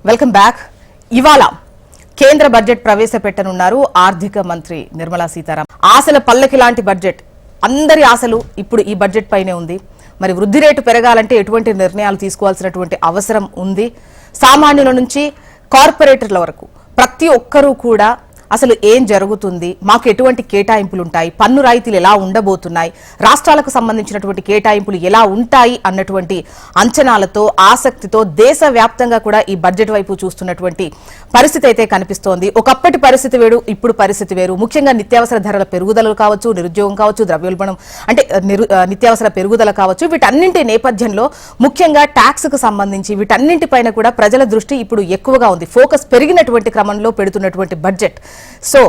Welcome back. ఇవాళ కేంద్ర budget ప్రవేశపెట్టనున్నారు ఆర్థిక మంత్రి నిర్మలా సీతారామన్. ఆశల పల్లకి లాంటి బడ్జెట్, అందరి ఆశలు ఇప్పుడు ఈ బడ్జెట్ పైనే ఉంది. మరి వృద్ధి రేటు పెరగాలంటే ఎటువంటి నిర్ణయాలు తీసుకోవాల్సినటువంటి అవసరం ఉంది? సామాన్యుల నుంచి కార్పొరేటర్ల వరకు ప్రతి ఒక్కరూ కూడా అసలు ఏం జరుగుతుంది, మాకు ఎటువంటి కేటాయింపులు ఉంటాయి, పన్ను రాయితీలు ఎలా ఉండబోతున్నాయి, రాష్ట్రాలకు సంబంధించినటువంటి కేటాయింపులు ఎలా ఉంటాయి అన్నటువంటి అంచనాలతో ఆసక్తితో దేశవ్యాప్తంగా కూడా ఈ బడ్జెట్ వైపు చూస్తున్నటువంటి పరిస్థితి అయితే కనిపిస్తోంది. ఒకప్పటి పరిస్థితి వేరు, ఇప్పుడు పరిస్థితి వేరు. ముఖ్యంగా నిత్యావసర ధరల పెరుగుదల కావచ్చు, నిరుద్యోగం కావచ్చు, ద్రవ్యోల్బణం అంటే నిత్యావసర పెరుగుదల కావచ్చు, వీటన్నింటి నేపథ్యంలో ముఖ్యంగా ట్యాక్స్ కు సంబంధించి వీటన్నింటిపైన కూడా ప్రజల దృష్టి ఇప్పుడు ఎక్కువగా ఉంది. ఫోకస్ పెరిగినటువంటి క్రమంలో పెడుతున్నటువంటి బడ్జెట్. సో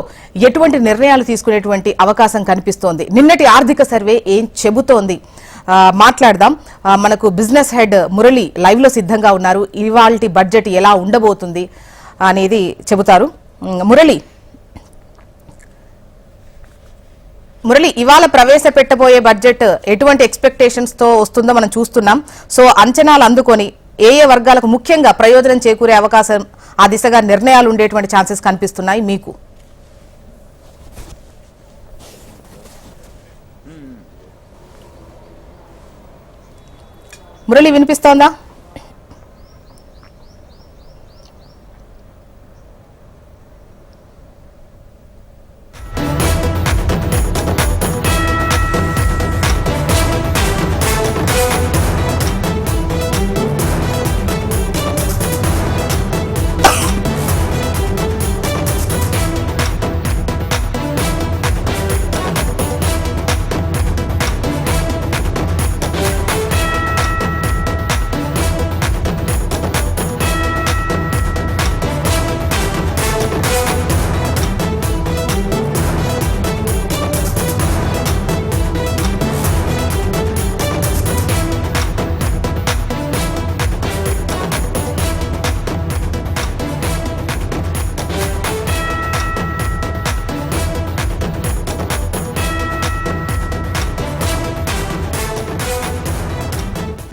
ఎటువంటి నిర్ణయాలు తీసుకునేటువంటి అవకాశం కనిపిస్తోంది? నిన్నటి ఆర్థిక సర్వే ఏం చెబుతోంది మాట్లాడదాం. మనకు బిజినెస్ హెడ్ మురళి లైవ్ లో సిద్ధంగా ఉన్నారు. ఇవాల్టి బడ్జెట్ ఎలా ఉండబోతుంది అనేది చెబుతారు. మురళి, ఇవాళ ప్రవేశపెట్టబోయే బడ్జెట్ ఎటువంటి ఎక్స్పెక్టేషన్స్ తో వస్తుందో మనం చూస్తున్నాం. సో అంచనాలు అందుకొని ఏ వర్గాలకు ముఖ్యంగా ప్రయోజనం చేకూరే అవకాశం, ఆ దిశగా నిర్ణయాలు ఉండేటువంటి ఛాన్సెస్ కనిపిస్తున్నాయి మీకు? మురళి, వినిపిస్తోందా?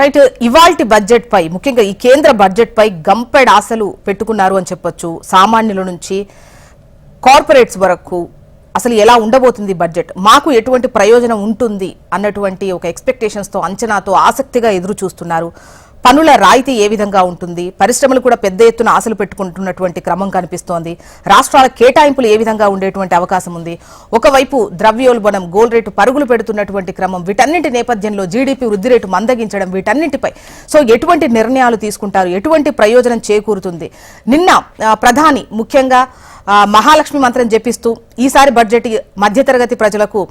రైట్. ఇవాల్టి బడ్జెట్ పై, ముఖ్యంగా ఈ కేంద్ర బడ్జెట్ పై గంపెడ్ ఆశలు పెట్టుకున్నారు అని చెప్పొచ్చు. సామాన్యుల నుంచి కార్పొరేట్స్ వరకు అసలు ఎలా ఉండబోతుంది బడ్జెట్, మాకు ఎటువంటి ప్రయోజనం ఉంటుంది అన్నటువంటి ఒక ఎక్స్పెక్టేషన్స్ తో, అంచనాతో ఆసక్తిగా ఎదురు చూస్తున్నారు. పన్నుల రాయితీ ఏ విధంగా ఉంటుంది, పరిశ్రమలు కూడా పెద్ద ఎత్తున ఆశలు పెట్టుకుంటున్నటువంటి క్రమం కనిపిస్తోంది. రాష్ట్రాల కేటాయింపులు ఏ విధంగా ఉండేటువంటి అవకాశం ఉంది. ఒకవైపు ద్రవ్యోల్బణం, గోల్డ్ రేటు పరుగులు పెడుతున్నటువంటి క్రమం, వీటన్నింటి నేపథ్యంలో జీడీపీ వృద్ధి రేటు మందగించడం, వీటన్నింటిపై సో ఎటువంటి నిర్ణయాలు తీసుకుంటారు, ఎటువంటి ప్రయోజనం చేకూరుతుంది? నిన్న ప్రధాని ముఖ్యంగా మహాలక్ష్మి మంత్రం జపిస్తూ ఈసారి బడ్జెట్ మధ్యతరగతి ప్రజలకు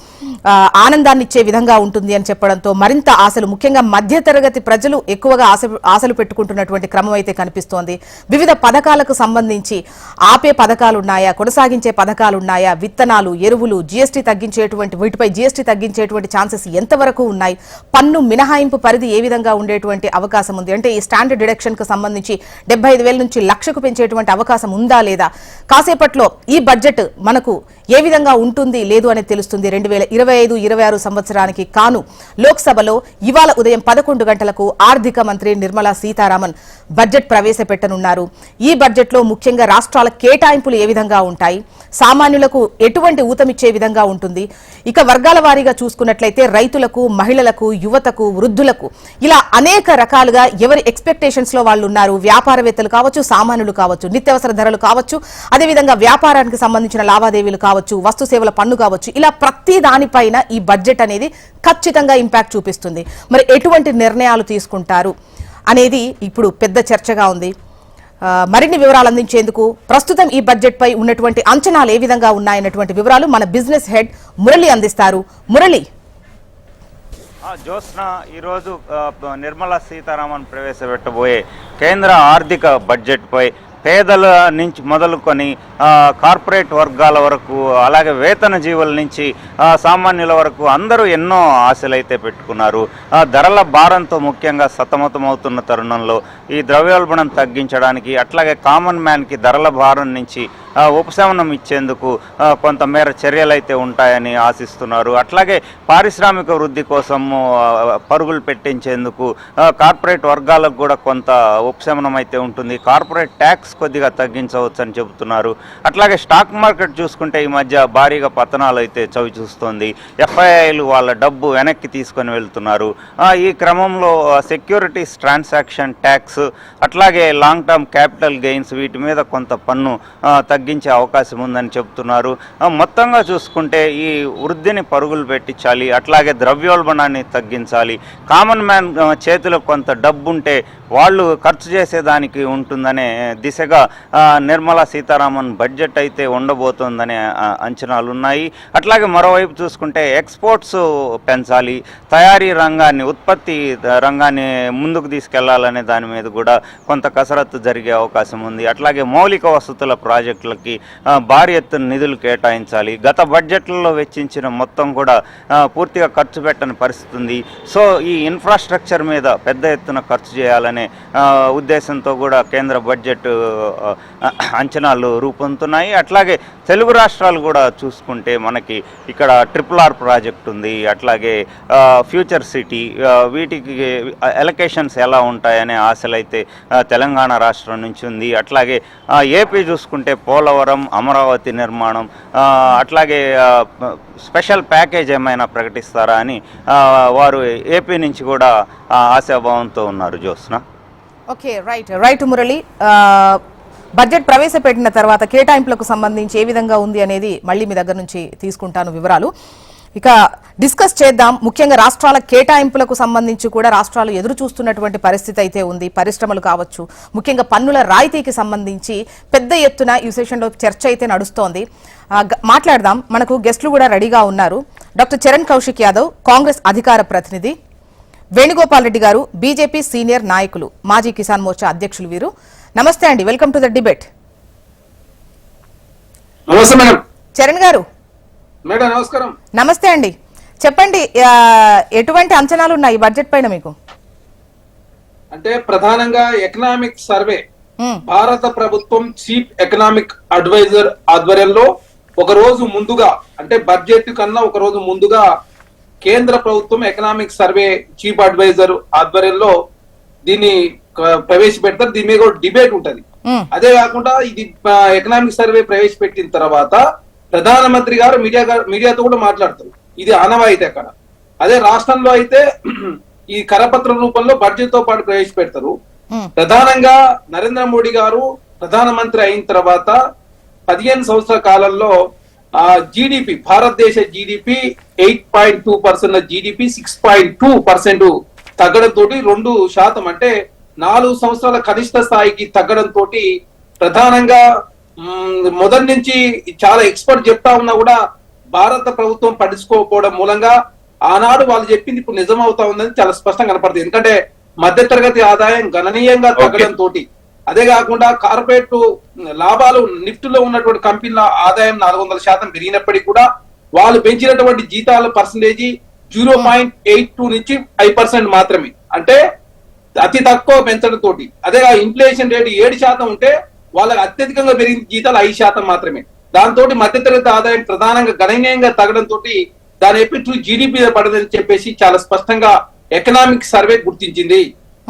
ఆనందాన్ని ఇచ్చే విధంగా ఉంటుంది అని చెప్పడంతో మరింత ఆశలు, ముఖ్యంగా మధ్యతరగతి ప్రజలు ఎక్కువగా ఆశలు పెట్టుకుంటున్నటువంటి క్రమం అయితే కనిపిస్తోంది. వివిధ పథకాలకు సంబంధించి ఆపే పథకాలున్నాయా, కొనసాగించే పథకాలున్నాయా, విత్తనాలు, ఎరువులు, జీఎస్టీ తగ్గించేటువంటి, వీటిపై జీఎస్టీ తగ్గించేటువంటి ఛాన్సెస్ ఎంతవరకు ఉన్నాయి, పన్ను మినహాయింపు పరిధి ఏ విధంగా ఉండేటువంటి అవకాశం ఉంది, అంటే ఈ స్టాండర్డ్ డిడక్షన్ కు సంబంధించి 75,000 నుంచి 1,00,000కు పెంచేటువంటి అవకాశం ఉందా లేదా, కాసేపట్లో ఈ బడ్జెట్ మనకు ఏ విధంగా ఉంటుంది లేదు అనేది తెలుస్తుంది. 2025-26 సంవత్సరానికి కాను లోక్సభలో ఇవాళ ఉదయం 11 గంటలకు ఆర్థిక మంత్రి నిర్మలా సీతారామన్ బడ్జెట్ ప్రవేశపెట్టనున్నారు. ఈ బడ్జెట్ లో ముఖ్యంగా రాష్ట్రాల కేటాయింపులు ఏ విధంగా ఉంటాయి, సామాన్యులకు ఎటువంటి ఊతమిచ్చే విధంగా ఉంటుంది, ఇక వర్గాల వారీగా చూసుకున్నట్లయితే రైతులకు, మహిళలకు, యువతకు, వృద్ధులకు, ఇలా అనేక రకాలుగా ఎవరి ఎక్స్పెక్టేషన్స్ లో వాళ్ళు ఉన్నారు. వ్యాపారవేత్తలు కావచ్చు, సామాన్యులు కావచ్చు, నిత్యావసర ధరలు కావచ్చు, అదేవిధంగా వ్యాపారానికి సంబంధించిన లావాదేవీలు కావచ్చు, వస్తు సేవల పన్ను కావచ్చు, ఇలా ప్రతి దానిపైన ఈ బడ్జెట్ అనేది ఖచ్చితంగా ఇంపాక్ట్ చూపిస్తుంది. మరి ఎటువంటి నిర్ణయాలు తీసుకుంటారు అనేది ఇప్పుడు పెద్ద చర్చగా ఉంది. మరిన్ని వివరాలు అందించేందుకు ప్రస్తుతం ఈ బడ్జెట్ పై ఉన్నటువంటి అంచనాలు ఏ విధంగా ఉన్నాయన్నటువంటి వివరాలు మన బిజినెస్ హెడ్ మురళి అందిస్తారు. మురళి. జ్యోత్స్న, ఈరోజు నిర్మలా సీతారామన్ ప్రవేశపెట్టబోయే కేంద్ర ఆర్థిక బడ్జెట్ పై పేదల నుంచి మొదలుకొని కార్పొరేట్ వర్గాల వరకు, అలాగే వేతన జీవుల నుంచి సామాన్యుల వరకు అందరూ ఎన్నో ఆశలైతే పెట్టుకున్నారు. ధరల భారంతో ముఖ్యంగా సతమతమవుతున్న తరుణంలో ఈ ద్రవ్యోల్బణం తగ్గించడానికి, అట్లాగే కామన్ మ్యాన్కి ధరల భారం నుంచి ఉపశమనం ఇచ్చేందుకు కొంతమేర చర్యలైతే ఉంటాయని ఆశిస్తున్నారు. అట్లాగే పారిశ్రామిక వృద్ధి కోసం పరుగులు పెట్టించేందుకు కార్పొరేట్ వర్గాలకు కూడా కొంత ఉపశమనం అయితే ఉంటుంది. కార్పొరేట్ ట్యాక్స్ కొద్దిగా తగ్గించవచ్చు అని చెబుతున్నారు. అట్లాగే స్టాక్ మార్కెట్ చూసుకుంటే ఈ మధ్య భారీగా పతనాలు అయితే చవి చూస్తోంది. ఎఫ్ఐఐలు వాళ్ళ డబ్బు వెనక్కి తీసుకొని వెళ్తున్నారు. ఈ క్రమంలో సెక్యూరిటీస్ ట్రాన్సాక్షన్ ట్యాక్స్, అట్లాగే లాంగ్ టర్మ్ క్యాపిటల్ గెయిన్స్ వీటి మీద కొంత పన్ను తగ్గించే అవకాశం ఉందని చెబుతున్నారు. మొత్తంగా చూసుకుంటే ఈ వృద్ధిని పరుగులు పెట్టించాలి, అట్లాగే ద్రవ్యోల్బణాన్ని తగ్గించాలి. కామన్ మ్యాన్ చేతిలో కొంత డబ్బు ఉంటే వాళ్ళు ఖర్చు చేసేదానికి ఉంటుందనే దిశగా నిర్మలా సీతారామన్ బడ్జెట్ అయితే ఉండబోతోందనే అంచనాలు ఉన్నాయి. అట్లాగే మరోవైపు చూసుకుంటే ఎక్స్పోర్ట్స్ పెంచాలి, తయారీ రంగాన్ని, ఉత్పత్తి రంగాన్ని ముందుకు తీసుకెళ్లాలనే దాని మీద కూడా కొంత కసరత్తు జరిగే అవకాశం ఉంది. అట్లాగే మౌలిక వసతుల ప్రాజెక్టులకి భారీ ఎత్తున నిధులు కేటాయించాలి. గత బడ్జెట్లలో వెచ్చించిన మొత్తం కూడా పూర్తిగా ఖర్చు పెట్టని పరిస్థితి ఉంది. సో ఈ ఇన్ఫ్రాస్ట్రక్చర్ మీద పెద్ద ఎత్తున ఖర్చు చేయాలనే ఉద్దేశంతో కూడా కేంద్ర బడ్జెట్ అంచనాలు రూపొందుతున్నాయి. అట్లాగే తెలుగు రాష్ట్రాలు కూడా చూసుకుంటే మనకి ఇక్కడ RRR ప్రాజెక్ట్ ఉంది, అట్లాగే ఫ్యూచర్ సిటీ, వీటికి ఎలకేషన్స్ ఎలా ఉంటాయనే ఆశలైతే తెలంగాణ రాష్ట్రం నుంచి ఉంది. అట్లాగే ఏపీ చూసుకుంటే పోలవరం, అమరావతి నిర్మాణం, అట్లాగే స్పెషల్ ప్యాకేజ్ ఏమైనా ప్రకటిస్తారా అని వారు ఏపీ నుంచి కూడా ఆశాభావంతో ఉన్నారు. Jyotsna. Okay, right Murali. Budget ప్రవేశపెట్టిన తర్వాత కేటాయింపులకు సంబంధించి ఏ విధంగా ఉంది అనేది మళ్ళీ మీ దగ్గర నుంచి తీసుకుంటాను వివరాలు. ఇక డిస్కస్ చేద్దాం. ముఖ్యంగా రాష్ట్రాల కేటాయింపులకు సంబంధించి కూడా రాష్ట్రాలు ఎదురు చూస్తున్నటువంటి పరిస్థితి అయితే ఉంది. పరిశ్రమలు కావచ్చు, ముఖ్యంగా పన్నుల రాయితీకి సంబంధించి పెద్ద ఎత్తున ఈ సెషన్లో చర్చ అయితే నడుస్తోంది. మాట్లాడదాం. మనకు గెస్టులు కూడా రెడీగా ఉన్నారు. డాక్టర్ చరణ్ కౌశిక్ యాదవ్, కాంగ్రెస్ అధికార ప్రతినిధి, వేణుగోపాల్ రెడ్డి గారు, బీజేపీ సీనియర్ నాయకులు, మాజీ కిసాన్ మోర్చా అధ్యక్షులు. వీరు నమస్తే అండి, welcome to the debate. Charan గారు నమస్కారం. నమస్తే అండి. చెప్పండి, ఎటువంటి అంచనాలు ఉన్నాయి బడ్జెట్ పైన మీకు? అంటే ప్రధానంగా ఎకనామిక్ సర్వే, భారత ప్రభుత్వం చీఫ్ ఎకనామిక్ అడ్వైజర్ ఆధ్వర్యంలో ఒక రోజు ముందుగా, అంటే బడ్జెట్ కన్నా ఒక రోజు ముందుగా కేంద్ర ప్రభుత్వం ఎకనామిక్ సర్వే చీఫ్ అడ్వైజర్ ఆధ్వర్యంలో దీన్ని ప్రవేశపెడతారు. దీని మీద డిబేట్ ఉంటది. అదే కాకుండా ఇది ఎకనామిక్ సర్వే ప్రవేశపెట్టిన తర్వాత ప్రధానమంత్రి గారు మీడియాతో కూడా మాట్లాడతారు. ఇది ఆనవాయితీ అక్కడ. అదే రాష్ట్రంలో అయితే ఈ కరపత్ర రూపంలో బడ్జెట్ తో పాటు ప్రవేశపెడతారు. ప్రధానంగా నరేంద్ర మోడీ గారు ప్రధానమంత్రి అయిన తర్వాత 15 సంవత్సరాల కాలంలో జీడిపి, భారతదేశ జీడిపి 8.2%, జీడిపి 6.2% తగ్గడంతో 2% అంటే 4 సంవత్సరాల కనిష్ట స్థాయికి తగ్గడంతో ప్రధానంగా మొదటి నుంచి చాలా ఎక్స్పర్ట్ చెప్తా ఉన్నా కూడా భారత ప్రభుత్వం పట్టించుకోకపోవడం మూలంగా ఆనాడు వాళ్ళు చెప్పింది ఇప్పుడు నిజం అవుతా ఉందని చాలా స్పష్టంగా కనపడుతుంది. ఎందుకంటే మధ్యతరగతి ఆదాయం గణనీయంగా తగ్గడంతో, అదే కాకుండా కార్పొరేట్ లాభాలు నిఫ్ట్ లో ఉన్నటువంటి కంపెనీల ఆదాయం 400% పెరిగినప్పటికీ కూడా వాళ్ళు పెంచినటువంటి జీతాల పర్సంటేజీ 0.82 నుంచి 5% మాత్రమే, అంటే అతి తక్కువ పెంచడం తోటి. అదే ఇన్ఫ్లేషన్ రేటు 7% ఉంటే వాళ్ళకి అత్యధికంగా పెరిగిన జీతాలు 5% మాత్రమే. దాంతో మధ్యతరగతి ఆదాయం ప్రధానంగా గణనీయంగా తగ్గడంతో దాని ఎఫెక్ట్ జీడిపి పడదని చెప్పేసి చాలా స్పష్టంగా ఎకనామిక్ సర్వే గుర్తించింది.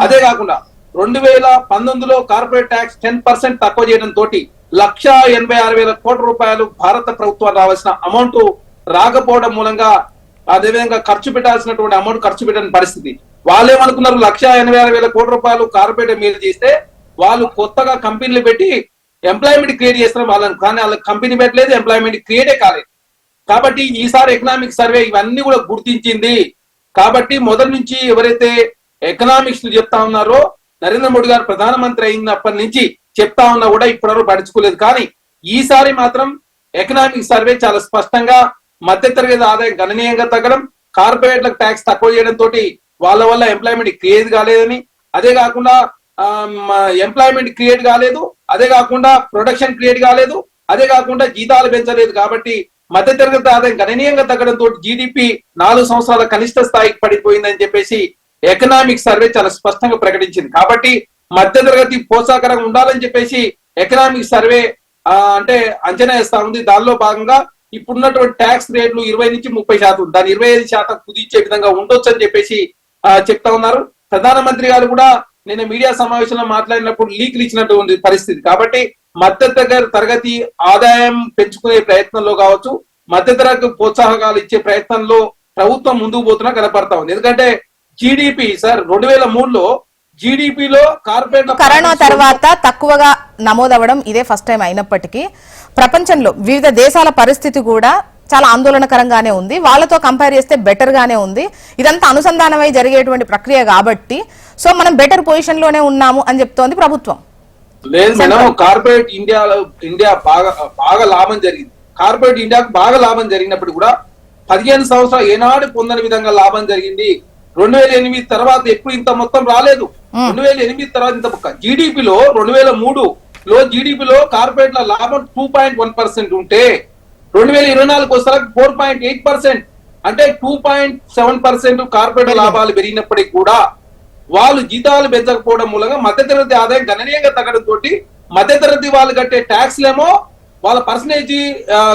అదే కాకుండా 2019లో కార్పొరేట్ ట్యాక్స్ 10% తక్కువ చేయడం తోటి 1,86,000 కోట్ల రూపాయలు భారత ప్రభుత్వం రావాల్సిన అమౌంట్ రాకపోవడం మూలంగా, అదేవిధంగా ఖర్చు పెట్టాల్సినటువంటి అమౌంట్ ఖర్చు పెట్టని పరిస్థితి. వాళ్ళు ఏమనుకున్నారు, 1,86,000 కోట్ల రూపాయలు కార్పొరేట్ మీద చేస్తే వాళ్ళు కొత్తగా కంపెనీలు పెట్టి ఎంప్లాయ్మెంట్ క్రియేట్ చేస్తున్నారు వాళ్ళని, కానీ వాళ్ళకి కంపెనీ పెట్టలేదు, ఎంప్లాయ్మెంట్ క్రియేటే కాలేదు. కాబట్టి ఈసారి ఎకనామిక్ సర్వే ఇవన్నీ కూడా గుర్తించింది. కాబట్టి మొదటి నుంచి ఎవరైతే ఎకనామిక్స్ చెప్తా ఉన్నారో, నరేంద్ర మోడీ గారు ప్రధానమంత్రి అయినప్పటి నుంచి చెప్తా ఉన్నా కూడా ఇప్పటివరకు పట్టించుకోలేదు. కానీ ఈసారి మాత్రం ఎకనామిక్ సర్వే చాలా స్పష్టంగా మధ్యతరగతి ఆదాయం గణనీయంగా తగ్గడం, కార్పొరేట్లకు ట్యాక్స్ తక్కువ చేయడం తోటి వాళ్ళ వల్ల ఎంప్లాయ్మెంట్ క్రియేట్ కాలేదని, అదే కాకుండా ఎంప్లాయ్మెంట్ క్రియేట్ కాలేదు, అదే కాకుండా ప్రొడక్షన్ క్రియేట్ కాలేదు, అదే కాకుండా జీతాలు పెంచలేదు. కాబట్టి మధ్యతరగతి ఆదాయం గణనీయంగా తగ్గడంతో జీడిపి 4 సంవత్సరాల కనిష్ట స్థాయికి పడిపోయిందని చెప్పేసి ఎకనామిక్ సర్వే చాలా స్పష్టంగా ప్రకటించింది. కాబట్టి మధ్యతరగతి ప్రోత్సాహకరంగా ఉండాలని చెప్పేసి ఎకనామిక్ సర్వే అంటే అంచనా వేస్తా ఉంది. దానిలో భాగంగా ఇప్పుడున్నటువంటి ట్యాక్స్ రేట్లు 20 నుంచి 30%, దాన్ని 25% కుదించే విధంగా ఉండొచ్చు అని చెప్పేసి చెప్తా ఉన్నారు. ప్రధానమంత్రి గారు కూడా నిన్న మీడియా సమావేశంలో మాట్లాడినప్పుడు లీక్లు ఇచ్చినటువంటి పరిస్థితి. కాబట్టి మధ్య తరగతి ఆదాయం పెంచుకునే ప్రయత్నంలో కావచ్చు, మధ్యతరగతి ప్రోత్సాహకాలు ఇచ్చే ప్రయత్నంలో ప్రభుత్వం ముందుకు పోతున్నా కనపడతా ఉంది. ఎందుకంటే జీడిపి సార్ 2003లో జీడిపిలో కార్పొరేట్ కరోనా తర్వాత తక్కువగా నమోదవడం ఇదే ఫస్ట్ టైం అయినప్పటికీ ప్రపంచంలో వివిధ దేశాల పరిస్థితి కూడా చాలా ఆందోళనకరంగానే ఉంది. వాళ్ళతో కంపేర్ చేస్తే బెటర్ గానే ఉంది. ఇదంతా అనుసంధానమై జరిగేటువంటి ప్రక్రియ కాబట్టి సో మనం బెటర్ పొజిషన్ లోనే ఉన్నాము అని చెప్తోంది ప్రభుత్వం. లేదు మేడం, కార్పొరేట్ ఇండియా బాగా లాభం జరిగింది. కార్పొరేట్ ఇండియాకు బాగా లాభం జరిగినప్పుడు కూడా 15 సంవత్సరాలు ఏనాడు పొందని విధంగా లాభం జరిగింది. 2008 తర్వాత ఎప్పుడు ఇంత మొత్తం రాలేదు. 2008 తర్వాత ఇంత జీడిపిలో 2003లో జీడిపిలో కార్పొరేట్ల లాభం 2.1% ఉంటే 2024 వచ్చేసరికి 4.8%, అంటే 2.7% కార్పొరేట్ లాభాలు పెరిగినప్పటికీ కూడా వాళ్ళు జీతాలు పెంచకపోవడం మూలంగా మధ్యతరగతి ఆదాయం గణనీయంగా తగ్గడంతో మధ్యతరగతి వాళ్ళు కట్టే ట్యాక్స్లేమో వాళ్ళ పర్సనేజ్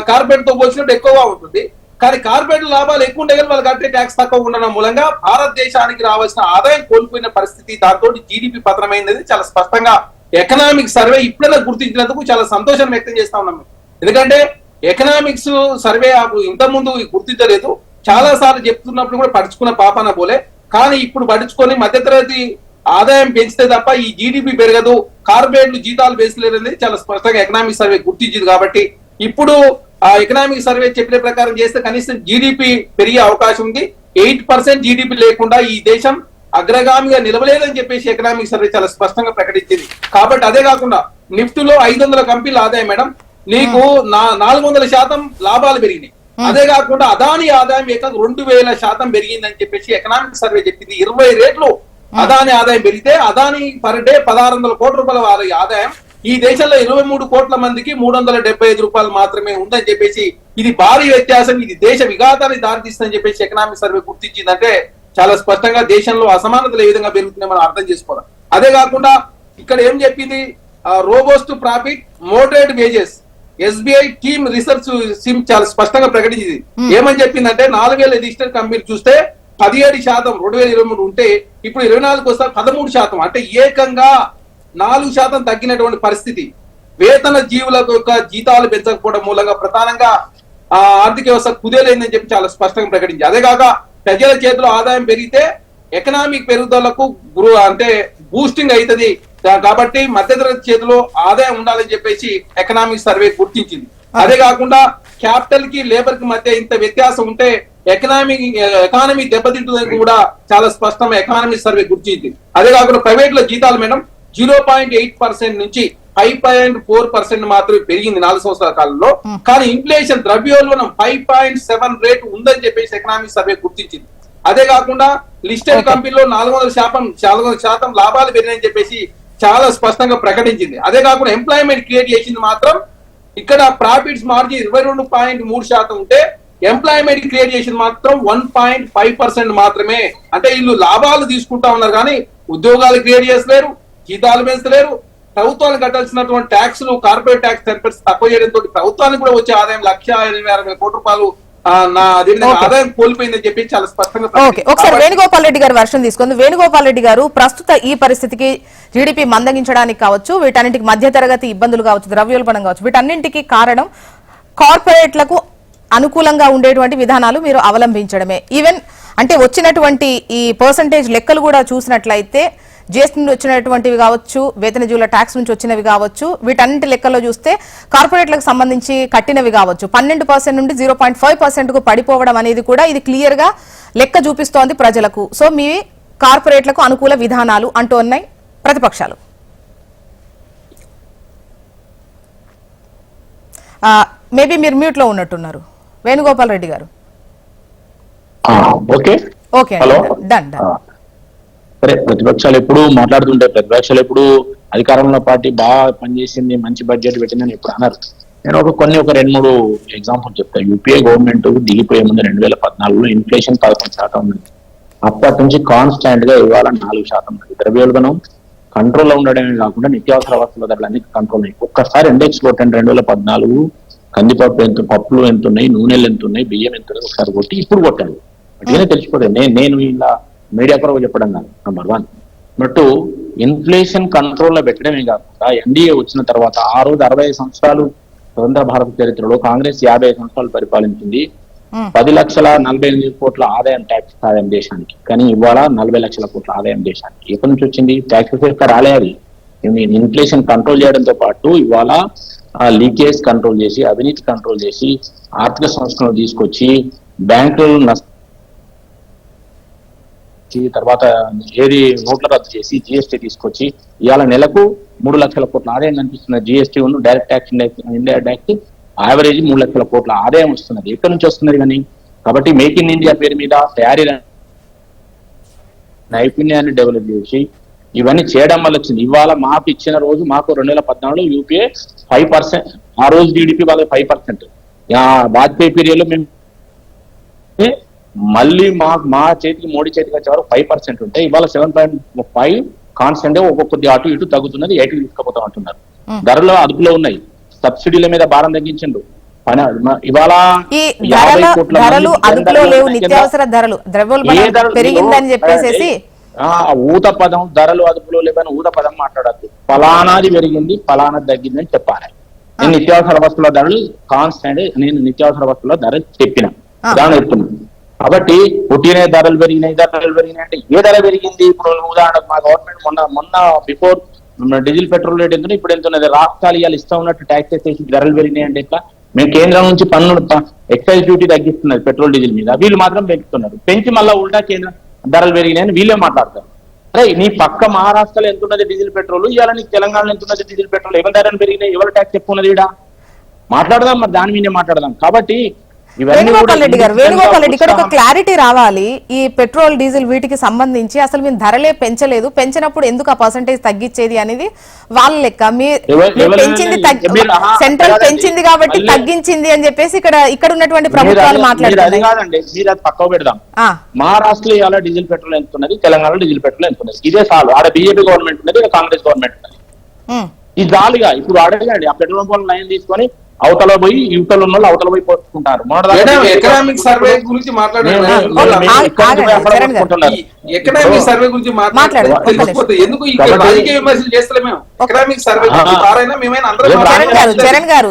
కార్పొరేట్ తో పోల్చినట్టు ఎక్కువగా ఉంటుంది. కానీ కార్పొరేట్ లాభాలు ఎక్కువ ఉండే కానీ వాళ్ళు కట్టే ట్యాక్స్ తక్కువ ఉండడం మూలంగా భారతదేశానికి రావాల్సిన ఆదాయం కోల్పోయిన పరిస్థితి, దాంతో జీడిపి పతనమైనది చాలా స్పష్టంగా ఎకనామిక్ సర్వే ఇప్పుడైనా గుర్తించినందుకు చాలా సంతోషం వ్యక్తం చేస్తా ఉన్నాం. ఎందుకంటే ఎకనామిక్స్ సర్వే ఇంత ముందు గుర్తించలేదు, చాలా సార్లు చెప్తున్నప్పుడు కూడా పడుచుకున్న పాపాన పోలే. కానీ ఇప్పుడు పడుచుకొని మధ్యతరగతి ఆదాయం పెంచితే తప్ప ఈ జీడిపి పెరగదు, కార్పొరేట్లు జీతాలు పెంచలేరు అనేది చాలా స్పష్టంగా ఎకనామిక్ సర్వే గుర్తించింది. కాబట్టి ఇప్పుడు ఆ ఎకనామిక్ సర్వే చెప్పిన ప్రకారం చేస్తే కనీసం జీడిపి పెరిగే అవకాశం ఉంది. 8% జీడిపి లేకుండా ఈ దేశం అగ్రగామిగా నిలవలేదని చెప్పేసి ఎకనామిక్ సర్వే చాలా స్పష్టంగా ప్రకటించింది. కాబట్టి అదే కాకుండా నిఫ్టీలో 500 కంపెనీల ఆదాయం మేడం నీకు 400% లాభాలు పెరిగినాయి. అదే కాకుండా అదాని ఆదాయం 2000% పెరిగిందని చెప్పేసి ఎకనామిక్ సర్వే చెప్పింది. 20 రేట్లు అదాని ఆదాయం పెరిగితే అదాని పర్ డే 1600 కోట్ల రూపాయల వారి ఆదాయం ఈ దేశంలో 23 కోట్ల మందికి 375 రూపాయలు మాత్రమే ఉందని చెప్పేసి ఇది భారీ వ్యత్యాసం, ఇది దేశ విఘాతానికి దారితీస్తుందని చెప్పేసి ఎకనామిక్ సర్వే గుర్తించిందంటే చాలా స్పష్టంగా దేశంలో అసమానతలు ఏ విధంగా పెరుగుతున్నాయి మనం అర్థం చేసుకోవాలి. అదే కాకుండా ఇక్కడ ఏం చెప్పింది, robust profit, moderate wages, SBI team research SIM చాలా స్పష్టంగా ప్రకటించింది. ఏమని చెప్పిందంటే 4000 రిజిస్టర్ కంపెనీలు చూస్తే 17% 2023 ఉంటే ఇప్పుడు 24 వస్తే 13%, అంటే ఏకంగా 4% తగ్గినటువంటి పరిస్థితి. వేతన జీవుల యొక్క జీతాలు పెంచకపోవడం మూలంగా ప్రధానంగా ఆర్థిక వ్యవస్థ కుదేలైందని చెప్పి చాలా స్పష్టంగా ప్రకటించింది. అదే కాక ప్రజల చేతిలో ఆదాయం పెరిగితే ఎకనామిక్ పెరుగుదలకు అంటే బూస్టింగ్ అవుతుంది. కాబట్టి మధ్యతరగతి చేతిలో ఆదాయం ఉండాలని చెప్పేసి ఎకనామిక్ సర్వే గుర్తించింది. అదే కాకుండా క్యాపిటల్ కి లేబర్ కి మధ్య ఇంత వ్యత్యాసం ఉంటే ఎకానమీ దెబ్బతింటుందని కూడా చాలా స్పష్టంగా ఎకనామిక్ సర్వే గుర్తించింది. అదే కాకుండా ప్రైవేట్ లో జీతాలు మేడం 0.8% నుంచి 5.4% మాత్రమే పెరిగింది 4 సంవత్సరాల కాలంలో. కానీ ఇన్ఫ్లేషన్ ద్రవ్యోల్బణం 5.7 రేటు ఉందని చెప్పేసి ఎకనామిక్ సర్వే గుర్తించింది. అదే కాకుండా లిస్టెడ్ కంపెనీలో 400% లాభాలు పెరిగినాయని చెప్పేసి చాలా స్పష్టంగా ప్రకటించింది. అదే కాకుండా ఎంప్లాయ్మెంట్ క్రియేట్ చేసింది మాత్రం ఇక్కడ ప్రాఫిట్స్ మార్జిన్ 22.3% ఉంటే ఎంప్లాయ్మెంట్ క్రియేట్ చేసింది మాత్రం 1.5% మాత్రమే. అంటే వీళ్ళు లాభాలు తీసుకుంటా ఉన్నారు కానీ ఉద్యోగాలు క్రియేట్ చేస్తలేరు, జీతాలు పెంచలేరు. ప్రభుత్వానికి కట్టాల్సినటువంటి ట్యాక్స్లు కార్పొరేట్ ట్యాక్స్ 10% తక్కువ చేయడంతో ప్రభుత్వానికి కూడా వచ్చే ఆదాయం 1,86,000 కోట్ల రూపాయలు ఆదాయం కోల్పోయిందని చెప్పి చాలా స్పష్టంగా. ఒకసారి వేణుగోపాల్ రెడ్డి గారు వర్షం తీసుకుంది. వేణుగోపాల్ రెడ్డి గారు ప్రస్తుత ఈ పరిస్థితికి జీడిపి మందగించడానికి కావచ్చు, వీటన్నింటికి మధ్య తరగతి ఇబ్బందులు కావచ్చు, ద్రవ్యోల్బణం కావచ్చు, వీటన్నింటికి కారణం కార్పొరేట్లకు అనుకూలంగా ఉండేటువంటి విధానాలు మీరు అవలంబించడమే. ఈవెన్ అంటే వచ్చినటువంటి ఈ పర్సంటేజ్ లెక్కలు కూడా చూసినట్లయితే జిఎస్టీ నుండి వచ్చినటువంటివి కావచ్చు, వేతన జీవుల ట్యాక్స్ నుంచి వచ్చినవి కావచ్చు, వీటన్నింటి లెక్కల్లో చూస్తే కార్పొరేట్లకు సంబంధించి కట్టినవి కావచ్చు 12% నుండి 0.5% కు పడిపోవడం అనేది కూడా ఇది క్లియర్ గా లెక్క చూపిస్తోంది ప్రజలకు. సో మీ కార్పొరేట్లకు అనుకూల విధానాలు అంటూ ఉన్నాయి ప్రతిపక్షాలు. మేబీ మీరు మ్యూట్ లో ఉన్నట్టున్నారు వేణుగోపాల్ రెడ్డి గారు. Okay, done. సరే, ప్రతిపక్షాలు ఎప్పుడు మాట్లాడుతుంటే ప్రతిపక్షాలు ఎప్పుడు అధికారంలో పార్టీ బాగా పనిచేసింది, మంచి బడ్జెట్ పెట్టిందని ఎప్పుడు అన్నారు. నేను ఒక 2-3 ఎగ్జాంపుల్ చెప్తాను. యూపీఏ గవర్నమెంట్ దిగిపోయే ముందు 2014లో ఇన్ఫ్లేషన్ 11% ఉంది. అప్పటి నుంచి కాన్స్టాంట్ గా ఇవాళ 4% ఉంది. ద్రవ్యోల్బణం కంట్రోల్లో ఉండడమే కాకుండా నిత్యావసర వస్తువుల ధరలు అన్ని కంట్రోల్ అయ్యి ఒక్కసారి ఇండెక్స్ కొట్టండి. 2014 కందిపప్పు ఎంత, పప్పులు ఎంత ఉన్నాయి, నూనెలు ఎంత ఉన్నాయి, బియ్యం ఎంత ఉన్నాయి ఒకసారి కొట్టి ఇప్పుడు కొట్టండి. అట్లనే తెలిసిపోతుంది. నేను ఇలా మీడియా కొరకు చెప్పడం కాదు. నెంబర్ 1. నెంబర్ 2, ఇన్ఫ్లేషన్ కంట్రోల్లో పెట్టడమే కాకుండా ఎన్డీఏ వచ్చిన తర్వాత ఆ రోజు 65 సంవత్సరాలు స్వతంత్ర భారత చరిత్రలో కాంగ్రెస్ 55 సంవత్సరాలు పరిపాలించింది. 10,48 కోట్ల ఆదాయం ట్యాక్స్ ఆదాయం దేశానికి. కానీ ఇవాళ 40 లక్షల కోట్ల ఆదాయం దేశానికి. ఎక్కడి నుంచి వచ్చింది? ట్యాక్సెస్ యొక్క రాలేదు. ఇన్ఫ్లేషన్ కంట్రోల్ చేయడంతో పాటు ఇవాళ లీకేజ్ కంట్రోల్ చేసి, అవినీతి కంట్రోల్ చేసి, ఆర్థిక సంస్కరణలు తీసుకొచ్చి, బ్యాంకులు తర్వాత ఏది నోట్ల రద్దు చేసి జిఎస్టీ తీసుకొచ్చి ఇవాళ నెలకు 3 లక్షల కోట్ల ఆదాయం కనిపిస్తున్న జిఎస్టీ ఉన్న direct tax, indirect tax average 3 లక్షల కోట్ల ఆదాయం వస్తున్నది. ఎక్కడి నుంచి వస్తున్నది? కానీ కాబట్టి మేక్ ఇన్ ఇండియా పేరు మీద తయారీ నైపుణ్యాన్ని డెవలప్ చేసి ఇవన్నీ చేయడం వల్ల వచ్చింది. ఇవాళ మాకు ఇచ్చిన రోజు మాకు 2014లో యూపీఏ 5%, ఆ రోజు జీడిపి వాళ్ళకి 5%. వాజ్పేయి పీరియడ్ లో మేము మళ్ళీ మా చేతికి, మోడీ చేతికి వచ్చే వరకు 5% ఉంటాయి. ఇవాళ 7.5 కాన్స్టెంట్ ఒక్కొక్కటి అటు ఇటు తగ్గుతున్నది. 8కి తీసుకుపోతాం అంటున్నారు. ధరలు అదుపులో ఉన్నాయి. సబ్సిడీల మీద భారం తగ్గించండు. ఇవాళ ధరలు అదుపులో లేవు, నిత్యావసర ధరలు ద్రవ్యోల్బణం పెరిగిందని చెప్పేసి ఊత పదం, ధరలు అదుపులో లేవని ఊత పదం మాట్లాడద్దు. ఫలానాది పెరిగింది, ఫలానాది తగ్గింది అని చెప్పాలి. నేను నిత్యావసర వస్తువుల ధరలు కాన్స్టెంట్, నేను నిత్యావసర వస్తువుల ధరలు చెప్పిన ఉదాహరణ చెప్తున్నాను. కాబట్టి పుట్టిన ధరలు పెరిగినాయి అంటే ఏ ధర పెరిగింది? ఇప్పుడు ఉదాహరణకు మా గవర్నమెంట్ మొన్న బిఫోర్ డీజిల్ పెట్రోల్ రేట్ ఎంత, ఇప్పుడు ఎంత ఉన్నది? రాష్ట్రాలు ఇవాళ ఇస్తా ఉన్నట్టు ట్యాక్సెస్ వేసి ధరలు పెరిగినాయి అంటే ఎట్లా? మేము కేంద్రం నుంచి ఎక్సైజ్ డ్యూటీ తగ్గిస్తున్నది పెట్రోల్ డీజిల్ మీద, వీళ్ళు మాత్రం పెంచుతున్నారు. పెంచి మళ్ళీ ఉల్టా కేంద్రం ధరలు పెరిగినాయని వీళ్ళే మాట్లాడతారు. అరే నీ పక్క మహారాష్ట్రలో ఎంత ఉన్నది డీజిల్ పెట్రోల్, ఇవాళ నీకు తెలంగాణలో ఎంత ఉన్నది డీజిల్ పెట్రోల్, ఎవరి ధరలు పెరిగినాయి, ఎవరు ట్యాక్స్ ఎక్కువ ఉన్నది? ఈడ మాట్లాడదాం, మరి దాని మీదే మాట్లాడదాం. కాబట్టి వేణుగోపాల్ రెడ్డి గారు, ఇక్కడ ఒక క్లారిటీ రావాలి. ఈ పెట్రోల్, డీజిల్ వీటికి సంబంధించి అసలు మేము ధరలే పెంచలేదు, పెంచినప్పుడు ఎందుకు ఆ పర్సంటేజ్ తగ్గించేది అనేది వాళ్ళ లెక్క. పెంచింది, సెంట్రల్ పెంచింది కాబట్టి తగ్గించింది అని చెప్పేసి ఇక్కడ ఉన్నటువంటి ప్రభుత్వాలు మాట్లాడుతుంది. కాదండి, మీరు అది పక్కకు పెడదాం. మహారాష్ట్రలో ఇవాళ డీజిల్ పెట్రోల్ ఎంత ఉన్నది, తెలంగాణలో డీజిల్ పెట్రోల్ ఎంత ఉన్నది? ఇదే చాలు. ఆడ బీజేపీ గవర్నమెంట్ ఉన్నది, ఇక్కడ కాంగ్రెస్ గవర్నమెంట్ ఉన్నది. ఇది చాలుగా. ఇప్పుడు అడగండి, ఆ పెట్రోల్ పంపులు లైన్ తీసుకొని అవతల పోయి యువతలు ఉన్న వాళ్ళు అవతల పోయి పోసుకుంటారు. ఎకనామిక్ సర్వే గురించి ఎకనామిక్ సర్వే గురించి మాట్లాడకపోతే ఎందుకు రాజకీయ విమర్శలు చేస్తలే మేము? ఎకనామిక్ సర్వే చరణ్ గారు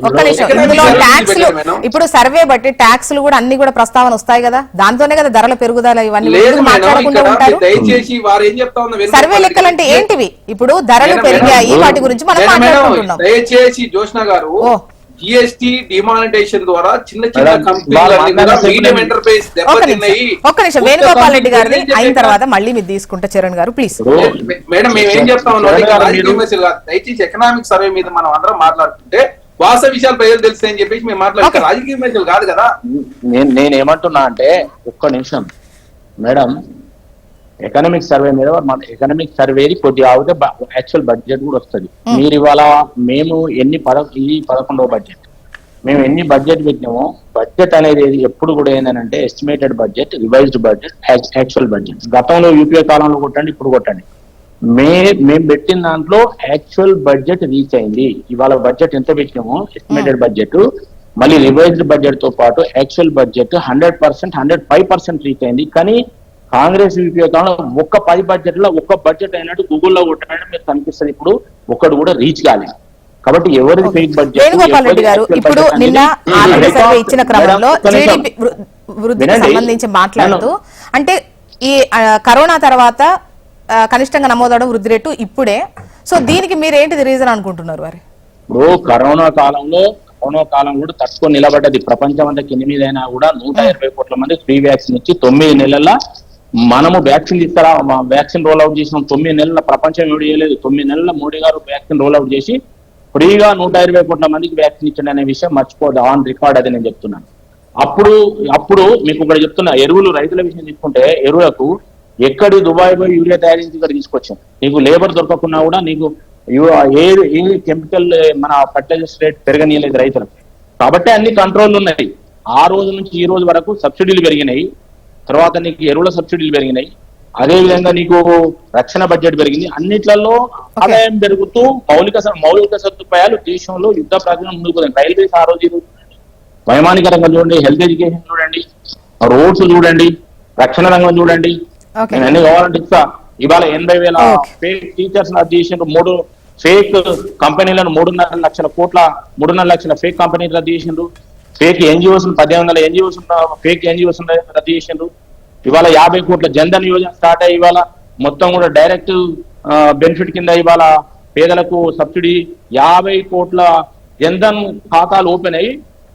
ఒక్క నిమిషం. ఇందులో ట్యాక్స్లు, ఇప్పుడు సర్వే బట్టి ట్యాక్స్లు కూడా అన్ని కూడా ప్రస్తావన వస్తాయి కదా, దాంతోనే కదా ధరల పెరుగుదల ఇవన్నీ మాట్లాడుకుంటూ ఉంటారు. దయచేసి వారు ఏం చెప్తా ఉన్నారు, సర్వే లెక్కలు అంటే ఏంటివి? ఇప్పుడు ధరలు పెరిగాయి, వాటి గురించి మనం మాట్లాడుకుంటున్నాం. దయచేసి జోష్న గారు, జిఎస్టీ డిమానిటైజేషన్ ద్వారా చిన్న చిన్న కంపెనీలు ఎంటర్ప్రైజ్ దెబ్బతిన్నాయి. ఒక్క నిమిషం, వేణుగోపాల్ రెడ్డి గారిని అయిన తర్వాత మళ్ళీ మీరు తీసుకుంటే చరణ్ గారు ప్లీజ్. మేడం మేము ఏం చెప్తా ఉన్నాం, దయచేసి ఎకనామిక్ సర్వే మీద మనం అందరం మాట్లాడుతుంటే వాస్తవ విషయాలు ప్రజలు తెలుస్తాయని చెప్పేసి మేము మాట్లాడుతాం. రాజకీయ విమర్శలు కాదు కదా. నేనేమంటున్నా అంటే ఒక్క నిమిషం మేడం, ఎకనామిక్ సర్వే మీద ఎకనామిక్ సర్వేది కొద్దిగా ఆగితే యాక్చువల్ బడ్జెట్ కూడా వస్తుంది. మీరు ఇవాళ మేము ఇది 11వ బడ్జెట్, మేము ఎన్ని బడ్జెట్ పెట్టినామో, బడ్జెట్ అనేది ఎప్పుడు కూడా ఏంటంటే estimated budget, revised budget, actual budget. గతంలో యూపీఏ కాలంలో కొట్టండి, ఇప్పుడు కొట్టండి. మేము పెట్టిన దాంట్లో యాక్చువల్ బడ్జెట్ రీచ్ అయింది. ఇవాళ బడ్జెట్ ఎంత పెట్టినామో ఎస్టిమేటెడ్ బడ్జెట్, మళ్ళీ రివైజ్డ్ బడ్జెట్ తో పాటు యాక్చువల్ బడ్జెట్ 100%, 105% రీచ్ అయింది. కానీ కాంగ్రెస్ యూపీఏ కాలంలో ఒక్క 10 బడ్జెట్ లో ఒక్క బడ్జెట్ అయినట్టు గూగుల్లో కొట్టినట్టు మీరు కనిపిస్తుంది. ఇప్పుడు ఒక్కడు కూడా రీచ్ కాలేదు. కాబట్టి ఎవరిది ఫేక్ బడ్జెట్? వేణుగోపాల్ రెడ్డి గారు, ఇప్పుడు నిన్న ఆర్థిక సర్వే ఇచ్చిన క్రమంలో జీడీపీ వృద్ధికి సంబంధించి మాట్లాడుతూ, అంటే ఈ కరోనా తర్వాత కనిష్టంగా నమోదవడం వృద్ధి రేటు ఇప్పుడే, సో దీనికి మీరు ఏంటిది రీజన్ అనుకుంటున్నారు? వారి ఇప్పుడు కరోనా కాలం కూడా తట్టుకొని నిలబడ్డది. ప్రపంచం అంతా కింద మీద అయినా కూడా 120 కోట్ల మంది ఫ్రీ వ్యాక్సిన్ ఇచ్చి 9 నెలల మనము వ్యాక్సిన్ ఇస్తారా, వ్యాక్సిన్ రోల్ అవుట్ చేసినాం. 9 నెలల ప్రపంచం ఏడు చేయలేదు. 9 నెలల మోడీ గారు వ్యాక్సిన్ రోల్ అవుట్ చేసి ఫ్రీగా 120 కోట్ల మందికి వ్యాక్సిన్ ఇచ్చండి అనే విషయం మర్చిపోదు, ఆన్ రికార్డ్ అది నేను చెప్తున్నాను. అప్పుడు మీకు ఇక్కడ చెప్తున్నా, ఎరువులు రైతుల విషయం తీసుకుంటే ఎరువులకు ఎక్కడి దుబాయ్ పోయి యూరియా తయారు చేసి ఇక్కడ తీసుకొచ్చాం. నీకు లేబర్ దొరకకున్నా కూడా నీకు ఏ కెమికల్ మన ఫర్టిలైజర్స్ రేట్ పెరగనీయలేదు రైతులకు. కాబట్టి అన్ని కంట్రోల్ ఉన్నాయి. ఆ రోజు నుంచి ఈ రోజు వరకు సబ్సిడీలు పెరిగినాయి, తర్వాత నీకు ఎరువుల సబ్సిడీలు పెరిగినాయి, అదే విధంగా నీకు రక్షణ బడ్జెట్ పెరిగింది. అన్నిట్లలో ఆదాయం పెరుగుతూ మౌలిక సదుపాయాలు దేశంలో యుద్ధ ప్రాతిపదికన ముందుకు పోతుంది. రైల్వేస్ ఆ రోజు వైమానిక రంగం చూడండి, హెల్త్ ఎడ్యుకేషన్ చూడండి, రోడ్స్ చూడండి, రక్షణ రంగం చూడండి, నేను అన్ని కావాలంటే ఇస్తా. ఇవాళ 80,000 ఫేక్ టీచర్స్ చేసిన 3 ఫేక్ కంపెనీలను 3.5 లక్షల ఫేక్ కంపెనీలు రద్దు చేసిండ్రు. Fake NGOs 1800 NGOs fake NGOs రద్దు చేసిండ్రు. ఇవాళ 50 కోట్ల జన్ధన్ యోజన స్టార్ట్ అయ్యి ఇవాళ మొత్తం కూడా డైరెక్ట్ బెనిఫిట్ కింద ఇవాళ పేదలకు సబ్సిడీ 50 కోట్ల జన్ధన్ ఖాతాలు ఓపెన్ అయ్యి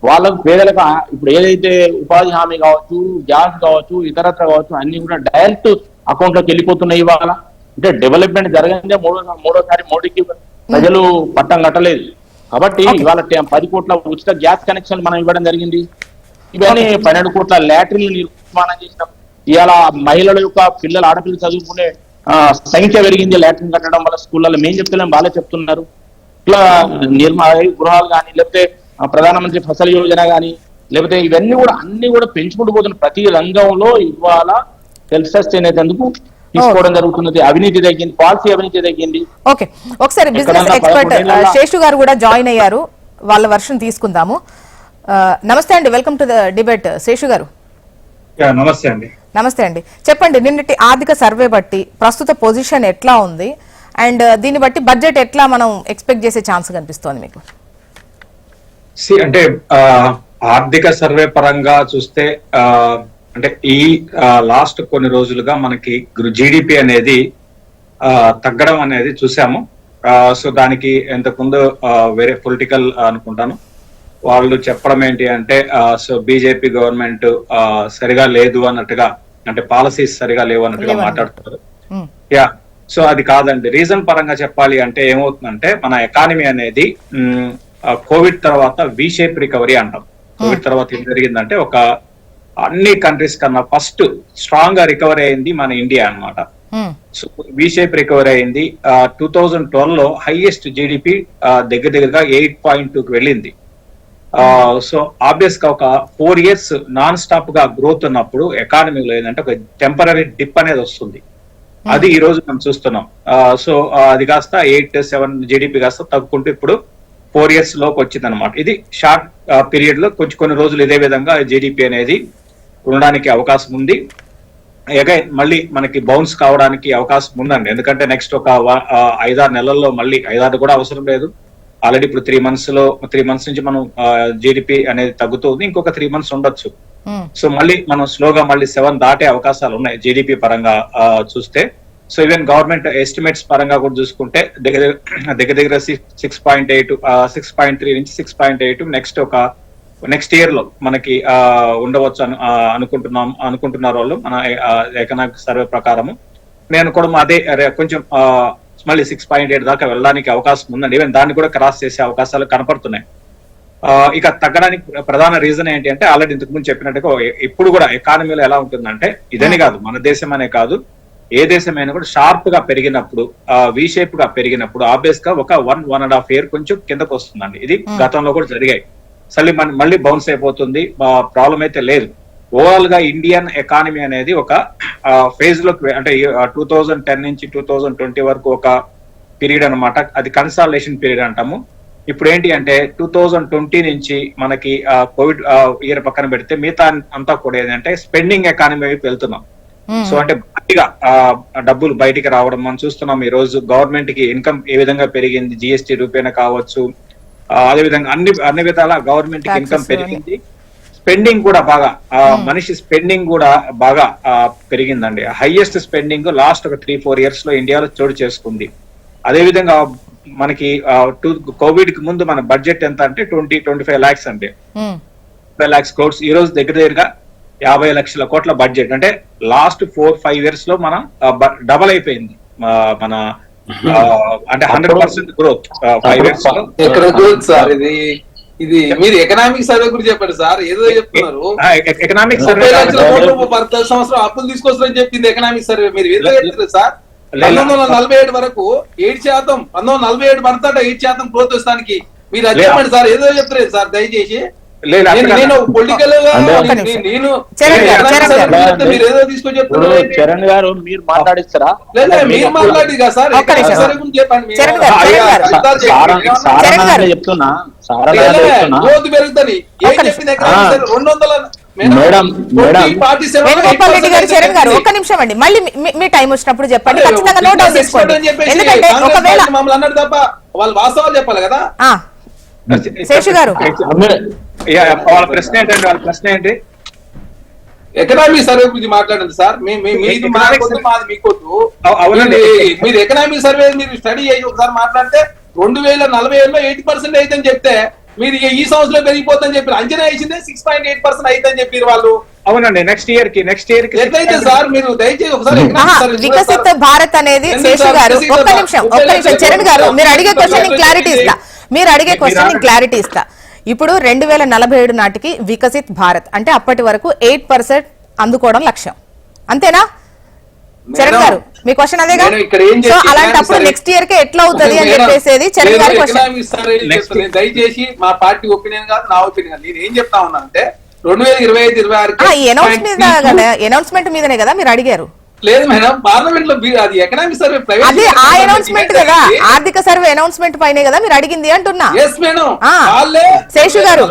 వాళ్ళకు పేదలకు ఇప్పుడు ఏదైతే ఉపాధి హామీ కావచ్చు, గ్యాస్ కావచ్చు, ఇతరత్ర కావచ్చు అన్ని కూడా డైరెక్ట్ అకౌంట్ లోకి వెళ్ళిపోతున్నాయి. ఇవాళ అంటే డెవలప్మెంట్ జరగందే మూడోసారి మోడీకి ప్రజలు పట్టం కట్టలేదు. కాబట్టి ఇవాళ 10 కోట్ల ఉచిత గ్యాస్ కనెక్షన్ మనం ఇవ్వడం జరిగింది. ఇవన్నీ 12 కోట్ల లాటరీలు నిర్మాణం చేసినాం. ఇవాళ మహిళల యొక్క ఆడపిల్లలు చదువుకునే సంఖ్య పెరిగింది లాటరీన్ కట్టడం వల్ల. స్కూళ్ళలో మేము చెప్తలేం, వాళ్ళే చెప్తున్నారు. ఇట్లా గృహాలు కానీ, లేకపోతే ప్రధానమంత్రి ఫసల్ యోజన కానీ, లేకపోతే ఇవన్నీ కూడా అన్ని కూడా పెంచుకుంటూ పోతున్న ప్రతి రంగంలో ఇవాళ సెల్ఫ్ సస్టైన్ అయ్యేందుకు తీసుకోవడం జరుగుతున్నది. అవినీతి తగ్గింది, పాలసీ అవినీతి తగ్గింది. ఓకే, ఒకసారి బిజినెస్ ఎక్స్పర్ట్ శేషు గారు కూడా జాయిన్ అయ్యారు, వాళ్ళ వర్షన్ తీసుకుందాము. నమస్తే అండి, welcome to the debate. Seshu గారు నమస్తే అండి. నమస్తే అండి, చెప్పండి నిన్నటి ఆర్థిక సర్వే బట్టి ప్రస్తుత పొజిషన్ ఎట్లా ఉంది, అండ్ దీన్ని బట్టి బడ్జెట్ ఎట్లా మనం ఎక్స్పెక్ట్ చేసే ఛాన్స్ కనిపిస్తోంది మీకు? అంటే ఆర్థిక సర్వే పరంగా చూస్తే అంటే ఈ లాస్ట్ కొన్ని రోజులుగా మనకి జీడిపి అనేది తగ్గడం అనేది చూసాము. సో దానికి ఇంతకుముందు వేరే పొలిటికల్ అనుకుంటాను వాళ్ళు చెప్పడం ఏంటి అంటే సో బీజేపీ గవర్నమెంట్ సరిగా లేదు అన్నట్టుగా, అంటే పాలసీస్ సరిగా లేవు అన్నట్టుగా మాట్లాడుతున్నారు. యా, సో అది కాదండి. రీజన్ పరంగా చెప్పాలి అంటే ఏమవుతుందంటే మన ఎకానమీ అనేది కోవిడ్ తర్వాత వి షేప్ రికవరీ అంటాం. కోవిడ్ తర్వాత ఏం జరిగిందంటే ఒక అన్ని కంట్రీస్ కన్నా ఫస్ట్ స్ట్రాంగ్ గా రికవరీ అయింది మన ఇండియా అన్నమాట. సో వి షేప్ రికవరీ అయింది. 2012 లో హైయెస్ట్ జీడిపి దగ్గరగా 8.2కి వెళ్ళింది. సో ఆబ్వియస్ గా ఒక 4 years నాన్ స్టాప్ గా గ్రోత్ ఉన్నప్పుడు ఎకానమీలో ఏంటంటే ఒక టెంపరీ డిప్ అనేది వస్తుంది. అది ఈ రోజు మనం చూస్తున్నాం. సో అది కాస్త 8-7 జీడిపి కాస్త తగ్గుకుంటూ ఇప్పుడు 4 years లోకి వచ్చింది అనమాట. ఇది షార్ట్ పీరియడ్ లో కొన్ని రోజులు ఇదే విధంగా జీడిపి అనేది ఉండడానికి అవకాశం ఉంది. అగైన్ మళ్ళీ మనకి బౌన్స్ కావడానికి అవకాశం ఉందండి. ఎందుకంటే నెక్స్ట్ ఒక 5-6 నెలల్లో మళ్ళీ 5-6 కూడా అవసరం లేదు. ఆల్రెడీ ఇప్పుడు 3 months నుంచి మనం జీడిపి అనేది తగ్గుతుంది. ఇంకొక 3 months ఉండొచ్చు. సో మళ్ళీ మనం స్లోగా మళ్ళీ 7 దాటే అవకాశాలు ఉన్నాయి జీడిపి పరంగా చూస్తే. సో ఈవెన్ గవర్నమెంట్ ఎస్టిమేట్స్ పరంగా కూడా చూసుకుంటే దగ్గర 6.8 6.3 నుంచి 6.8 నెక్స్ట్ ఇయర్ లో మనకి ఉండవచ్చు అనుకుంటున్నారు వాళ్ళు మన ఎకనామిక్ సర్వే ప్రకారము. నేను కూడా అదే కొంచెం మళ్ళీ 6.8 దాకా వెళ్ళడానికి అవకాశం ఉందండి. ఈవెన్ దాన్ని కూడా క్రాస్ చేసే అవకాశాలు కనపడుతున్నాయి. ఇక తగ్గడానికి ప్రధాన రీజన్ ఏంటి అంటే ఆల్రెడీ ఇంతకు ముందు చెప్పినట్టుగా ఇప్పుడు కూడా ఎకానమీలో ఎలా ఉంటుందంటే ఇదని కాదు, మన దేశం అనే కాదు, ఏ దేశమైనా కూడా షార్ప్ గా పెరిగినప్పుడు వి షేప్ గా పెరిగినప్పుడు ఆబ్వియస్ గా ఒక 1.5 year కొంచెం కిందకు వస్తుందండి. ఇది గతంలో కూడా జరిగాయి. మళ్ళీ బౌన్స్ అయిపోతుంది, ప్రాబ్లం అయితే లేదు. ఓవరాల్ గా ఇండియన్ ఎకానమీ అనేది ఒక ఫేజ్ లోకి అంటే 2010 నుంచి 2020 వరకు ఒక పీరియడ్ అనమాట. అది కన్సాలిడేషన్ పీరియడ్ అంటాము. ఇప్పుడు ఏంటి అంటే 2020 నుంచి మనకి కోవిడ్ ఇయర్ పక్కన పెడితే మిగతా అంతా కూడా ఏంటంటే స్పెండింగ్ ఎకానమీ వైపు వెళ్తున్నాం. సో అంటే బయటిగా డబ్బులు బయటికి రావడం మనం చూస్తున్నాం. ఈ రోజు గవర్నమెంట్ కి ఇన్కమ్ ఏ విధంగా పెరిగింది, జిఎస్టీ రూపేణ కావచ్చు, అదే విధంగా అన్ని విధాల గవర్నమెంట్ కి ఇన్కమ్ పెరిగింది. స్పెండింగ్ కూడా బాగా మనిషి స్పెండింగ్ కూడా బాగా పెరిగిందండి. హైయెస్ట్ స్పెండింగ్ లాస్ట్ ఒక 3-4 years లో ఇండియాలో చోటు చేసుకుంది. అదే విధంగా మనకి కోవిడ్ కి ముందు మన బడ్జెట్ ఎంత అంటే 20-25 lakhs అంటే 25 lakhs crores. ఈ రోజు దగ్గరగా 50 లక్షల కోట్ల బడ్జెట్. అంటే లాస్ట్ 4-5 years లో మనం డబల్ అయిపోయింది మన అంటే 100% గ్రోత్ 5 years లో. ఎక్కడ గ్రోత్ సార్ ఇది? ఇది మీరు ఎకనామిక్ సర్వే గురించి చెప్పండి సార్, ఏదో చెప్తున్నారు. ఎకనామిక్ 30 సర్వే లక్షల కోట్లు ప్రతి సంవత్సరం అప్పులు తీసుకొస్తారని చెప్పింది ఎకనామిక్ సర్వే. మీరు ఏదో చెప్తారు సార్. 1947 వరకు 8%, 1947 పడతాడ 8% గ్రోత్ వస్తానికి. మీరు అది చెప్పండి సార్, ఏదో చెప్తారు సార్ దయచేసి. నేను పొలిటికల్ గా నేను మీరు ఏదో తీసుకొని చెప్తున్నారు. చరణ్ గారు మీరు మాట్లాడిస్తారా? లేదా మీరు మాట్లాడి కదా సార్, ఎకనామిక్ సర్వే గురించి చెప్పండి. చెప్తున్నా గ్రోత్ పెరుగుతుంది. ఏం చెప్పింది ఎకనామిక్ సర్వే? 200 వేణుగోపాల్ రెడ్డి గారు, చరణ్ గారు ఒక్క నిమిషం అండి, మళ్ళీ మీ టైం వచ్చినప్పుడు చెప్పండి, ఖచ్చితంగా నోట్ డౌన్ చేసుకోండి. ఎందుకంటే ఒకవేళ మమ్మల్ని అన్నాడు తప్ప వాళ్ళు వాస్తవాలు చెప్పాలి కదా. శేషు గారు వాళ్ళ ప్రశ్న ఏంటండి? వాళ్ళ ప్రశ్న ఏంటి? ఎకనామిక్ సర్వే గురించి మాట్లాడండి సార్. మీది మాకొద్దు, మాది మీకొద్దు. అవునండి. మీరు ఎకనామిక్ సర్వే మీరు స్టడీ చేసి ఒకసారి మాట్లాడితే 2047లో 80% అయితని చెప్తే మీరు ఈ సంవత్సరం పెరిగిపోతుందని చెప్పారు. అంచనా వేసిందే 6.8% అయితని చెప్పారు వాళ్ళు. అవునండి. నెక్స్ట్ ఇయర్ కి ఎట్లయితే సార్ మీరు దయచేసి ఒకసారి వికసిత భారత్ అనేది శేషు గారు ఒక్క నిమిషం చరణ్ గారు మీరు అడిగే క్వశ్చన్ క్లారిటీ ఇస్తా. ఇప్పుడు 2047 నాటికి వికసిత్ భారత్ అంటే అప్పటి వరకు 8% అందుకోవడం లక్ష్యం, అంతేనా చరణ్ గారు? మీ క్వశ్చన్ అదేగా? సో అలాంటప్పుడు నెక్స్ట్ ఇయర్ కి ఎట్లా అవుతుంది అని చెప్పేసి చరణ్ గారి క్వశ్చన్. దయచేసి మా పార్టీ ఒపీనియన్ కాదు, నా ఒపీనియన్ కాదు. నేను ఏం చెప్తా ఉన్నా అంటే 2025-26 అనౌన్స్మెంట్ మీదనే కదా మీరు అడిగారు? లేదు మేడం, పార్లమెంట్ లో అది ఎకనామిక్ సర్వే అదే ఆ అనౌన్స్మెంట్ కదా, ఆర్థిక సర్వే అనౌన్స్మెంట్ పైనే కదా మీరు అడిగింది అంటున్నా. శేషు గారు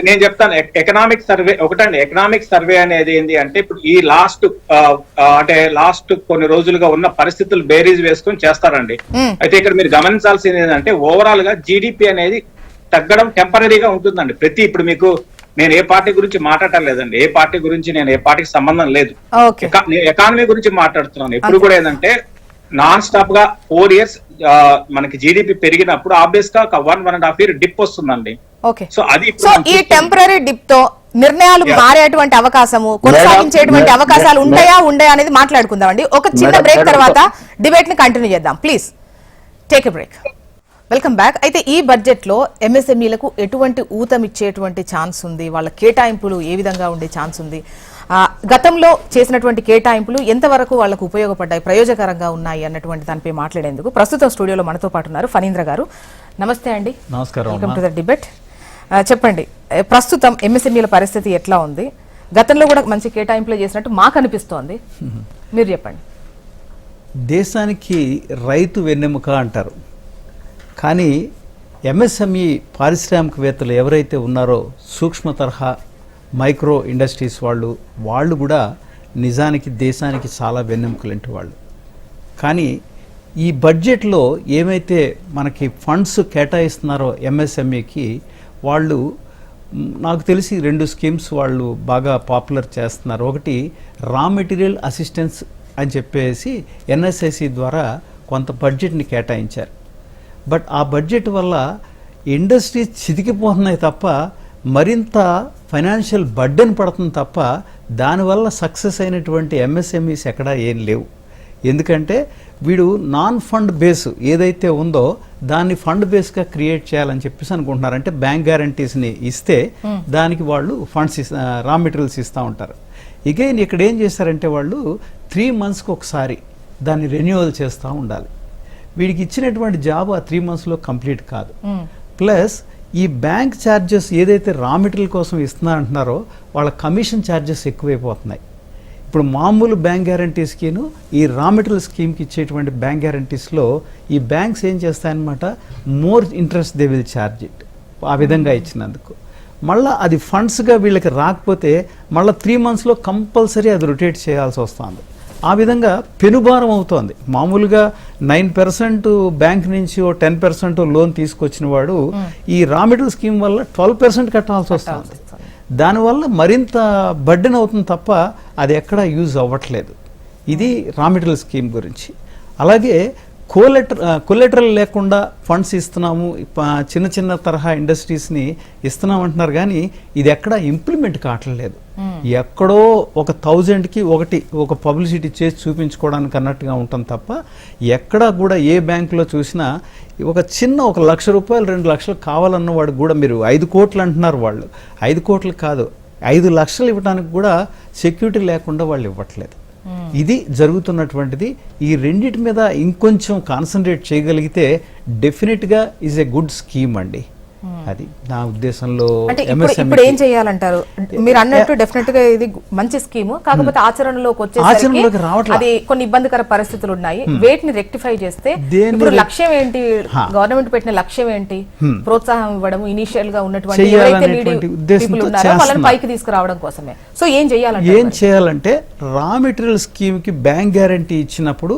నేను చెప్తాను. ఎకనామిక్ సర్వే ఒకటండి. ఎకనామిక్ సర్వే అనేది ఏంటి అంటే ఇప్పుడు ఈ లాస్ట్ కొన్ని రోజులుగా ఉన్న పరిస్థితులు బేరీజ్ వేసుకొని చేస్తారండి. అయితే ఇక్కడ మీరు గమనించాల్సింది ఏంటంటే ఓవరాల్ గా జీడిపి అనేది తగ్గడం టెంపరీగా ఉంటుందండి. ఇప్పుడు మీకు నేను ఏ పార్టీ గురించి మాట్లాడటం లేదండి, ఏ పార్టీ గురించి నేను ఏ పార్టీకి సంబంధం లేదు, నేను ఎకానమీ గురించి మాట్లాడుతున్నాను. ఇప్పుడు కూడా ఏంటంటే నాన్ స్టాప్ గా 4 years మనకి జీడిపి పెరిగినప్పుడు ఆబ్వియస్ గా 1.5 year డిప్ వస్తుందండి. సో ఈ టెంపరీ డిప్ తో నిర్ణయాలు మారేటువంటి అవకాశము, కొనసాగించేటువంటి అవకాశాలు ఉంటాయా అనేది మాట్లాడుకుందాం అండి. ఒక చిన్న బ్రేక్ తర్వాత డిబేట్ ని కంటిన్యూ చేద్దాం. Please take a break. Welcome back. అయితే ఈ బడ్జెట్ లో ఎంఎస్ఎంఈలకు ఎటువంటి ఊతమిచ్చేటువంటి ఛాన్స్ ఉంది, వాళ్ళ కేటాయింపులు ఏ విధంగా ఉండే ఛాన్స్ ఉంది, గతంలో చేసినటువంటి కేటాయింపులు ఎంతవరకు వాళ్ళకు ఉపయోగపడ్డాయి, ప్రయోజకరంగా ఉన్నాయి అన్నటువంటి దానిపై మాట్లాడేందుకు ప్రస్తుతం స్టూడియోలో మనతో పాటు ఉన్నారు ఫణీంద్ర గారు. నమస్తే అండి. నమస్కారం. Welcome to the debate. చెప్పండి, ప్రస్తుతం ఎంఎస్ఎంఈల పరిస్థితి ఎట్లా ఉంది? గతంలో కూడా మంచి కేటాయింపులు చేసినట్టు మాకు అనిపిస్తోంది, మీరు చెప్పండి. దేశానికి రైతు వెన్నెముక అంటారు, కానీ ఎంఎస్ఎంఈ పారిశ్రామికవేత్తలు ఎవరైతే ఉన్నారో సూక్ష్మ తరహా మైక్రో ఇండస్ట్రీస్ వాళ్ళు కూడా నిజానికి దేశానికి చాలా వెన్నెముకలంటి వాళ్ళు. కానీ ఈ బడ్జెట్లో ఏమైతే మనకి ఫండ్స్ కేటాయిస్తున్నారో ఎంఎస్ఎంఈకి వాళ్ళు నాకు తెలిసి 2 స్కీమ్స్ వాళ్ళు బాగా పాపులర్ చేస్తున్నారు. ఒకటి రా మెటీరియల్ అసిస్టెన్స్ అని చెప్పేసి ఎన్ఎస్ఐసి ద్వారా కొంత బడ్జెట్ని కేటాయించారు. బట్ ఆ బడ్జెట్ వల్ల ఇండస్ట్రీస్ చితికిపోతున్నాయి తప్ప మరింత ఫైనాన్షియల్ బర్డెన్ పడుతుంది తప్ప దానివల్ల సక్సెస్ అయినటువంటి ఎంఎస్ఎంఈస్ ఎక్కడా ఏం లేవు. ఎందుకంటే వీడు నాన్ ఫండ్ బేస్ ఏదైతే ఉందో దాన్ని ఫండ్ బేస్గా క్రియేట్ చేయాలని చెప్పేసి అనుకుంటున్నారు. అంటే బ్యాంక్ గ్యారంటీస్ని ఇస్తే దానికి వాళ్ళు ఫండ్స్ రా మెటీరియల్స్ ఇస్తూ ఉంటారు. ఇగైన్ ఇక్కడ ఏం చేశారంటే వాళ్ళు 3 monthsకి ఒకసారి దాన్ని రెన్యూవల్ చేస్తూ ఉండాలి. వీడికి ఇచ్చినటువంటి జాబ్ ఆ 3 monthsలో కంప్లీట్ కాదు. ప్లస్ ఈ బ్యాంక్ ఛార్జెస్ ఏదైతే రా మెటీరియల్ కోసం ఇస్తున్నా అంటున్నారో వాళ్ళ కమిషన్ ఛార్జెస్ ఎక్కువైపోతున్నాయి. ఇప్పుడు మామూలు బ్యాంక్ గ్యారంటీస్కిను ఈ రా మెటీరియల్ స్కీమ్కి ఇచ్చేటువంటి బ్యాంక్ గ్యారంటీస్లో ఈ బ్యాంక్స్ ఏం చేస్తాయన్నమాట, more interest they will charge it. ఆ విధంగా ఇచ్చినందుకు మళ్ళీ అది ఫండ్స్గా వీళ్ళకి రాకపోతే మళ్ళీ 3 monthsలో కంపల్సరీ అది రొటేట్ చేయాల్సి వస్తుంది. ఆ విధంగా పెనుభారం అవుతోంది. మామూలుగా 9% బ్యాంక్ నుంచి 10% లోన్ తీసుకొచ్చిన వాడు ఈ రా మెటీరియల్ స్కీమ్ వల్ల 12% కట్టాల్సి వస్తుంది. దానివల్ల మరింత బర్డెన్ అవుతుంది తప్ప అది ఎక్కడ యూజ్ అవ్వట్లేదు. ఇది రా మెటీరియల్ స్కీమ్ గురించి. అలాగే కొలెటరల్ లేకుండా ఫండ్స్ ఇస్తున్నాము, చిన్న చిన్న తరహా ఇండస్ట్రీస్ని ఇస్తున్నాం అంటున్నారు, కానీ ఇది ఎక్కడ ఇంప్లిమెంట్ కావట్లేదు. ఎక్కడో ఒక 1000కి ఒక పబ్లిసిటీ చేసి చూపించుకోవడానికి అన్నట్టుగా ఉంటుంది తప్ప ఎక్కడా కూడా ఏ బ్యాంకులో చూసినా ఒక చిన్న 1 లక్ష రూపాయలు 2 లక్షలు కావాలన్న వాడు కూడా, మీరు 5 కోట్లు అంటున్నారు, వాళ్ళు 5 కోట్లు కాదు 5 లక్షలు ఇవ్వడానికి కూడా సెక్యూరిటీ లేకుండా వాళ్ళు ఇవ్వట్లేదు. ఇది జరుగుతున్నటువంటిది. ఈ రెండిటి మీద ఇంకొంచెం కాన్సన్ట్రేట్ చేయగలిగితే డెఫినెట్గా ఈజ్ ఎ గుడ్ స్కీమ్ అండి. అది నా ఉద్దేశంలో. అంటే ఇప్పుడు ఏం చేయాలంటారు? మీరు అన్నట్టు డెఫినెట్ గా ఇది మంచి స్కీమ్, కాకపోతే ఆచరణలోకి వచ్చేసరికి అది కొన్ని ఇబ్బందికర పరిస్థితులు ఉన్నాయి. వేటిని రెక్టిఫై చేస్తే ఇప్పుడు లక్ష్యం ఏంటి? గవర్నమెంట్ పెట్టిన లక్ష్యం ఏంటి? ప్రోత్సాహం ఇవ్వడం, ఇనిషియల్ గా ఉన్నటువంటి ఎవరైతే పీపుల్ ఉన్నారో వాళ్ళని పైకి తీసుకురావడం కోసమే. సో ఏం చేయాలంటే రా మెటీరియల్ స్కీమ్ కి బ్యాంక్ గ్యారంటీ ఇచ్చినప్పుడు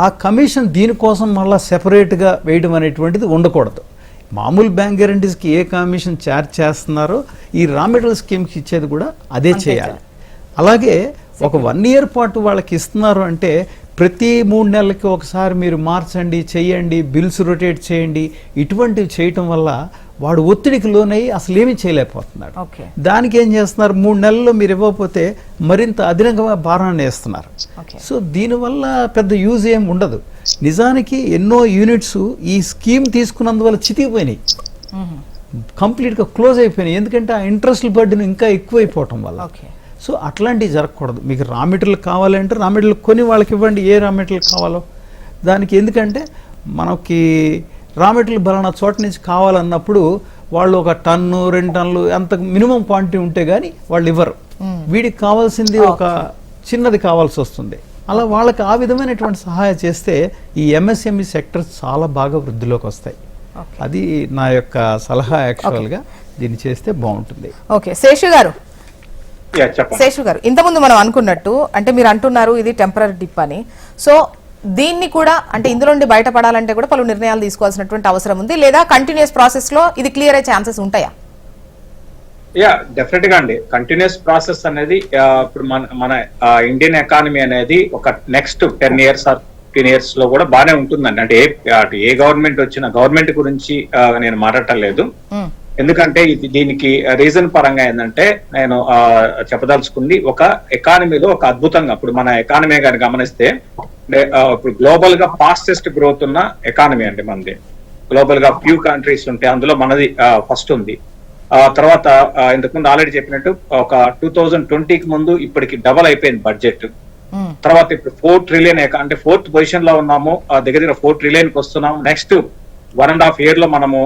ఆ కమిషన్ దీనికోసం మళ్ళీ సెపరేట్ గా వేయడం అనేటువంటిది ఉండకూడదు. మామూలు బ్యాంక్ గ్యారంటీస్కి ఏ కమిషన్ ఛార్జ్ చేస్తున్నారో ఈ రా మెటీరియల్ స్కీమ్కి ఇచ్చేది కూడా అదే చేయాలి. అలాగే ఒక 1 ఇయర్ పాటు వాళ్ళకి ఇస్తున్నారు అంటే ప్రతి 3 నెలలకి ఒకసారి మీరు మార్చండి, చేయండి, బిల్స్ రొటేట్ చేయండి. ఇటువంటివి చేయటం వల్ల వాడు ఒత్తిడికి లోనయ్యి అసలు ఏమీ చేయలేకపోతున్నాడు. దానికి ఏం చేస్తున్నారు, 3 నెలల్లో మీరు ఇవ్వకపోతే మరింత అధికంగా భారాన్ని వేస్తున్నారు. సో దీనివల్ల పెద్ద యూజ్ ఏం ఉండదు. నిజానికి ఎన్నో యూనిట్స్ ఈ స్కీమ్ తీసుకున్నందువల్ల చితికిపోయినాయి, కంప్లీట్గా క్లోజ్ అయిపోయినాయి. ఎందుకంటే ఆ ఇంట్రెస్ట్ బర్డెన్ ఇంకా ఎక్కువైపోవటం వల్ల. సో అట్లాంటివి జరగకూడదు. మీకు రా మెటీరియల్ కావాలంటే రా మెటీరియల్ కొని వాళ్ళకి ఇవ్వండి, ఏ రా మెటీరియల్ కావాలో దానికి. ఎందుకంటే మనకి రా మెటీరియల్ బలానా చోట నుంచి కావాలన్నప్పుడు వాళ్ళు 1 టన్ను 2 టన్నులు అంత మినిమం క్వాంటిటీ ఉంటే కానీ వాళ్ళు ఇవ్వరు. వీడికి కావాల్సింది ఒక చిన్నది కావాల్సి వస్తుంది. అలా వాళ్ళకి ఆ విధమైనటువంటి సహాయం చేస్తే ఈ ఎంఎస్ఎంఈ సెక్టర్ చాలా బాగా వృద్ధిలోకి వస్తాయి. అది నా యొక్క సలహా. యాక్చువల్గా దీన్ని చేస్తే బాగుంటుంది. ఓకే శేషు గారు, ఇంతకుముందు మనం అనుకున్నట్టు, అంటే మీరు అంటున్నారు ఇది టెంపరరీ డిప్ అని. సో దీన్ని కూడా, అంటే ఇందులో నుండి బయటపడాలంటే కూడా పలు నిర్ణయాలు తీసుకోవాల్సినటువంటి అవసరం ఉంది, లేదా కంటిన్యూస్ ప్రాసెస్ లో ఇది క్లియర్ అయ్యే ఛాన్సెస్ ఉంటాయా? డెఫినెట్ గా అండి. కంటిన్యూస్ ప్రాసెస్ అనేది ఇప్పుడు మన ఇండియన్ ఎకానమీ అనేది ఒక నెక్స్ట్ 10 years ఆర్ 15 years లో కూడా బాగానే ఉంటుందండి. అంటే ఏ గవర్నమెంట్ వచ్చినా, గవర్నమెంట్ గురించి నేను మాట్లాడటం లేదు, ఎందుకంటే దీనికి రీజన్ పరంగా ఏంటంటే నేను చెప్పదలుచుకుంది, ఒక ఎకానమీలో ఒక అద్భుతంగా, ఇప్పుడు మన ఎకానమీ గాని గమనిస్తే ఇప్పుడు గ్లోబల్ గా ఫాస్టెస్ట్ గ్రోత్ ఉన్న ఎకానమీ అండి మనది. గ్లోబల్ గా ఫ్యూ కంట్రీస్ ఉంటే అందులో మనది ఫస్ట్ ఉంది. తర్వాత ఇంతకుముందు ఆల్రెడీ చెప్పినట్టు ఒక 2020కి ముందు ఇప్పటికి డబల్ అయిపోయింది బడ్జెట్. తర్వాత ఇప్పుడు 4 trillion, అంటే 4th పొజిషన్ లో ఉన్నాము, దగ్గర 4 trillion కి వస్తున్నాము. నెక్స్ట్ 1.5 year లో మనము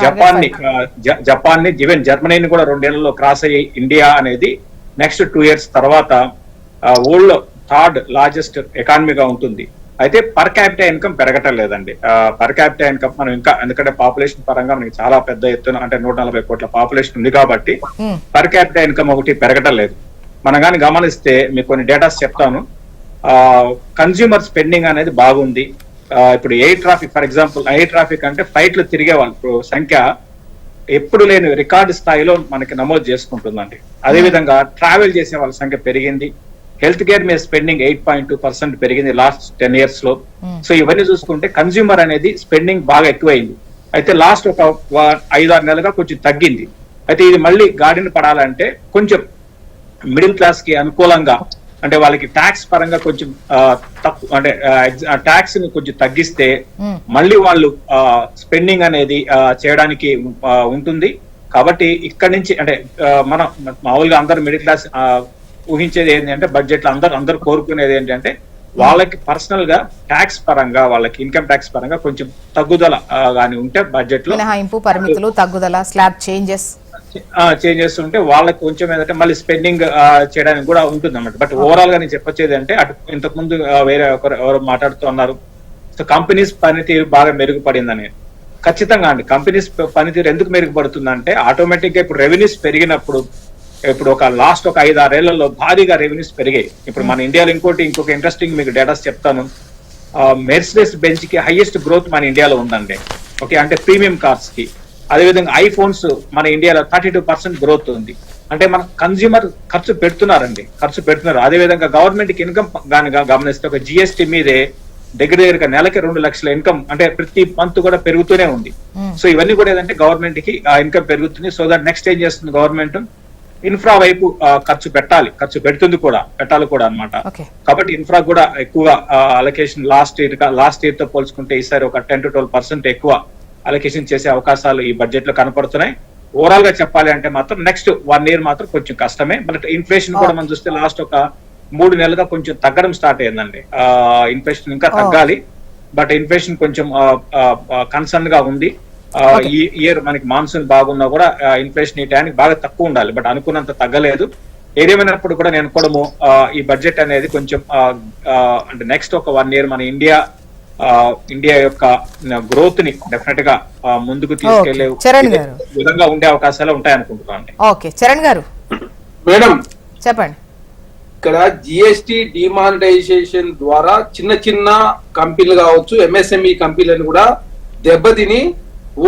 జపాన్ ని ఈవెన్ జర్మనీని కూడా 2 ఏళ్లలో క్రాస్ అయ్యి ఇండియా అనేది నెక్స్ట్ 2 years తర్వాత వరల్డ్ లో 3rd లార్జెస్ట్ ఎకానమీగా ఉంటుంది. అయితే పర్ క్యాపిటల్ ఇన్కమ్ పెరగటం లేదండి. పర్ క్యాపిటల్ ఇన్కమ్ మనం ఇంకా, ఎందుకంటే పాపులేషన్ పరంగా మనకి చాలా పెద్ద ఎత్తున, అంటే 140 కోట్ల పాపులేషన్ ఉంది కాబట్టి పర్ క్యాపిటల్ ఇన్కమ్ ఒకటి పెరగటం లేదు. మనం కానీ గమనిస్తే మీకు కొన్ని డేటాస్ చెప్తాను. కన్స్యూమర్ స్పెండింగ్ అనేది బాగుంది. ఇప్పుడు air traffic, for example air traffic అంటే ఫ్లైట్లు తిరిగే వాళ్ళ సంఖ్య ఎప్పుడు లేని రికార్డు స్థాయిలో మనకి నమోదు చేసుకుంటుందండి. అదేవిధంగా ట్రావెల్ చేసే వాళ్ళ సంఖ్య పెరిగింది. హెల్త్ కేర్ మీద స్పెండింగ్ 8.2% పెరిగింది లాస్ట్ 10 years లో. సో ఇవన్నీ చూసుకుంటే కన్స్యూమర్ అనేది స్పెండింగ్ బాగా ఎక్కువైంది. అయితే లాస్ట్ ఒక 5-6 నెలలుగా కొంచెం తగ్గింది. అయితే ఇది మళ్ళీ గాడిన పడాలంటే కొంచెం మిడిల్ క్లాస్ కి అనుకూలంగా, అంటే వాళ్ళకి ట్యాక్స్ పరంగా కొంచెం తక్కువ, అంటే ట్యాక్స్ ని కొంచెం తగ్గిస్తే మళ్ళీ వాళ్ళు స్పెండింగ్ అనేది చేయడానికి ఉంటుంది. కాబట్టి ఇక్కడ నుంచి, అంటే మనం మామూలుగా అందరు మిడిల్ క్లాస్ ఊహించేది ఏంటంటే బడ్జెట్ లో అందరు కోరుకునేది ఏంటంటే వాళ్ళకి పర్సనల్ గా ట్యాక్స్ పరంగా, వాళ్ళకి ఇన్కమ్ ట్యాక్స్ పరంగా కొంచెం తగ్గుదల గాని ఉంటే బడ్జెట్ లో, మినహాయింపు, పరిమితులు, తగ్గుదల, స్లాబ్ చేంజెస్ ఉంటే వాళ్ళకి కొంచెం ఏంటంటే మళ్ళీ స్పెండింగ్ చేయడానికి కూడా ఉంటుంది అన్నమాట. బట్ ఓవరాల్ గా నేను చెప్పొచ్చేది అంటే, అటు ఇంతకు ముందు వేరే ఎవరు మాట్లాడుతూ ఉన్నారు, సో కంపెనీస్ పనితీరు బాగా మెరుగుపడిందని. ఖచ్చితంగా అండి, కంపెనీస్ పనితీరు ఎందుకు మెరుగుపడుతుందంటే ఆటోమేటిక్ గా ఇప్పుడు రెవెన్యూస్ పెరిగినప్పుడు, ఇప్పుడు ఒక లాస్ట్ ఒక 5-6 ఏళ్లలో భారీగా రెవెన్యూస్ పెరిగాయి. ఇప్పుడు మన ఇండియాలో ఇంకొక ఇంట్రెస్టింగ్ మీకు డేటాస్ చెప్తాను. మెర్సిడెస్ బెంజ్ కి హైయెస్ట్ గ్రోత్ మన ఇండియాలో ఉందండి. ఓకే, అంటే ప్రీమియం కార్స్ కి. అదేవిధంగా ఐఫోన్స్ మన ఇండియాలో 32% గ్రోత్ ఉంది. అంటే మన కన్స్యూమర్ ఖర్చు పెడుతున్నారు. అదేవిధంగా గవర్నమెంట్ కి ఇన్కమ్ గమనిస్తే ఒక జిఎస్టీ మీదే దగ్గరగా నెలకి 2 లక్షల ఇన్కమ్, అంటే ప్రతి మంత్ కూడా పెరుగుతూనే ఉంది. సో ఇవన్నీ కూడా ఏదంటే గవర్నమెంట్ కి ఆ ఇన్కమ్ పెరుగుతుంది. సో దట్ నెక్స్ట్ ఏం చేస్తుంది గవర్నమెంట్, ఇన్ఫ్రా వైపు ఖర్చు పెడుతుంది కూడా, పెట్టాలి కూడా అనమాట. కాబట్టి ఇన్ఫ్రా కూడా ఎక్కువ అలొకేషన్ లాస్ట్ ఇయర్ తో పోల్చుకుంటే ఈసారి ఒక 10 to 12% ఎక్కువ అలొకేషన్ చేసే అవకాశాలు ఈ బడ్జెట్ లో కనపడుతున్నాయి. ఓవరాల్ గా చెప్పాలి అంటే మాత్రం నెక్స్ట్ 1 year మాత్రం కొంచెం కష్టమే. బట్ ఇన్ఫ్లేషన్ కూడా మనం చూస్తే లాస్ట్ ఒక 3 నెలలుగా కొంచెం తగ్గడం స్టార్ట్ అయ్యిందండి. ఇన్ఫ్లేషన్ ఇంకా తగ్గాలి, బట్ ఇన్ఫ్లేషన్ కొంచెం కన్సర్న్ గా ఉంది. ఈ ఇయర్ మనకి మాన్సూన్ బాగున్నా కూడా ఇన్ఫ్లేషన్ ఈ టైంకి బాగా తక్కువ ఉండాలి, బట్ అనుకున్నంత తగ్గలేదు. ఏదేమైనప్పుడు కూడా నేను కూడా ఈ బడ్జెట్ అనేది కొంచెం అంటే నెక్స్ట్ ఒక 1 year మన ఇండియా యొక్క గ్రోత్ ని డెఫినెట్ గా ముందుకు తీసుకెళ్లే విధంగా ఉండే అవకాశాలు ఉంటాయి అనుకుంటున్నాను. ఓకే, చరణ్ గారు మేడం చెప్పండి. ఇక్కడ జిఎస్టి డిమానిటైజేషన్ ద్వారా చిన్న చిన్న కంపెనీలు కావచ్చు, ఎంఎస్ఎంఈ కంపెనీలను కూడా దెబ్బతిని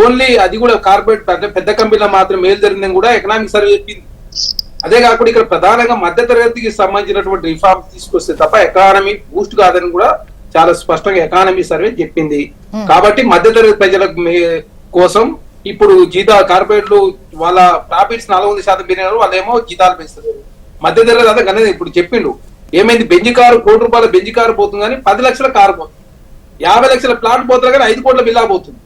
ఓన్లీ అది కూడా కార్పొరేట్ అంటే పెద్ద కంపెనీలో మాత్రం మేలు జరిగిందని కూడా ఎకనామిక్ సర్వే చెప్పింది. అదే కాకుండా ఇక్కడ ప్రధానంగా మధ్యతరగతికి సంబంధించినటువంటి రిఫార్మ్ తీసుకొస్తే తప్ప ఎకానమీ బూస్ట్ కాదని కూడా చాలా స్పష్టంగా ఎకానమీ సర్వే చెప్పింది. కాబట్టి మధ్యతరగతి ప్రజల కోసం ఇప్పుడు కార్పొరేట్లు వాళ్ళ ప్రాఫిట్స్ 400% పెరిగినారు, వాళ్ళేమో జీతాలు పెంచుతారు. మధ్యతరగతి అదే కానీ ఇప్పుడు చెప్పిండు ఏమైంది, బెంజి కారు ₹1 కోట్ల బెంజి కారు పోతుంది కానీ 10 లక్షల కారు పోతుంది, 50 లక్షల ప్లాట్ పోతుంది కానీ 5 కోట్ల బిల్లా పోతుంది.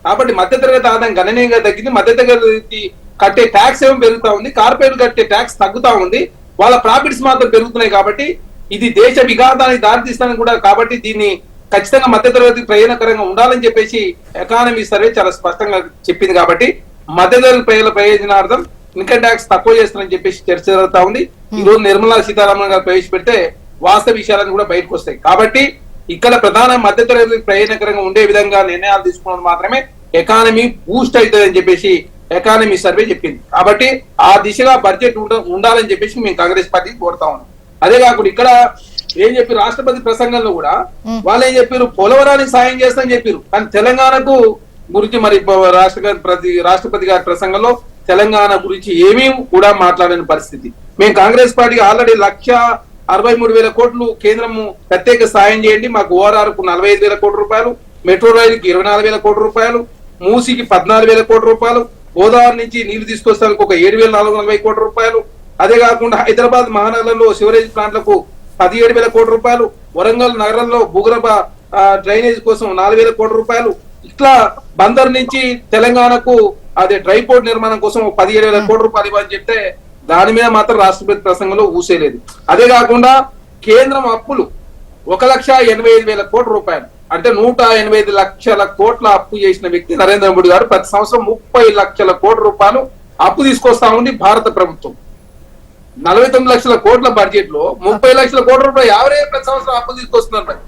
కాబట్టి మధ్యతరగతి ఆదాయం గణనీయంగా తగ్గింది. మధ్యతరగతి కట్టే ట్యాక్స్ ఏమో పెరుగుతా ఉంది, కార్పొరేట్ కట్టే ట్యాక్స్ తగ్గుతా ఉంది, వాళ్ళ ప్రాఫిట్స్ మాత్రం పెరుగుతున్నాయి. కాబట్టి ఇది దేశ విఘాతానికి దారితీస్తానని కూడా, కాబట్టి దీన్ని ఖచ్చితంగా మధ్యతరగతి ప్రయోజనకరంగా ఉండాలని చెప్పేసి ఎకానమీ సర్వే చాలా స్పష్టంగా చెప్పింది. కాబట్టి మధ్యతరగతి ప్రజల ప్రయోజనార్థం ఇన్కమ్ ట్యాక్స్ తక్కువ చేస్తారని చెప్పేసి చర్చ జరుగుతా ఉంది. ఈ రోజు నిర్మలా సీతారామన్ గారు ప్రవేశపెడితే వాస్తవ విషయాలను కూడా బయటకు వస్తాయి. కాబట్టి ఇక్కడ ప్రధాన మధ్యతరగతి ప్రయోజనకరంగా ఉండే విధంగా నిర్ణయాలు తీసుకోవడం మాత్రమే ఎకానమీ బూస్ట్ అవుతుంది అని చెప్పేసి ఎకానమీ సర్వే చెప్పింది. కాబట్టి ఆ దిశగా బడ్జెట్ ఉండాలని చెప్పేసి మేము కాంగ్రెస్ పార్టీకి కోరుతా ఉన్నాం. అదే కాకుండా ఇక్కడ ఏం చెప్పారు, రాష్ట్రపతి ప్రసంగంలో కూడా వాళ్ళు ఏం చెప్పారు, పోలవరానికి సాయం చేస్తామని చెప్పారు. కానీ తెలంగాణకు గురించి మరి రాష్ట్రపతి గారి ప్రసంగంలో తెలంగాణ గురించి ఏమీ కూడా మాట్లాడని పరిస్థితి. మేము కాంగ్రెస్ పార్టీకి ఆల్రెడీ 1,63,000 కోట్లు కేంద్రము ప్రత్యేక సాయం చేయండి, మాకు ఓఆర్ఆర్ కు 45,000 కోట్ల రూపాయలు, మెట్రో రైలుకి 24,000 కోట్ల రూపాయలు, మూసీకి 14,000 కోట్ల రూపాయలు, గోదావరి నుంచి నీళ్లు తీసుకొస్తానికి ఒక 7,440 కోట్ల రూపాయలు, అదే కాకుండా హైదరాబాద్ మహానగరంలో సివరేజ్ ప్లాంట్లకు 17,000 కోట్ల రూపాయలు, వరంగల్ నగరంలో భూగర్భ డ్రైనేజ్ కోసం 4,000 కోట్ల రూపాయలు, ఇట్లా బందర్ నుంచి తెలంగాణకు అదే డ్రై పోర్ట్ నిర్మాణం కోసం 17,000 కోట్ల రూపాయలు ఇవ్వని చెప్తే దాని మీద మాత్రం రాష్ట్రపతి ప్రసంగంలో ఊసేలేదు. అదే కాకుండా కేంద్రం అప్పులు 1,85,000 కోట్ల రూపాయలు, అంటే 185 లక్షల కోట్ల అప్పు చేసిన వ్యక్తి నరేంద్ర మోడీ గారు. ప్రతి సంవత్సరం 30 లక్షల కోట్ల రూపాయలు అప్పు తీసుకొస్తా ఉంది భారత ప్రభుత్వం. 49 లక్షల కోట్ల బడ్జెట్ లో 30 లక్షల కోట్ల రూపాయలు ఎవరైనా ప్రతి సంవత్సరం అప్పు తీసుకొస్తున్నారు.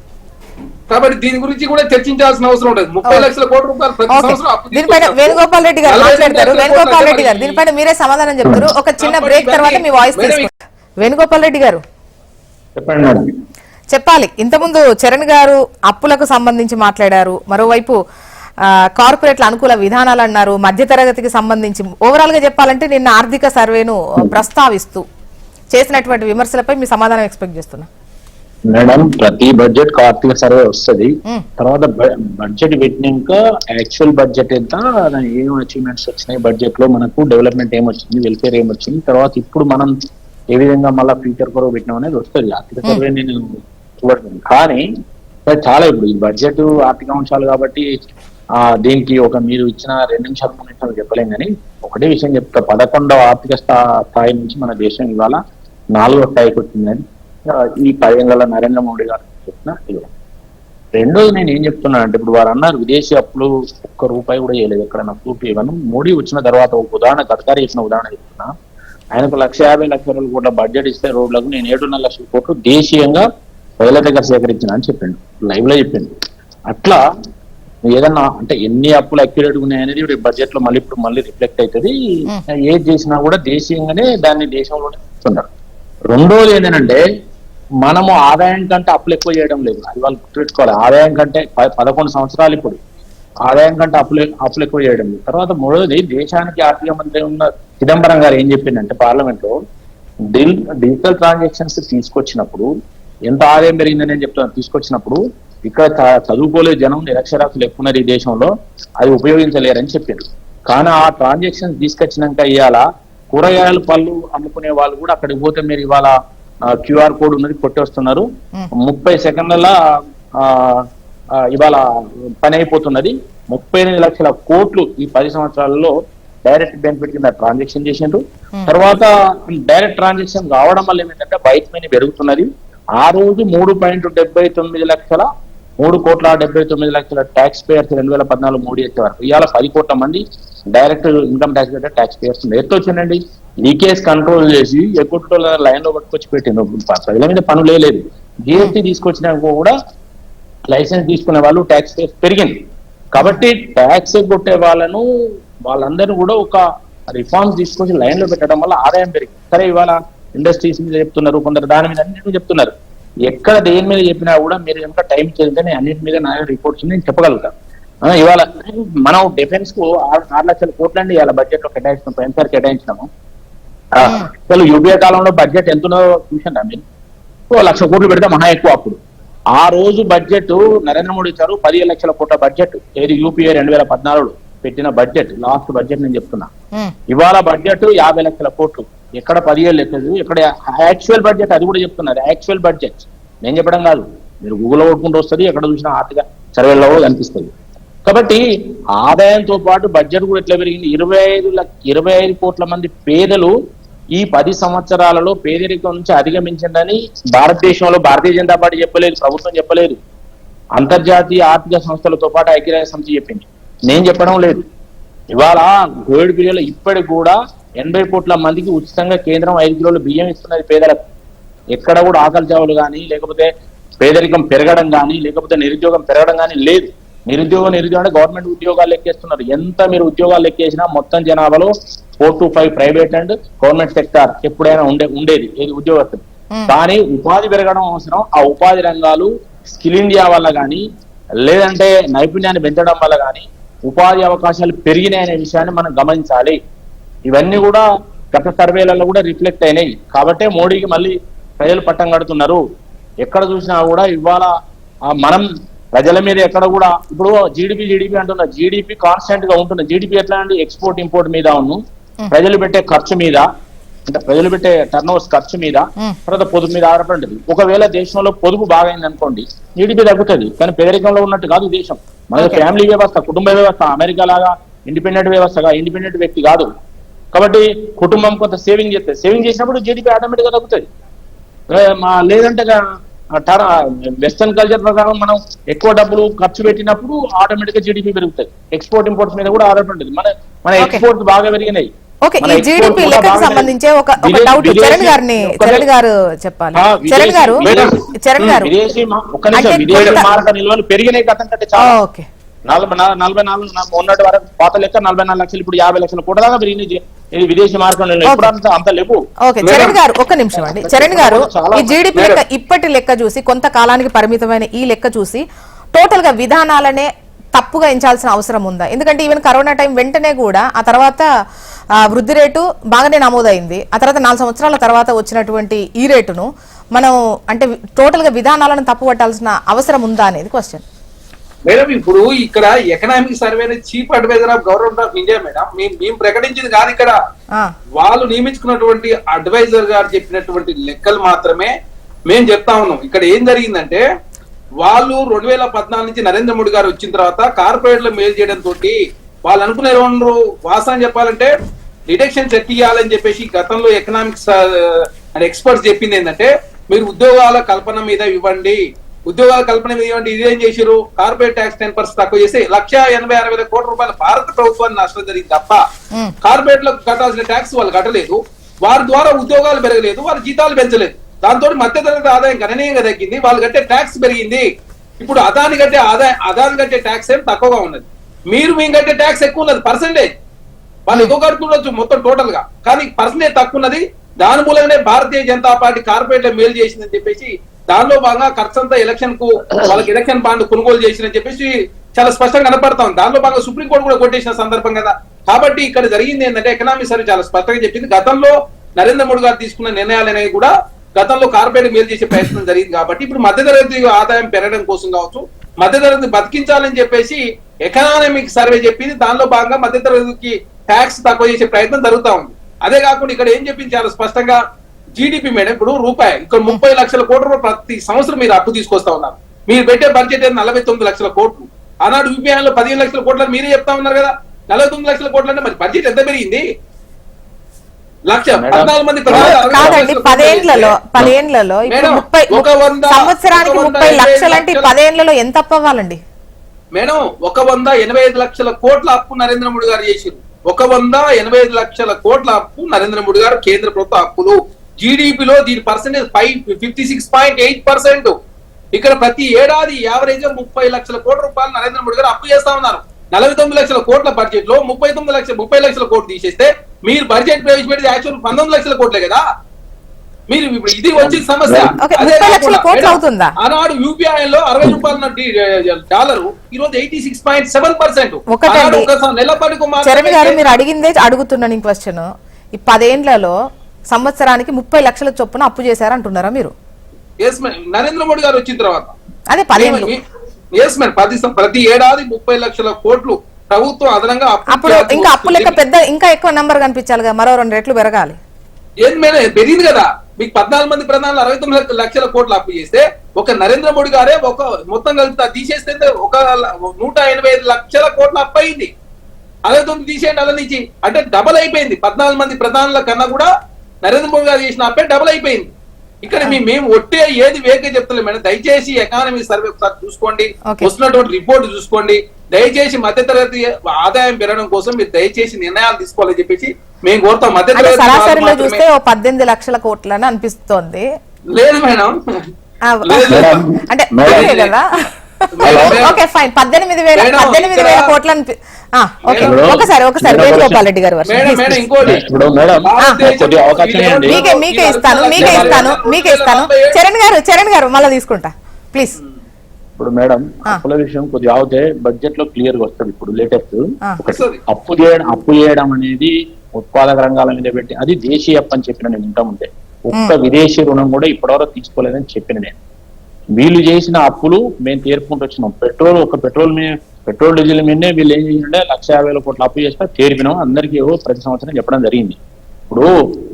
కాబట్టి దీని గురించి కూడా చర్చించాల్సిన అవసరం ఉంటుంది. 30 లక్షల కోట్ల రూపాయలు ప్రతి సంవత్సరం అప్పు దీనిపైన వేణుగోపాల్ రెడ్డి గారు మాట్లాడతారు. వేణుగోపాల్ రెడ్డి గారు దీనిపైన మీరే సమాధానం చెప్తారు. ఒక చిన్న బ్రేక్ తర్వాత మీ వాయిస్ తీసుకుంటారు. వేణుగోపాల్ రెడ్డి గారు చెప్పాలి. ఇంతకుముందు చరణ్ గారు అప్పులకు సంబంధించి మాట్లాడారు, మరోవైపు కార్పొరేట్ల అనుకూల విధానాలు అన్నారు, మధ్యతరగతికి సంబంధించి ఓవరాల్ గా చెప్పాలంటే నిన్న ఆర్థిక సర్వేను ప్రస్తావిస్తూ చేసినటువంటి విమర్శలపై మీ సమాధానం ఎక్స్పెక్ట్ చేస్తున్నా. మేడం, ప్రతి బడ్జెట్ కు ఆర్థిక సర్వే వస్తుంది. తర్వాత బడ్జెట్ పెట్టినాక యాక్చువల్ బడ్జెట్ ఎంత, ఏం అచీవ్మెంట్స్ వచ్చినాయి, బడ్జెట్ లో మనకు డెవలప్మెంట్ ఏమొచ్చింది, వెల్ఫేర్ ఏమొచ్చింది, తర్వాత ఇప్పుడు మనం ఏ విధంగా మళ్ళీ ఫ్యూచర్ కొరకు పెట్టినాం అనేది వస్తుంది. ఆర్థిక సర్వే నేను చూడలేదు. కానీ చాలా ఇప్పుడు ఈ బడ్జెట్ ఆర్థిక అంశాలు కాబట్టి దీనికి ఒక మీరు ఇచ్చిన 2 నిమిషాలు 3 నిమిషాలు చెప్పలేం. కానీ ఒకటే విషయం చెప్తా, 11వ ఆర్థిక స్థాయి నుంచి మన దేశం ఇవాళ 4వ స్థాయికి వచ్చిందని ఈ 10 ఏళ్ల నరేంద్ర మోడీ గారు చెప్పిన ఇది. రెండోది నేను ఏం చెప్తున్నా అంటే, ఇప్పుడు వారు అన్నారు విదేశీ అప్పులు ₹1 కూడా చేయలేదు ఎక్కడన్నా ప్రూఫ్ ఇవ్వను. మోడీ వచ్చిన తర్వాత ఒక ఉదాహరణ, గడ్కరీ ఇచ్చిన ఉదాహరణ చెప్తున్నా. ఆయనకు 150 లక్షల కోట్ల బడ్జెట్ ఇస్తే రోడ్లకు నేను 7.5 లక్షల కోట్లు దేశీయంగా ప్రజల దగ్గర సేకరించిన అని చెప్పిండు, లైవ్ లో చెప్పిండు. అట్లా ఏదన్నా అంటే ఎన్ని అప్పులు అక్యురేట్ ఉన్నాయనేది ఇప్పుడు బడ్జెట్ లో మళ్ళీ రిఫ్లెక్ట్ అవుతుంది. ఏది చేసినా కూడా దేశీయంగానే దాన్ని దేశంలోనే ఇస్తున్నారు. రెండోది ఏంటంటే, మనము ఆదాయం కంటే అప్పులు ఎక్కువ చేయడం లేదు, అది వాళ్ళు గుర్తుపెట్టుకోవాలి. ఆదాయం కంటే 11 సంవత్సరాలు ఇప్పుడు ఆదాయం కంటే అప్పులు ఎక్కువ చేయడం లేదు. తర్వాత మూడోది, దేశానికి ఆర్థిక మంత్రి ఉన్న చిదంబరం గారు ఏం చెప్పిందంటే పార్లమెంట్ లో, డిజిటల్ ట్రాన్సాక్షన్స్ తీసుకొచ్చినప్పుడు ఎంత ఆదాయం పెరిగిందని నేను చెప్తాను. తీసుకొచ్చినప్పుడు ఇక్కడ చదువుకోలేదు జనం, నిరక్షరాస్యులు ఎక్కువ ఉన్నారు ఈ దేశంలో, అది ఉపయోగించలేరని చెప్పారు. కానీ ఆ ట్రాన్సాక్షన్స్ తీసుకొచ్చినాక ఇవాళ కూరగాయలు పళ్ళు అమ్ముకునే వాళ్ళు కూడా అక్కడికి పోతే మీరు ఇవాళ క్యూఆర్ కోడ్ ఉన్నది కొట్టేస్తున్నారు, 30 సెకండ్ల ఇవాళ పని అయిపోతున్నది. 38 లక్షల కోట్లు ఈ 10 సంవత్సరాలలో డైరెక్ట్ బెనిఫిట్ కింద ట్రాన్సాక్షన్ చేసిండ్రు. తర్వాత డైరెక్ట్ ట్రాన్సాక్షన్ కావడం వల్ల ఏమిటంటే బయట మనీ పెరుగుతున్నది. ఆ రోజు 3.79 లక్షల 3,79,00,000 ట్యాక్స్ పేయర్స్ 2014 మోడీ వచ్చే వరకు ఇవాళ 10 కోట్ల మంది డైరెక్ట్ ఇన్కమ్ ట్యాక్స్ కట్టే ట్యాక్స్ పేయర్స్ ఎత్తు వచ్చిందండి. లీకేజ్ కంట్రోల్ చేసి ఎక్కువ లైన్ లో పట్టుకొచ్చి పెట్టింది, ప్రజల మీద పనులు లేదు. జిఎస్టీ తీసుకొచ్చినాక కూడా లైసెన్స్ తీసుకునే వాళ్ళు ట్యాక్స్ పేయర్స్ పెరిగింది. కాబట్టి ట్యాక్స్ కొట్టే వాళ్ళందరూ కూడా ఒక రిఫార్మ్స్ తీసుకొచ్చి లైన్ లో పెట్టడం వల్ల ఆదాయం పెరిగింది. సరే ఇవాళ ఇండస్ట్రీస్ మీద చెప్తున్నారు, కొందరు దాని మీద అన్నింటి చెప్తున్నారు. ఎక్కడ దేని మీద చెప్పినా కూడా మీరు ఎంత టైం చేస్తే అన్నింటి మీద నా రిపోర్ట్స్ నేను చెప్పగలుగుతాను. ఇవాళ మనం డిఫెన్స్ కు 6 లక్షల కోట్లండి ఇవాళ బడ్జెట్ లో కేటాయించినాం, పోయినసారి కేటాయించినాము. అసలు యూపీఏ కాలంలో బడ్జెట్ ఎంతనో చూసాను మీరు, 1 లక్ష కోట్లు పెడితే మహా ఎక్కువ. అప్పుడు ఆ రోజు బడ్జెట్ నరేంద్ర మోడీ ఇచ్చారు 15 లక్షల కోట్ల బడ్జెట్, ఏది యూపీఏ 2014 పెట్టిన బడ్జెట్, లాస్ట్ బడ్జెట్ నేను చెప్తున్నా. ఇవాళ బడ్జెట్ 50 లక్షల కోట్లు, ఎక్కడ 17 లెక్కలు, ఇక్కడ యాక్చువల్ బడ్జెట్ అది కూడా చెప్తున్నారు. యాక్చువల్ బడ్జెట్ నేను చెప్పడం కాదు, మీరు గూగుల్లో కొట్టుకుంటూ వస్తుంది, ఎక్కడ చూసినా ఆర్థిక సర్వేలో కనిపిస్తుంది. కాబట్టి ఆదాయంతో పాటు బడ్జెట్ కూడా ఎట్లా పెరిగింది. 25 కోట్ల మంది పేదలు ఈ 10 సంవత్సరాలలో పేదరికం నుంచి అధిగమించిందని భారతదేశంలో భారతీయ జనతా పార్టీ చెప్పలేదు, ప్రభుత్వం చెప్పలేదు, అంతర్జాతీయ ఆర్థిక సంస్థలతో పాటు ఐక్యరాజ్య సమితి చెప్పింది, నేను చెప్పడం లేదు. ఇవాళ కోవిడ్ పీరియడ్ లో ఇప్పటికి కూడా 80 కోట్ల మందికి ఉచితంగా కేంద్రం 5 కిలోలు బియ్యం ఇస్తున్నది పేదలకు. ఎక్కడ కూడా ఆకలి చావులు కానీ, లేకపోతే పేదరికం పెరగడం కానీ, లేకపోతే నిరుద్యోగం పెరగడం కానీ లేదు. నిరుద్యోగం అంటే గవర్నమెంట్ ఉద్యోగాలు లెక్కేస్తున్నారు. ఎంత మీరు ఉద్యోగాలు లెక్కేసినా మొత్తం జనాభాలో 4 to 5 private and government sector ఎప్పుడైనా ఉండేది ఏది ఉద్యోగస్తులు. కానీ ఉపాధి పెరగడం అవసరం. ఆ ఉపాధి రంగాలు స్కిల్ ఇండియా వల్ల కానీ, లేదంటే నైపుణ్యాన్ని పెంచడం వల్ల కానీ ఉపాధి అవకాశాలు పెరిగినాయనే విషయాన్ని మనం గమనించాలి. ఇవన్నీ కూడా గత సర్వేలలో కూడా రిఫ్లెక్ట్ అయినాయి. కాబట్టే మోడీకి మళ్ళీ ప్రజలు పట్టం కడుతున్నారు. ఎక్కడ చూసినా కూడా ఇవాళ మనం ప్రజల మీద ఎక్కడ కూడా ఇప్పుడు జీడిపి అంటున్నా, జీడిపి కాన్స్టెంట్ గా ఉంటుంది. జీడిపి ఎట్లా అంటే ఎక్స్పోర్ట్ ఇంపోర్ట్ మీద ప్రజలు పెట్టే ఖర్చు మీద, అంటే ప్రజలు పెట్టే టర్న్ ఓవర్స్ ఖర్చు మీద, తర్వాత పొదుపు మీద ఆధారపడి ఉంటుంది. ఒకవేళ దేశంలో పొదుపు బాగైంది అనుకోండి జీడిపి తగ్గుతుంది, కానీ పేదరికంలో ఉన్నట్టు కాదు దేశం. మన ఫ్యామిలీ వ్యవస్థ, కుటుంబ వ్యవస్థ, అమెరికా లాగా ఇండిపెండెంట్ వ్యవస్థగా ఇండిపెండెంట్ వ్యక్తి కాదు. కాబట్టి కుటుంబం కొంత సేవింగ్ చేస్తుంది, సేవింగ్ చేసినప్పుడు జీడిపి ఆటోమేటిక్ గా తగ్గుతుంది. లేదంటే వెస్టర్న్ కల్చర్ ప్రకారం మనం ఎక్కువ డబ్బులు ఖర్చు పెట్టినప్పుడు ఆటోమేటిక్ గా జీడిపి పెరుగుతుంది. ఎక్స్పోర్ట్ ఇంపోర్ట్స్ మీద కూడా ఆధారపడి మన ఎక్స్పోర్ట్స్ బాగా పెరిగినాయి. ఓకే, ఈ జీడిపి లెక్కకు సంబంధించి ఒక డౌట్ చరణ్ గారు చెప్పాలి. చరణ్ గారు విదేశీ మారక నిల్వలు పెరిగినాయి గతం కంటే చాలా. 44 మొన్నటి వరకు పాత లెక్క 44 లక్షలు, ఇప్పుడు 50 లక్షల కోట్ల దాకా పెరిగినాయి విదేశీ మార్గం. ఇప్పుడు అంత లేవు. చరణ్ గారు ఒక్క నిమిషం అండి. చరణ్ గారు, ఈ జీడిపి లెక్క ఇప్పటి లెక్క చూసి, కొంతకాలానికి పరిమితమైన ఈ లెక్క చూసి టోటల్ గా విధానాలనే తప్పుగా ఎంచాల్సిన అవసరం ఉందా? ఎందుకంటే ఈవెన్ కరోనా టైం వెంటనే కూడా ఆ తర్వాత వృద్ధి రేటు బాగానే నమోదైంది. ఆ తర్వాత 4 సంవత్సరాల తర్వాత వచ్చినటువంటి ఈ రేటును మనం అంటే టోటల్ గా విధానాలను తప్పు పట్టాల్సిన అవసరం ఉందా అనేది క్వశ్చన్. మేడం, ఇప్పుడు ఇక్కడ economic survey chief advisor of government of India madam, మేము ప్రకటించింది కాదు. ఇక్కడ వాళ్ళు నియమించుకున్నటువంటి అడ్వైజర్ గారు చెప్పినటువంటి లెక్కలు మాత్రమే మేము చెప్తా ఉన్నాం. ఇక్కడ ఏం జరిగిందంటే వాళ్ళు 2014 నుంచి నరేంద్ర మోడీ గారు వచ్చిన తర్వాత కార్పొరేట్ లో మేలు చేయడం తోటి వాళ్ళు అనుకునే వాస్తవం చెప్పాలంటే డిడక్షన్ సెట్ ఇవ్వాలని చెప్పేసి గతంలో ఎకనామిక్స్ ఎక్స్పర్ట్స్ చెప్పింది ఏంటంటే, మీరు ఉద్యోగాల కల్పన మీద ఇవ్వండి, ఉద్యోగాల కల్పన మీద ఇవ్వండి. ఇదేం చేశారు, కార్పొరేట్ ట్యాక్స్ 10% తక్కువ చేసి 1,86,000 కోట్ల రూపాయల భారత ప్రభుత్వాన్ని నష్టం జరిగింది తప్ప కార్పొరేట్ లకు కట్టాల్సిన ట్యాక్స్ వాళ్ళు కట్టలేదు. వారి ద్వారా ఉద్యోగాలు పెరగలేదు, వారి జీతాలు పెంచలేదు. దాంతో మధ్యతరగతి ఆదాయం గణనీయంగా తగ్గింది, వాళ్ళు కట్టే ట్యాక్స్ పెరిగింది. ఇప్పుడు అదాని కట్టే ట్యాక్స్ ఏం తక్కువగా ఉన్నది, మేము కట్టే ట్యాక్స్ ఎక్కువ ఉన్నది. పర్సెంటేజ్ వాళ్ళు ఎక్కువ కడుతుండొచ్చు మొత్తం టోటల్ గా, కానీ పర్సెంటేజ్ తక్కువ ఉన్నది. దాని మూలంగానే భారతీయ జనతా పార్టీ కార్పొరేట్ లో మేలు చేసిందని చెప్పేసి దానిలో భాగంగా ఖర్చు అంతా ఎలక్షన్ కు వాళ్ళకి ఎలక్షన్ బాండ్ కొనుగోలు చేసిందని చెప్పేసి చాలా స్పష్టంగా కనపడతాం. దానిలో భాగంగా సుప్రీంకోర్టు కూడా కొట్టేసిన సందర్భం కదా. కాబట్టి ఇక్కడ జరిగింది ఏంటంటే ఎకనామిక్ సర్వే చాలా స్పష్టంగా చెప్పింది. గతంలో నరేంద్ర మోడీ గారు తీసుకున్న నిర్ణయాలు అనేవి కూడా గతంలో కార్పొరేట్ మేలు చేసే ప్రయత్నం జరిగింది కాబట్టి ఇప్పుడు మధ్యతరగతి ఆదాయం పెరగడం కోసం కావచ్చు, మధ్యతరగతి బతికించాలని చెప్పేసి ఎకనామిక్ సర్వే చెప్పింది. దానిలో భాగంగా మధ్యతరగతికి ట్యాక్స్ తక్కువ చేసే ప్రయత్నం జరుగుతా ఉంది. అదే కాకుండా ఇక్కడ ఏం చెప్పింది చాలా స్పష్టంగా, జీడిపి మేడం ఇప్పుడు రూపాయి, ఇక్కడ 30 లక్షల కోట్ల ప్రతి సంవత్సరం మీరు అప్పు తీసుకొస్తా ఉన్నారు. మీరు పెట్టే బడ్జెట్ 49 లక్షల కోట్లు. ఆనాడు యూపీఐలో 15 లక్షల కోట్లని మీరే చెప్తా ఉన్నారు కదా. 49 లక్షల కోట్లు అంటే మరి బడ్జెట్ ఎంత పెరిగింది? 14 మంది కాదండి, 10 ఏళ్లలో ఇప్పుడు 30 సంవత్సరానికి 30 లక్షలు అంటే 10 ఏళ్లలో ఎంత అప్పు అవ్వాలండి మేడం? 185 లక్షల కోట్ల అప్పు నరేంద్ర మోడీ గారు చేసింది. 185 లక్షల కోట్ల అప్పు నరేంద్ర మోడీ గారు కేంద్ర ప్రభుత్వ అప్పులు. జీడిపిలో దీని పర్సెంటేజ్ 56.8%. ఇక్కడ ప్రతి ఏడాది యావరేజ్ 30 లక్షల కోట్ల రూపాయలు నరేంద్ర మోడీ గారు అప్పు చేస్తా ఉన్నారు. 49 లక్షల కోట్ల బడ్జెట్ లో 30 లక్షల కోట్లు తీసేస్తే మీరు బడ్జెట్ ప్రవేశపెట్టి యాక్చువల్ 19 లక్షల కోట్లే కదా. మీరు ఇప్పుడు ఇది వచ్చిన సమస్య. ఆనాడు యూపీఐలో 60 రూపాయల డాలరు ఈ రోజు 86.7%. చరణ్ గారు మీరు అడిగిందే అడుగుతున్నాను. క్వశ్చన్, ఈ 10 ఏళ్లలో సంవత్సరానికి 30 లక్షల చొప్పున అప్పు చేశారంటున్నారా మీరు? నరేంద్ర మోడీ గారు వచ్చిన తర్వాత అదే 10 ఏళ్ళు ప్రతి ఏడాది 30 లక్షల కోట్లు ప్రభుత్వం అదనంగా అప్పుడు ఇంకా అప్పు లెక్క పెద్ద ఇంకా ఎక్కువ నంబర్ కనిపించాలి కదా, మరో 2 రెట్లు పెరగాలి. ఏది మేడం పెరిగింది కదా. మీకు 14 మంది ప్రధానులు 69 లక్షల కోట్లు అప్పు చేస్తే ఒక నరేంద్ర మోడీ గారే ఒక మొత్తం కలిసి తీసేస్తే ఒక 185 లక్షల కోట్ల అప్పు అయింది. 69 తీసేయండి అలా నుంచి అంటే డబల్ అయిపోయింది. 14 మంది ప్రధానుల కన్నా కూడా నరేంద్ర మోడీ గారు చేసిన అప్పే డబల్ అయిపోయింది. ఇక్కడ మేము ఒట్టే ఏది వేకే చెప్తలేము మేడం. దయచేసి ఎకానమీ సర్వే ఒకసారి చూసుకోండి, వస్తున్నటువంటి రిపోర్ట్ చూసుకోండి. దయచేసి మధ్యతరగతి ఆదాయం పెరగడం కోసం మీరు దయచేసి నిర్ణయాలు తీసుకోవాలని చెప్పేసి మేము కోరుతాం. మధ్యతరగతి సరాసరిలో చూస్తే 18 లక్షల కోట్లని అనిపిస్తోంది. లేదు మేడం, అంటే కదా. ఓకే ఫైన్, 18,000 కోట్ల. ఒకసారి వేణుగోపాల్ రెడ్డి గారు మీకే ఇస్తాను. చరణ్ గారు మళ్ళీ తీసుకుంటా ప్లీజ్. ఇప్పుడు మేడం అప్పుల విషయం కొద్దిగా ఆగితే బడ్జెట్ లో క్లియర్ గా వస్తుంది. ఇప్పుడు లేటెస్ట్ అప్పు చేయడం అనేది ఉత్పాదక రంగాల మీద పెట్టి అది దేశీయ అప్పు అని చెప్పిన నేను ఉంటా. ఒక్క విదేశీ రుణం కూడా ఇప్పటివరకు తీసుకోలేదని చెప్పిన నేను. వీళ్ళు చేసిన అప్పులు మేము తీర్పుకుంటూ వచ్చినాం. పెట్రోల్ డీజిల్ మీదనే వీళ్ళు ఏం చేసిండే 150,000 కోట్ల అప్పు చేసినా తీర్పినాం. అందరికీ ప్రతి సంవత్సరం చెప్పడం జరిగింది. ఇప్పుడు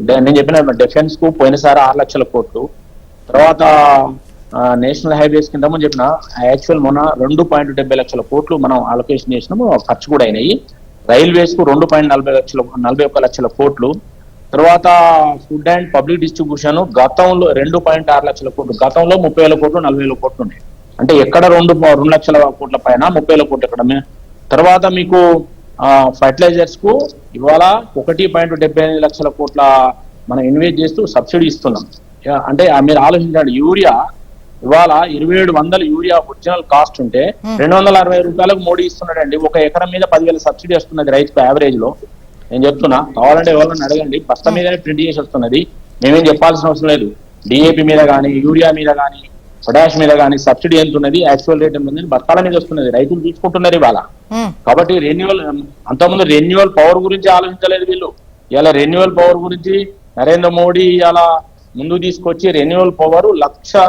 నేను చెప్పిన డిఫెన్స్ కు పోయినసారి 6 లక్షల కోట్లు, తర్వాత నేషనల్ హైవేస్ కింద చెప్పిన యాక్చువల్ మొన్న 2.70 లక్షల కోట్లు మనం అలొకేషన్ చేసినాము, ఖర్చు కూడా అయినాయి. రైల్వేస్ కు 2.41 లక్షల కోట్లు, తర్వాత ఫుడ్ అండ్ పబ్లిక్ డిస్ట్రిబ్యూషన్ గతంలో 2.6 లక్షల కోట్లు, గతంలో 30,000 కోట్లు 40,000 కోట్లు ఉన్నాయి. అంటే ఎక్కడ 2 లక్షల కోట్ల పైన 30,000 కోట్లు ఎక్కడ. తర్వాత మీకు ఫర్టిలైజర్స్ కు ఇవాళ 1.75 లక్షల కోట్ల మనం ఇన్వెస్ట్ చేస్తూ సబ్సిడీ ఇస్తున్నాం. అంటే మీరు ఆలోచించండి, యూరియా ఇవాళ 2700 యూరియా ఒరిజినల్ కాస్ట్ ఉంటే 260 రూపాయలకు మోడీ ఇస్తున్నాడండి. ఒక ఎకరం మీద 10,000 సబ్సిడీ వస్తున్నది రైతుకు యావరేజ్ లో. నేను చెప్తున్నా, కావాలంటే ఎవరైనా అడగండి, బస్తా మీదనే ప్రింట్ చేసి వస్తున్నది. మేమేం చెప్పాల్సిన అవసరం లేదు. డిఏపి మీద కానీ, యూరియా మీద కానీ, పొటాష్ మీద కానీ సబ్సిడీ ఎంత ఉన్నది, యాక్చువల్ రేట్ ఎంత ఉంది, బస్తాల మీద వస్తున్నది. రైతులు చూసుకుంటున్నారు ఇవాళ. కాబట్టి అంతకుముందు రెన్యువల్ పవర్ గురించి ఆలోచించలేదు వీళ్ళు. ఇలా రెన్యువల్ పవర్ గురించి నరేంద్ర మోడీ ఇలా ముందు తీసుకొచ్చి రెన్యువల్ పవర్ 1,00,000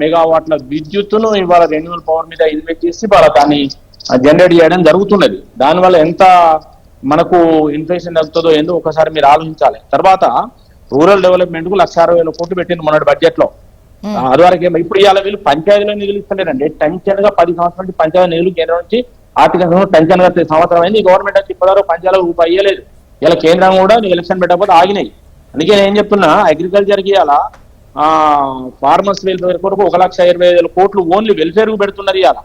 మెగావాట్ల విద్యుత్తును ఇవాళ రెన్యువల్ పవర్ మీద ఇన్వెస్ట్ చేసి వాళ్ళ దాన్ని జనరేట్ చేయడం జరుగుతున్నది. దానివల్ల ఎంత మనకు ఇన్ఫ్లేషన్ తగ్గుతుందో ఏందో ఒకసారి మీరు ఆలోచించాలి. తర్వాత రూరల్ డెవలప్మెంట్ కు 1,60,000 కోట్లు పెట్టింది మొన్నటి బడ్జెట్ లో. అదివరకు ఇప్పుడు ఇవాళ వీళ్ళు పంచాయతీలో నిధులు ఇస్తలేరండి. టెన్షన్ గా 10 సంవత్సరాల నుంచి పంచాయతీ నిధులు కేంద్రం నుంచి ఆర్థిక టెన్షన్ గా సంవత్సరం అయింది. గవర్నమెంట్ వచ్చి ఇప్పటివరకు పంచాయతీలకు రూపాయి ఇయ్యలేదు. ఇలా కేంద్రం కూడా ఎలక్షన్ పెట్టకపోతే ఆగినాయి. అందుకే నేను ఏం చెప్తున్నా, అగ్రికల్చర్ కి ఇలా ఫార్మర్స్ వెల్ఫేర్ కొరకు 1,20,000 కోట్లు ఓన్లీ వెల్ఫేర్ కు పెడుతున్నారు ఇవాళ.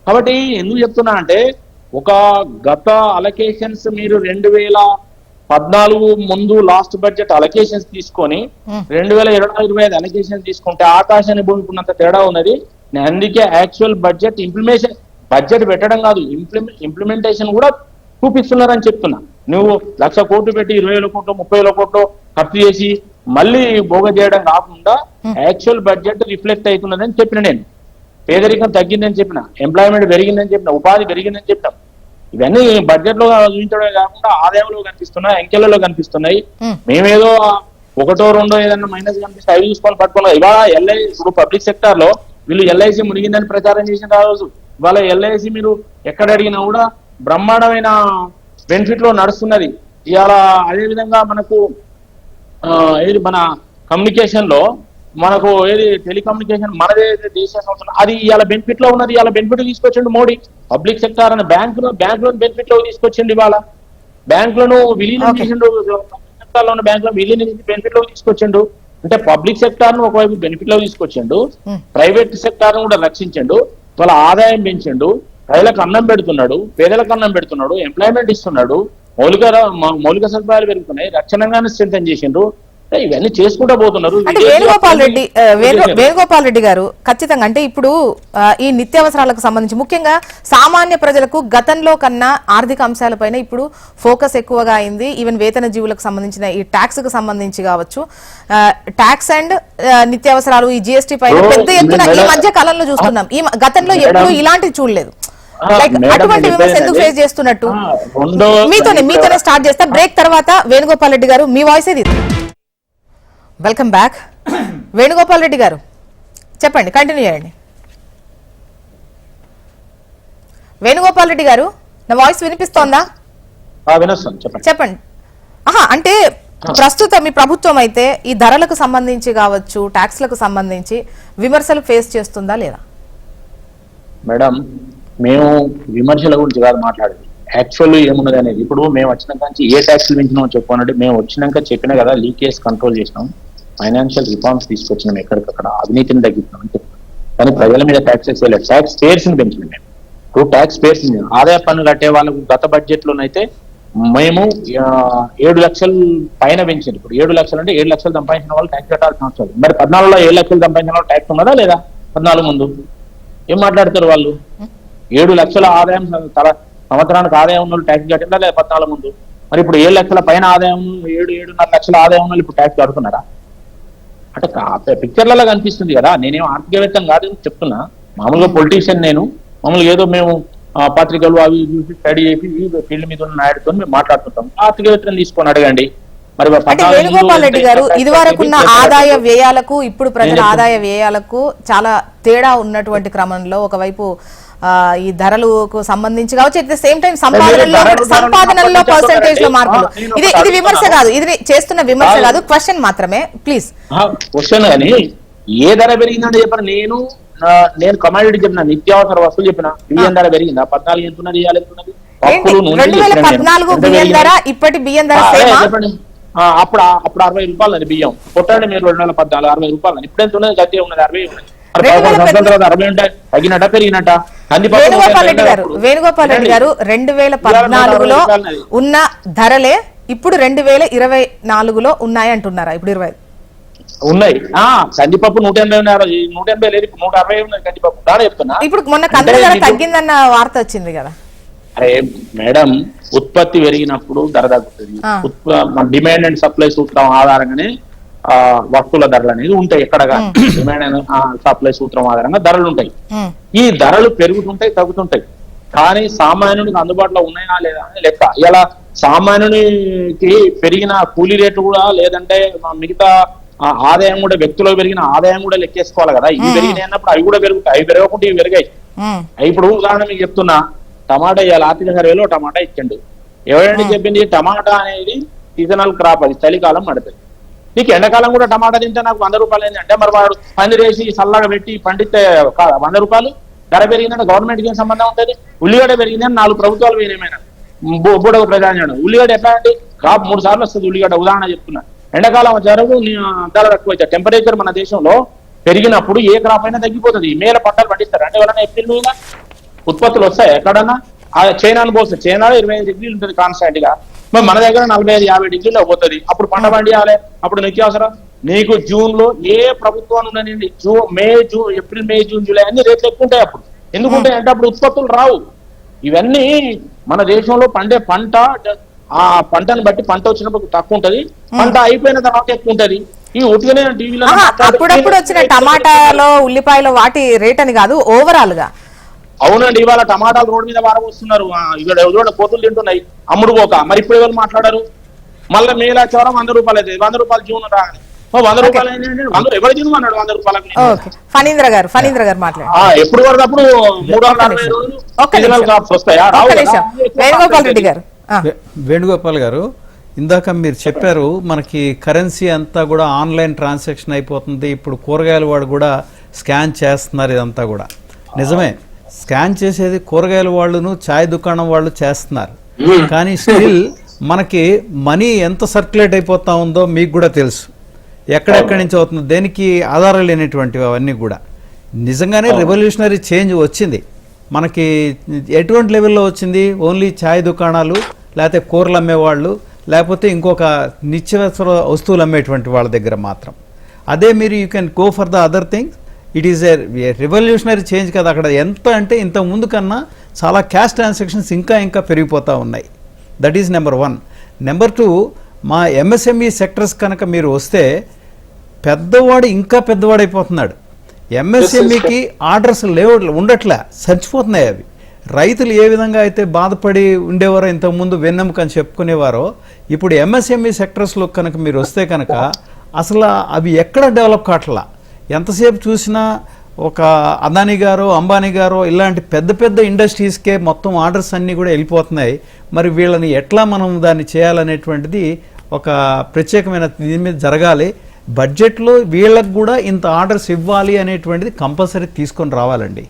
కాబట్టి ఎందుకు చెప్తున్నా అంటే, ఒక గత అలొకేషన్స్ మీరు 2014 ముందు లాస్ట్ బడ్జెట్ అలొకేషన్స్ తీసుకొని 2024-25 అలొకేషన్స్ తీసుకుంటే ఆకాశాన్ని భూమికున్నంత తేడా ఉన్నది. అందుకే యాక్చువల్ బడ్జెట్ బడ్జెట్ పెట్టడం కాదు, ఇంప్లిమెంటేషన్ కూడా చూపిస్తున్నారని చెప్తున్నా. నువ్వు 1,00,000 కోట్లు పెట్టి 20,000 కోట్లు 30,000 కోట్లు ఖర్చు చేసి మళ్ళీ భోగ చేయడం కాకుండా యాక్చువల్ బడ్జెట్ రిఫ్లెక్ట్ అవుతున్నదని చెప్పిన నేను. పేదరికం తగ్గిందని చెప్పిన, ఎంప్లాయ్మెంట్ పెరిగిందని చెప్పిన, ఉపాధి పెరిగిందని చెప్పినాం. ఇవన్నీ బడ్జెట్ లో చూపించడమే కాకుండా ఆదాయంలో కనిపిస్తున్నాయి, అంకెలలో కనిపిస్తున్నాయి. మేమేదో ఒకటో రెండో ఏదైనా మైనస్ కనిపిస్తే అవి చూసుకొని పట్టుకున్నారు. ఇవాళ ఎల్ఐ ఇప్పుడు పబ్లిక్ సెక్టార్ లో వీళ్ళు ఎల్ఐసి మునిగిందని ప్రచారం చేసిన రోజు ఇవాళ ఎల్ఐసి మీరు ఎక్కడ అడిగినా కూడా బ్రహ్మాండమైన బెనిఫిట్ లో నడుస్తున్నది. ఇవాళ అదే విధంగా మనకు ఏది మన కమ్యూనికేషన్ లో మనకు ఏది టెలికమ్యూనికేషన్ మనదే దేశ సంస్థ అది ఇవాళ బెనిఫిట్ లో ఉన్నది. ఇవాళ బెనిఫిట్ తీసుకొచ్చిండు మోడీ. పబ్లిక్ సెక్టార్ అనే బ్యాంకులో బెనిఫిట్ లో తీసుకొచ్చిండు. ఇవాళ బ్యాంకులను విలీనం చేసిండు, సెక్టార్ లో ఉన్న బ్యాంకులను విలీనం చేసి బెనిఫిట్ లో తీసుకొచ్చిండు. అంటే పబ్లిక్ సెక్టార్ ను ఒకవైపు బెనిఫిట్ లో తీసుకొచ్చిండు, ప్రైవేట్ సెక్టార్ ను కూడా రక్షించండు, వాళ్ళ ఆదాయం పెంచిండు, ప్రజలకు అన్నం పెడుతున్నాడు, పేదలకు అన్నం పెడుతున్నాడు, ఎంప్లాయ్మెంట్ ఇస్తున్నాడు, మౌలిక సదుపాయాలు పెరుగుతున్నాయి, రక్షణంగానే స్ట్రెంథెన్ చేసిండ్రు. ఇవన్నీ చేసుకుంటూ పోతున్నారు. అంటే వేణుగోపాల్ రెడ్డి గారు ఖచ్చితంగా అంటే ఇప్పుడు ఈ నిత్యావసరాలకు సంబంధించి ముఖ్యంగా సామాన్య ప్రజలకు గతంలో కన్నా ఆర్థిక అంశాలపైన ఇప్పుడు ఫోకస్ ఎక్కువగా అయింది. ఈవెన్ వేతన జీవులకు సంబంధించిన ఈ ట్యాక్స్ కు సంబంధించి కావచ్చు, ట్యాక్స్ అండ్ నిత్యావసరాలు ఈ జిఎస్టీ పైన పెద్ద ఎత్తున ఈ మధ్య కాలంలో చూస్తున్నాం. ఈ గతంలో ఎప్పుడు ఇలాంటివి చూడలేదు. అటువంటి విమర్శ ఎందుకు ఫేస్ చేస్తున్నట్టు మీతోనే స్టార్ట్ చేస్తా. బ్రేక్ తర్వాత వేణుగోపాల్ రెడ్డి గారు మీ వాయిస్ ఇది. Welcome back. వేణుగోపాల్ రెడ్డి గారు చెప్పండి, కంటిన్యూ చేయండి. వేణుగోపాల్ రెడ్డి గారు నా వాయిస్ వినిపిస్తోందా? చెప్పండి. అంటే ప్రస్తుతం మీ ప్రభుత్వం అయితే ఈ ధరలకు సంబంధించి కావచ్చు, ట్యాక్స్లకు సంబంధించి విమర్శలు ఫేస్ చేస్తుందా లేదా? మేడం, మేము విమర్శల గురించి కాదు మాట్లాడేది, యాక్చువల్లీ ఏమున్నది అనేది. ఇప్పుడు మేము వచ్చినాక నుంచి ఏ ట్యాక్స్లు పెంచినామో చెప్పానంటే మేము వచ్చినాక చెప్పినా కదా, లీకేజ్ కంట్రోల్ చేసినాం, ఫైనాన్షియల్ రిఫార్మ్స్ తీసుకొచ్చినాం, ఎక్కడికక్కడ అవినీతిని తగ్గించినాం అని చెప్తాం. కానీ ప్రజల మీద ట్యాక్సెస్ వేయలేదు, ట్యాక్స్ పేర్స్ ని పెంచినాం. మేము ఇప్పుడు ట్యాక్స్ పేర్స్ ఆదాయ పన్ను కట్టే వాళ్ళకు గత బడ్జెట్ లోనైతే మేము 7 లక్షల పైన పెంచింది. ఇప్పుడు 7 లక్షలు అంటే 7 లక్షలు సంపాదించిన వాళ్ళు ట్యాక్స్ కట్టాల్సిన అవసరం లేదు. మరి 14లో 7 లక్షలు సంపాదించిన వాళ్ళు ట్యాక్స్ ఉన్నదా లేదా? 14 ముందు ఏం మాట్లాడతారు వాళ్ళు? 7 లక్షల ఆదాయం సంవత్సరానికి ఆదాయం ఉన్న వాళ్ళు ట్యాక్స్ కట్టిందా లేదా 14 ముందు? మరి ఇప్పుడు 7 లక్షల పైన ఆదాయం 7-7.5 లక్షల ఆదాయం ఉన్న ఇప్పుడు ట్యాక్స్ కడుతున్నారా? అంటే పిక్చర్లలో కనిపిస్తుంది కదా. నేనేం ఆర్థికవేత్తను కాదు చెప్తున్నా, మామూలుగా పొలిటీషియన్ నేను. మామూలుగా ఏదో మేము పత్రికలు అవి చూసి స్టడీ చేసి ఫీల్డ్ మీద ఉన్న నాయుడుతో మేము మాట్లాడుతుంటాం. ఆర్థికవేత్తను తీసుకొని అడగండి. మరి వేణుగోపాల్ రెడ్డి గారు, ఇది వరకున్న ఆదాయ వ్యయాలకు ఇప్పుడు ప్రజల ఆదాయ వ్యయాలకు చాలా తేడా ఉన్నటువంటి క్రమంలో ఒకవైపు ఈ ధరలకు సంబంధించి కావచ్చు, అట్ ద సేమ్ టైం సంపాదనలో పర్సెంటేజ్ లో మార్పులు. ఇది విమర్శ కాదు, ఇది చేస్తున్న విమర్శ కాదు, క్వశ్చన్ మాత్రమే ప్లీజ్. క్వశ్చన్ కానీ ఏ ధర పెరిగిందంటే చెప్పాను నేను కమాడిటీ చెప్పిన, నిత్యావసర వస్తువులు చెప్పిన. బియ్యం ధర పెరిగిందా? 14 ఎంతున్నది, 2014 బియ్యం ధర ఇప్పటి బియ్యం ధర చెప్పండి. అప్పుడు 60 రూపాయలు బియ్యం కొట్టండి మీరు. 2014 60 రూపాయలు. ఇప్పుడు ఎంత ఉన్నది? గట్టి ఉన్నది 60 ఉన్నది. 60 ఉంటాయి. తగినట్ట పెరిగినట్ట? వేణుగోపాల్ రెడ్డి గారు 2014లో ఉన్న ధరలే ఇప్పుడు 2024లో ఉన్నాయి అంటున్నారా? ఇప్పుడు 20 ఉన్నాయి. కందిపప్పు 180 180 లేదు, 160 ఉన్నది కందిపప్పు. దాని చెప్తున్నా. ఇప్పుడు మొన్న కంది ధర తగ్గిందన్న వార్త వచ్చింది కదా. అరే మేడం, ఉత్పత్తి పెరిగినప్పుడు ధర తగ్గుతుంది. డిమాండ్ అండ్ సప్లై సూత్రం ఆధారంగానే వస్తువుల ధరలు అనేది ఉంటాయి. ఎక్కడగా డిమాండ్ అండ్ సప్లై సూత్రం ఆధారంగా ధరలు ఉంటాయి. ఈ ధరలు పెరుగుతుంటాయి, తగ్గుతుంటాయి. కానీ సామాన్యునికి అందుబాటులో ఉన్నాయా లేదా అని లెక్క. ఇలా సామాన్యునికి పెరిగిన కూలీ రేట్లు కూడా, లేదంటే మిగతా ఆదాయం కూడా, వ్యక్తులకు పెరిగిన ఆదాయం కూడా లెక్కేసుకోవాలి కదా. ఇవి పెరిగినాయి అన్నప్పుడు అవి కూడా పెరుగుతాయి. అవి పెరగకుండా ఇవి పెరిగాయి. ఇప్పుడు ఉదాహరణ మీకు చెప్తున్నా, టమాటా ఇవాళ ఆర్థిక సర్వేలో టమాటా ఇచ్చండు. ఎవరైనా చెప్పింది టమాటా అనేది సీజనల్ క్రాప్, అది చలికాలం పడుతుంది. నీకు ఎండాకాలం కూడా టమాటా తింటే నాకు 100 రూపాయలు అయింది అంటే, మరి వాడు పందిరేసి చల్లగా పెట్టి పండితే 100 రూపాయలు ధర పెరిగిందంటే గవర్నమెంట్కి ఏం సంబంధం ఉంటుంది? ఉల్లిగడ్డ పెరిగిందని 4 ప్రభుత్వాలు పోయినామైనా బుడగ ప్రధాన. ఉల్లిగడ్డ ఎట్లా అంటే క్రాప్ 3 సార్లు వస్తుంది ఉల్లిగడ్డ. ఉదాహరణ చెప్తున్నా, ఎండాకాలం వచ్చారు ధర తక్కువ అవుతాయి. టెంపరేచర్ మన దేశంలో పెరిగినప్పుడు ఏ క్రాప్ అయినా తగ్గిపోతుంది. మేల పంటలు పండిస్తారు అంటే ఎవరైనా ఏప్రిల్ మీద ఉత్పత్తులు వస్తాయి ఎక్కడన్నా? చైనాను పోస్తుంది. చైనాలో 25 డిగ్రీలు ఉంటుంది కాన్స్టాంట్ గా. మరి మన దగ్గర 45-50 డిగ్రీలో పోతుంది. అప్పుడు పంట పండియాలి. అప్పుడు నిత్యావసరం నీకు జూన్ లో ఏ ప్రభుత్వం ఉండనండి, ఏప్రిల్ మే జూన్ జూలై అన్ని రేట్లు ఎక్కువ ఉంటాయి. అప్పుడు ఎందుకుంటాయి అంటే అప్పుడు ఉత్పత్తులు రావు. ఇవన్నీ మన దేశంలో పండే పంట, ఆ పంటను బట్టి పంట వచ్చినప్పుడు తక్కువ ఉంటది, పంట అయిపోయిన తర్వాత ఎక్కువ ఉంటది. ఈ ఒట్టిగానే టీవీలో అప్పుడప్పుడు వచ్చిన టమాటాలో, ఉల్లిపాయలో వాటి రేట్ అని కాదు, ఓవరాల్ గా. అవునండి, ఇవాళ టమాటాలు రోడ్డు మీద వారబోస్తున్నారు. ఇక్కడ కోతులు తింటున్నాయి అమ్ముడు పోక. మరి ఇప్పుడు ఎవరు మాట్లాడారు? మళ్ళీ మేలు వచ్చేవారం 100 రూపాయలు అవుతుంది. 100 రూపాయలు జీవనం రాగానే 100 రూపాయలు ఎవరు జీవనం అన్నాడు 100 రూపాయలకు. ఓకే, ఫణీంద్ర గారు మాట్లాడండి. ఎప్పుడు వరకు అప్పుడు 360 రోజులు seasonal crops వస్తాయా? రావు కదా. వేణుగోపాల్ రెడ్డి గారు వేణుగోపాల్ గారు, ఇందాక మీరు చెప్పారు మనకి కరెన్సీ అంతా కూడా ఆన్లైన్ ట్రాన్సాక్షన్ అయిపోతుంది, ఇప్పుడు కూరగాయల వాడు కూడా స్కాన్ చేస్తున్నారు, ఇదంతా కూడా నిజమే. స్కాన్ చేసేది కూరగాయల వాళ్ళును చాయ్ దుకాణం వాళ్ళు చేస్తున్నారు, కానీ స్టిల్ మనకి మనీ ఎంత సర్క్యులేట్ అయిపోతా ఉందో మీకు కూడా తెలుసు. ఎక్కడెక్కడి నుంచి అవుతుందో దేనికి ఆధారం లేనటువంటివి అవన్నీ కూడా. నిజంగానే రెవల్యూషనరీ చేంజ్ వచ్చింది మనకి. ఎటువంటి లెవెల్లో వచ్చింది? ఓన్లీ ఛాయ్ దుకాణాలు, లేకపోతే కూరలు అమ్మేవాళ్ళు, లేకపోతే ఇంకొక నిత్యవసర వస్తువులు అమ్మేటువంటి వాళ్ళ దగ్గర మాత్రం. అదే మీరు you can go for the other things. It is a revolutionary change కదా. అక్కడ ఎంత అంటే ఇంత ముందు కన్నా చాలా క్యాష్ ట్రాన్సాక్షన్స్ ఇంకా పెరిగిపోతూ ఉన్నాయి. That is number 1. నెంబర్ 2, మా ఎంఎస్ఎంఈ సెక్టర్స్ కనుక మీరు వస్తే పెద్దవాడు ఇంకా పెద్దవాడైపోతున్నాడు. ఎంఎస్ఎంఈకి ఆర్డర్స్ ఉండట్లే, చచ్చిపోతున్నాయి అవి. రైతులు ఏ విధంగా అయితే బాధపడి ఉండేవారో ఇంతకుముందు వెన్నెముక అని చెప్పుకునేవారో, ఇప్పుడు ఎంఎస్ఎంఈ సెక్టర్స్లో కనుక మీరు వస్తే కనుక అసలు అవి ఎక్కడ డెవలప్ కావట్లా. ఎంతసేపు చూసినా ఒక అదానీ గారో అంబానీ గారో ఇలాంటి పెద్ద ఇండస్ట్రీస్కే మొత్తం ఆర్డర్స్ అన్నీ కూడా వెళ్ళిపోతున్నాయి. మరి వీళ్ళని ఎట్లా మనం దాన్ని చేయాలనేటువంటిది ఒక ప్రత్యేకమైన దీని మీద జరగాలి. బడ్జెట్లో వీళ్ళకు కూడా ఇంత ఆర్డర్స్ ఇవ్వాలి అనేటువంటిది కంపల్సరీ తీసుకొని రావాలండి.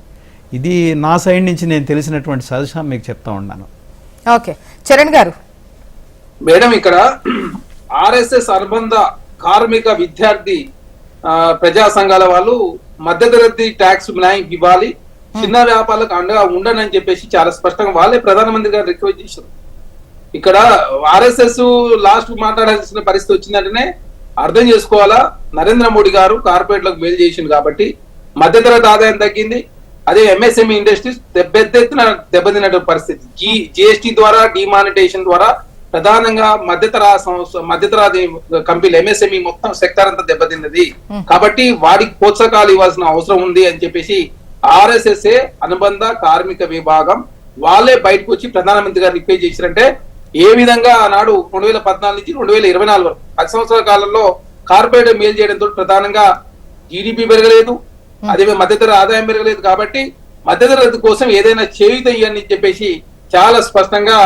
ఇది నా సైడ్ నుంచి నేను తెలిసినటువంటి సజెషన్ మీకు చెప్తా ఉన్నాను. ఓకే, చరణ్ గారు. మేడం, ఇక్కడ ఆర్ఎస్ఎస్ అనుబంధ కార్మిక విద్యార్థి ప్రజా సంఘాల వాళ్ళు మధ్యతరగతి ట్యాక్స్ మినహాయింపు ఇవ్వాలి, చిన్న వ్యాపారాలకు అండగా ఉండనని చెప్పేసి చాలా స్పష్టంగా వాళ్ళే ప్రధానమంత్రి గారు రిక్వెస్ట్ చేశారు. ఇక్కడ ఆర్ఎస్ఎస్ లాస్ట్ మాట్లాడాల్సిన పరిస్థితి వచ్చిందంటేనే అర్థం చేసుకోవాలా, నరేంద్ర మోడీ గారు కార్పొరేట్లకు మేలు చేసింది కాబట్టి మధ్యతరగతి ఆదాయం తగ్గింది. అదే ఎంఎస్ఎంఈ ఇండస్ట్రీస్ పెద్ద దెబ్బతిన్న పరిస్థితి. జిఎస్టీ ద్వారా, డిమానిటైజేషన్ ద్వారా ప్రధానంగా మధ్యతరగతి కంపెనీలు ఎంఎస్ఎంఈ మొత్తం సెక్టర్ అంతా దెబ్బతిన్నది. కాబట్టి వాడికి ప్రోత్సాహాలు ఇవ్వాల్సిన అవసరం ఉంది అని చెప్పేసి ఆర్ఎస్ఎస్ఏ అనుబంధ కార్మిక విభాగం వాళ్ళే బయటకు వచ్చి ప్రధానమంత్రి గారు రిక్వెస్ట్ చేశారంటే ఏ విధంగా ఆనాడు 2014 నుంచి 2024 వరకు 10 సంవత్సరాల కాలంలో కార్పొరేట్ మేలు చేయడంతో ప్రధానంగా జీడిపి పెరగలేదు, అదే మధ్యతరగతి ఆదాయం పెరగలేదు. కాబట్టి మధ్యతరగతి కోసం ఏదైనా చేయుత అని చెప్పేసి చాలా స్పష్టంగా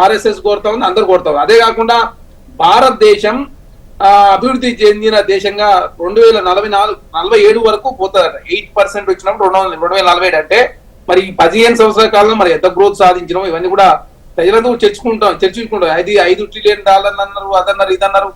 ఆర్ఎస్ఎస్ కోరుతా ఉంది, అందరు కోరుతా ఉంది. అదే కాకుండా భారతదేశం అభివృద్ధి చెందిన దేశంగా 2047 వరకు పోతుందట. 8% వచ్చినప్పుడు 2047 అంటే మరి 15 సంవత్సరాల కాలంలో మరి ఎంత గ్రోత్ సాధించడం ఇవన్నీ కూడా ప్రజలందరూ చర్చించుకుంటాం. 5 ట్రిలియన్ డాలర్లు అన్నారు, అదన్నారు, ఇదన్నారు.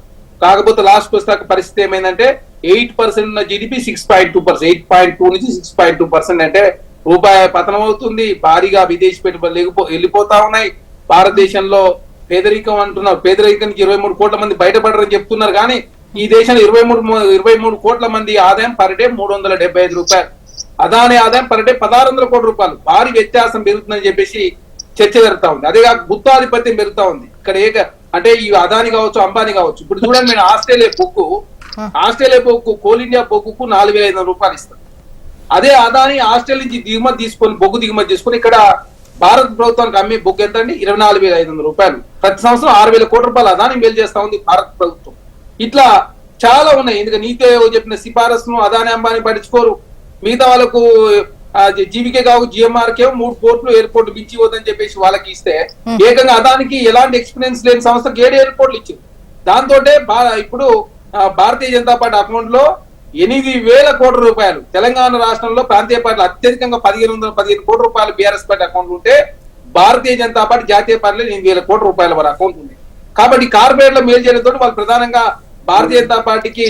కాకపోతే లాస్ట్ వస్తాక పరిస్థితి ఏమైందంటే 8% ఉన్న జీడిపి 6.2%, 8.2 నుంచి 6.2% అంటే రూపాయి పతనం అవుతుంది. భారీగా విదేశీ పెట్టుబడులు వెళ్ళిపోతా ఉన్నాయి. భారతదేశంలో పేదరికం అంటున్నారు, పేదరికానికి 23 కోట్ల మంది బయటపడరని చెప్తున్నారు. కానీ ఈ దేశంలో 23 కోట్ల మంది ఆదాయం పర్ డే 375 రూపాయలు, అదాని ఆదాయం పర్ డే 1600 కోట్ల రూపాయలు. భారీ వ్యత్యాసం పెరుగుతుందని చెప్పేసి చర్చ జరుగుతా ఉంది. అదేగా గుత్తాధిపత్యం పెరుగుతా ఉంది. ఇక్కడ అంటే ఈ అదాని కావచ్చు, అంబానీ కావచ్చు. ఇప్పుడు చూడండి, నేను ఆస్ట్రేలియా బొగ్గు కోల్ ఇండియా బొగ్గుకు 4500 రూపాయలు ఇస్తాను. అదే అదాని ఆస్ట్రేలియా నుంచి బొగ్గు దిగుమతి తీసుకొని ఇక్కడ భారత ప్రభుత్వానికి అమ్మే బొగ్గు ఎంత అండి? 24,500 రూపాయలు. ప్రతి సంవత్సరం 6,000 కోట్ల రూపాయలు అదాని మేలు చేస్తా ఉంది భారత ప్రభుత్వం. ఇట్లా చాలా ఉన్నాయి. ఎందుకంటే నీతి ఆయోగ్ చెప్పిన సిఫారసును అదాని అంబానీ పట్టించుకోరు. మిగతా వాళ్ళకు జీవికే కావు, జిఎంఆర్కే 3 కోట్లు ఎయిర్పోర్ట్ మించి ఇవ్వదని చెప్పేసి వాళ్ళకి ఇస్తే ఏకంగా అదానికి ఎలాంటి ఎక్స్పీరియన్స్ లేని సంస్థకి 7 ఎయిర్పోర్ట్లు ఇచ్చింది. దాంతో ఇప్పుడు భారతీయ జనతా పార్టీ అకౌంట్ లో 8,000 కోట్ల రూపాయలు, తెలంగాణ రాష్ట్రంలో ప్రాంతీయ పార్టీలు అత్యధికంగా 1,515 కోట్ల రూపాయలు బీఆర్ఎస్ పార్టీ అకౌంట్ ఉంటే భారతీయ జనతా పార్టీ జాతీయ పార్టీలో 8,000 కోట్ల రూపాయల వారి అకౌంట్ ఉంది. కాబట్టి కార్పొరేట్ లో మేలు చేయడంతో వాళ్ళు ప్రధానంగా భారతీయ జనతా పార్టీకి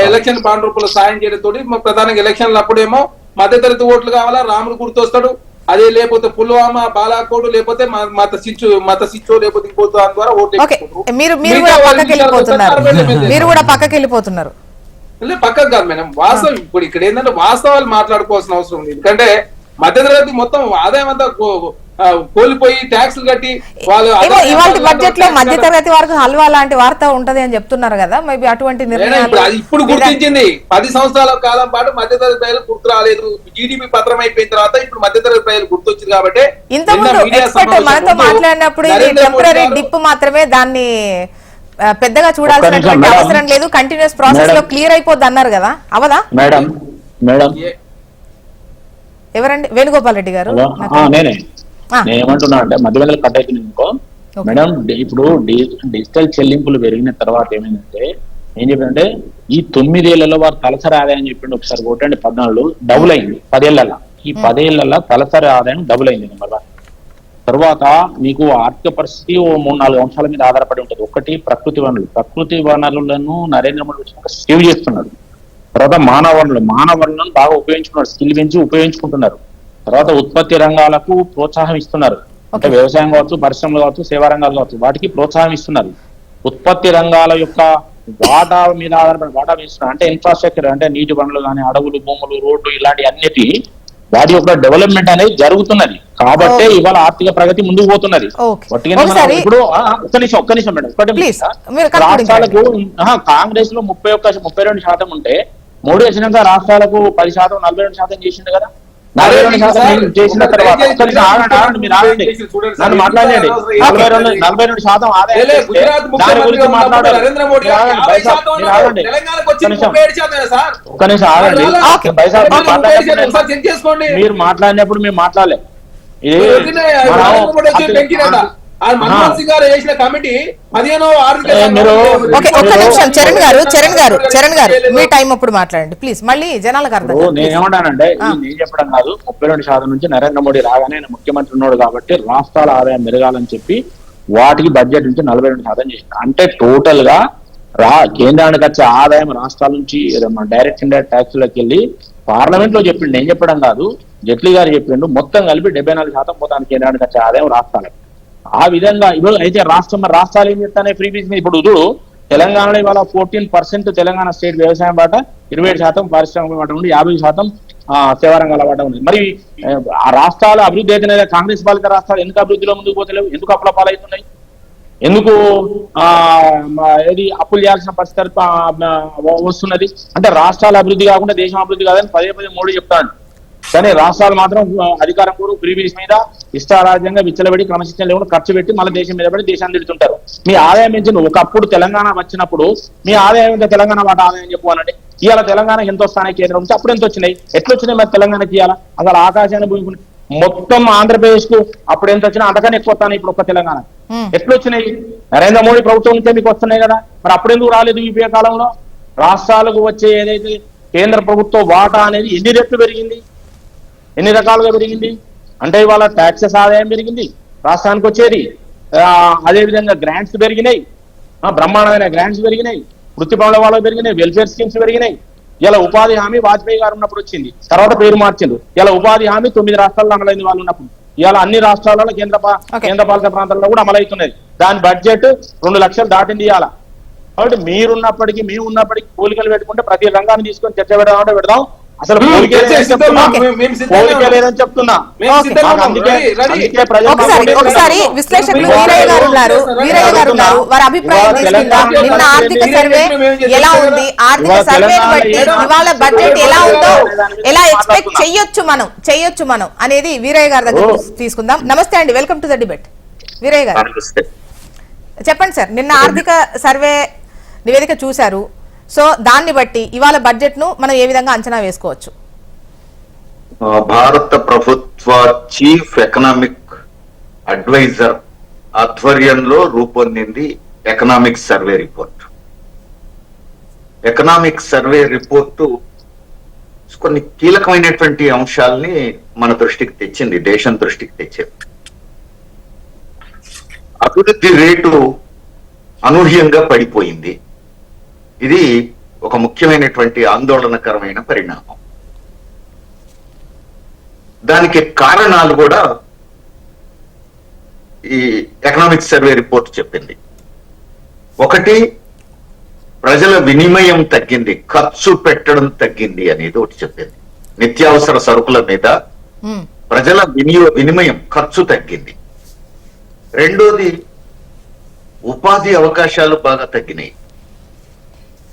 ఎలక్షన్ బాండ్ రూపంలో సాయం చేయడంతో ప్రధానంగా ఎలక్షన్లు అప్పుడేమో మధ్యతరగతి ఓట్లు కావాలా, రాములు గుర్తొస్తాడు. అదే లేకపోతే పుల్వామా, బాలాకోట్, లేకపోతే మత సిచ్చు లేకపోతే ఇంకో దాని ద్వారా ఓట్లు మీరు కూడా పక్కకి వెళ్ళిపోతున్నారు. పక్కకు కాదు మేడం, వాస్తవం. ఇప్పుడు ఇక్కడ ఏంటంటే వాస్తవాలు మాట్లాడుకోవాల్సిన అవసరం ఉంది. ఎందుకంటే మధ్యతరగతి మొత్తం ఆదాయం అంతా కోల్పోయి ట్యాక్సులు కట్టి వాళ్ళు ఇవాళ బడ్జెట్ లో మధ్యతరగతి వారికి హల్వా లాంటి వార్త ఉంటది అని చెప్తున్నారు కదా. మేబీ అటువంటి ఇప్పుడు గుర్తించింది. 10 సంవత్సరాల కాలం పాటు మధ్యతరగతి ప్రజలు గుర్తు రాలేదు. జీడిపి పత్రం అయిపోయిన తర్వాత ఇప్పుడు మధ్యతరగతి ప్రజలు గుర్తొచ్చింది. కాబట్టి ఇంతకుముందు ఎక్స్పర్ట్ మనతో మాట్లాడినప్పుడు ఇది టెంపరరీ డిప్ మాత్రమే, దాన్ని పెద్దగా చూడాల్సినటువంటి మేడం. అవసరం లేదు, కంటిన్యూస్ ప్రాసెస్ లో మేడం. క్లియర్ అయిపోద్ది అన్నారు కదా, అవదా? మేడం ఎవరండి? వేణుగోపాల్ రెడ్డి గారు. హలో నేనే ఆ. నేను ఏమంటున్నా అంటే మధ్య మధ్యలో కట్ అవుతుంది ఇంకో Okay. మేడం. ఇప్పుడు డిజిటల్ చెల్లింపులు పెరిగిన తర్వాత ఏమైందంటే ఏం చెప్పంటే ఈ 9 ఏళ్లలో వారు తలసరి ఆదాయం చెప్పిండు, ఒకసారి కొట్టండి 14 డబుల్ అయింది 10 ఏళ్లలో. ఈ 10 ఏళ్లలో తలసరి ఆదాయం డబుల్ అయింది నెంబర్ 1. తర్వాత మీకు ఆర్థిక పరిస్థితి ఓ 3-4 అంశాల మీద ఆధారపడి ఉంటుంది. ఒకటి ప్రకృతి వనరులను నరేంద్ర మోడీ వచ్చినాక సేవ్ చేస్తున్నారు. తర్వాత మానవ వనరులను బాగా ఉపయోగించుకున్నారు, స్కిల్ పెంచి ఉపయోగించుకుంటున్నారు. తర్వాత ఉత్పత్తి రంగాలకు ప్రోత్సాహం ఇస్తున్నారు, అంటే వ్యవసాయం కావచ్చు, పరిశ్రమలు కావచ్చు, సేవా రంగాలు కావచ్చు, వాటికి ప్రోత్సాహం ఇస్తున్నారు. ఉత్పత్తి రంగాల యొక్క వాటా మీద ఆధారపడి వాటా ఇస్తున్నారు, అంటే ఇన్ఫ్రాస్ట్రక్చర్, అంటే నీటి వనరులు కానీ, అడవులు, భూములు, రోడ్లు, ఇలాంటి అన్నిటి వాటి యొక్క డెవలప్మెంట్ అనేది జరుగుతున్నది. కాబట్టే ఇవాళ ఆర్థిక ప్రగతి ముందుకు పోతున్నది. ఇప్పుడు ఒక్క నిమిషం మేడం, రాష్ట్రాలకు కాంగ్రెస్ లో 32% ఉంటే మోడీ వచ్చినాక రాష్ట్రాలకు 10%, 42% చేసిండు కదా. 42% చేసిన తర్వాత మీరు ఆగండి, నన్ను మాట్లాడండి. 42% ఆదాయం దాని గురించి మాట్లాడారు. ఒక్క నిమిషం ఆగండి. మీరు మాట్లాడినప్పుడు మేము మాట్లాడలేదు. ఒక్క నిమిషం చరణ్ గారు మీ టైం అప్పుడు మాట్లాడండి ప్లీజ్, మళ్ళీ జనాలకు అర్థం. నేను ఏమంటానంటే నేను చెప్పడం కాదు, 32% నుంచి నరేంద్ర మోడీ రాగానే ఆయన ముఖ్యమంత్రి ఉన్నాడు కాబట్టి రాష్ట్రాల ఆదాయం మెరగాలని చెప్పి వాటికి బడ్జెట్ నుంచి 42% చేసింది. అంటే టోటల్ గా కేంద్రానికి వచ్చే ఆదాయం రాష్ట్రాల నుంచి డైరెక్ట్ ఇండైరెక్ట్ ట్యాక్స్లోకి వెళ్ళి పార్లమెంట్ లో చెప్పిండు, నేను చెప్పడం కాదు, జైట్లీ గారు చెప్పిండు, మొత్తం కలిపి 74% పోతాను కేంద్రానికి వచ్చే ఆదాయం రాష్ట్రాలకు. ఆ విధంగా ఇప్పుడు అయితే రాష్ట్రాలు ఏం చెప్తానే ఫ్రీ బిజినెస్. ఇప్పుడు తెలంగాణలో ఇవాళ 14% తెలంగాణ స్టేట్ వ్యవసాయం వాటా, 27% పారిశ్రామిక వాటా ఉంది, 50% సేవా రంగాల వాటా ఉంది. మరి ఆ రాష్ట్రాల అభివృద్ధి అయితే కాంగ్రెస్ పాలిత రాష్ట్రాలు ఎందుకు అభివృద్ధిలో ముందుకు పోతలేవు? ఎందుకు అప్పుల పాలవుతున్నాయి? ఎందుకు ఏది అప్పులు చేయాల్సిన పరిస్థితి వస్తున్నది? అంటే రాష్ట్రాల అభివృద్ధి కాకుండా దేశం అభివృద్ధి కాదని పదే మోడీ చెప్తాను. కానీ రాష్ట్రాలు మాత్రం అధికారం కూడా ప్రీవియస్ మీద ఇష్టారాజ్యంగా విచ్చలబడి క్రమశిక్షణ లేకుండా ఖర్చు పెట్టి మళ్ళీ దేశం మీద పడి దేశాన్ని తిడుతుంటారు. మీ ఆదాయం పెంచిన ఒకప్పుడు తెలంగాణ వచ్చినప్పుడు మీ ఆదాయం ఎంత, తెలంగాణ వాటి ఆదాయం చెప్పుకోవాలండి. ఇవాళ తెలంగాణ ఎంత వస్తాయి కేంద్రం నుంచి, అప్పుడు ఎంత వచ్చినాయి, ఎట్లా వచ్చినాయి మరి తెలంగాణకి? ఇవాళ అసలు ఆకాశాన్ని భూమి మొత్తం ఆంధ్రప్రదేశ్ కు అప్పుడు ఎంత వచ్చినా అంతకన్నా ఎక్కువ వస్తాయి ఇప్పుడు ఒక్క తెలంగాణ. ఎట్లా వచ్చినాయి? నరేంద్ర మోడీ ప్రభుత్వం నుంచే మీకు వస్తున్నాయి కదా, మరి అప్పుడు ఎందుకు రాలేదు? యూపీఏ కాలంలో రాష్ట్రాలకు వచ్చే ఏదైతే కేంద్ర ప్రభుత్వ వాటా అనేది ఎన్ని రెట్లు పెరిగింది, ఎన్ని రకాలుగా పెరిగింది? అంటే ఇవాళ ట్యాక్సెస్ ఆదాయం పెరిగింది రాష్ట్రానికి వచ్చేది, అదేవిధంగా గ్రాంట్స్ పెరిగినాయి, బ్రహ్మాండమైన గ్రాంట్స్ పెరిగినాయి, వృత్తి పనుల వాళ్ళకి పెరిగినాయి, వెల్ఫేర్ స్కీమ్స్ పెరిగినాయి. ఇలా ఉపాధి హామీ వాజ్పేయి గారు ఉన్నప్పుడు వచ్చింది, తర్వాత పేరు మార్చింది. ఇలా ఉపాధి హామీ 9 రాష్ట్రాల్లో అమలైంది వాళ్ళు ఉన్నప్పుడు. ఇవాళ అన్ని రాష్ట్రాలలో కేంద్ర పాలిత ప్రాంతాల్లో కూడా అమలవుతున్నది. దాని బడ్జెట్ 2 లక్షలు దాటింది ఇవాళ. కాబట్టి మీరున్నప్పటికీ మేము ఉన్నప్పటికీ పోలికలు పెట్టుకుంటే ప్రతి రంగాన్ని తీసుకొని చర్చ పెడదామంటే పెడదాం. అసలు పోలిక లేదని చెప్తున్నా. ఒకసారి విశ్లేషకులు వీరయ్య గారు ఉన్నారు, వారి అభిప్రాయం తీసుకుందాం. నిన్న ఆర్థిక సర్వే ఎలా ఉంది, ఆర్థిక సర్వేని బట్టి ఇవాళ బడ్జెట్ ఎలా ఉందో ఎలా ఎక్స్పెక్ట్ చెయ్యొచ్చు మనం అనేది వీరయ్య గారి దగ్గర తీసుకుందాం. నమస్తే అండి, welcome to the debate. Veeraiah గారు చెప్పండి సార్, నిన్న ఆర్థిక సర్వే నివేదిక చూశారు, సో దాన్ని బట్టి ఇవాళ బడ్జెట్ ను మనం ఏ విధంగా అంచనా వేసుకోవచ్చు? భారత ప్రభుత్వ చీఫ్ ఎకనామిక్ అడ్వైజర్ ఆధ్వర్యంలో రూపొందింది economic survey report. Economic survey report కొన్ని కీలకమైనటువంటి అంశాలని మన దృష్టికి తెచ్చింది, దేశం దృష్టికి తెచ్చింది. అభివృద్ధి రేటు అనూహ్యంగా పడిపోయింది. ఇది ఒక ముఖ్యమైనటువంటి ఆందోళనకరమైన పరిణామం. దానికి కారణాలు కూడా ఈ ఎకనామిక్ సర్వే రిపోర్ట్ చెప్పింది. ఒకటి, ప్రజల వినిమయం తగ్గింది, ఖర్చు పెట్టడం తగ్గింది అనేది ఒకటి చెప్పింది. నిత్యావసర సరుకుల మీద ప్రజల వినిమయం ఖర్చు తగ్గింది. రెండోది, ఉపాధి అవకాశాలు బాగా తగ్గినాయి.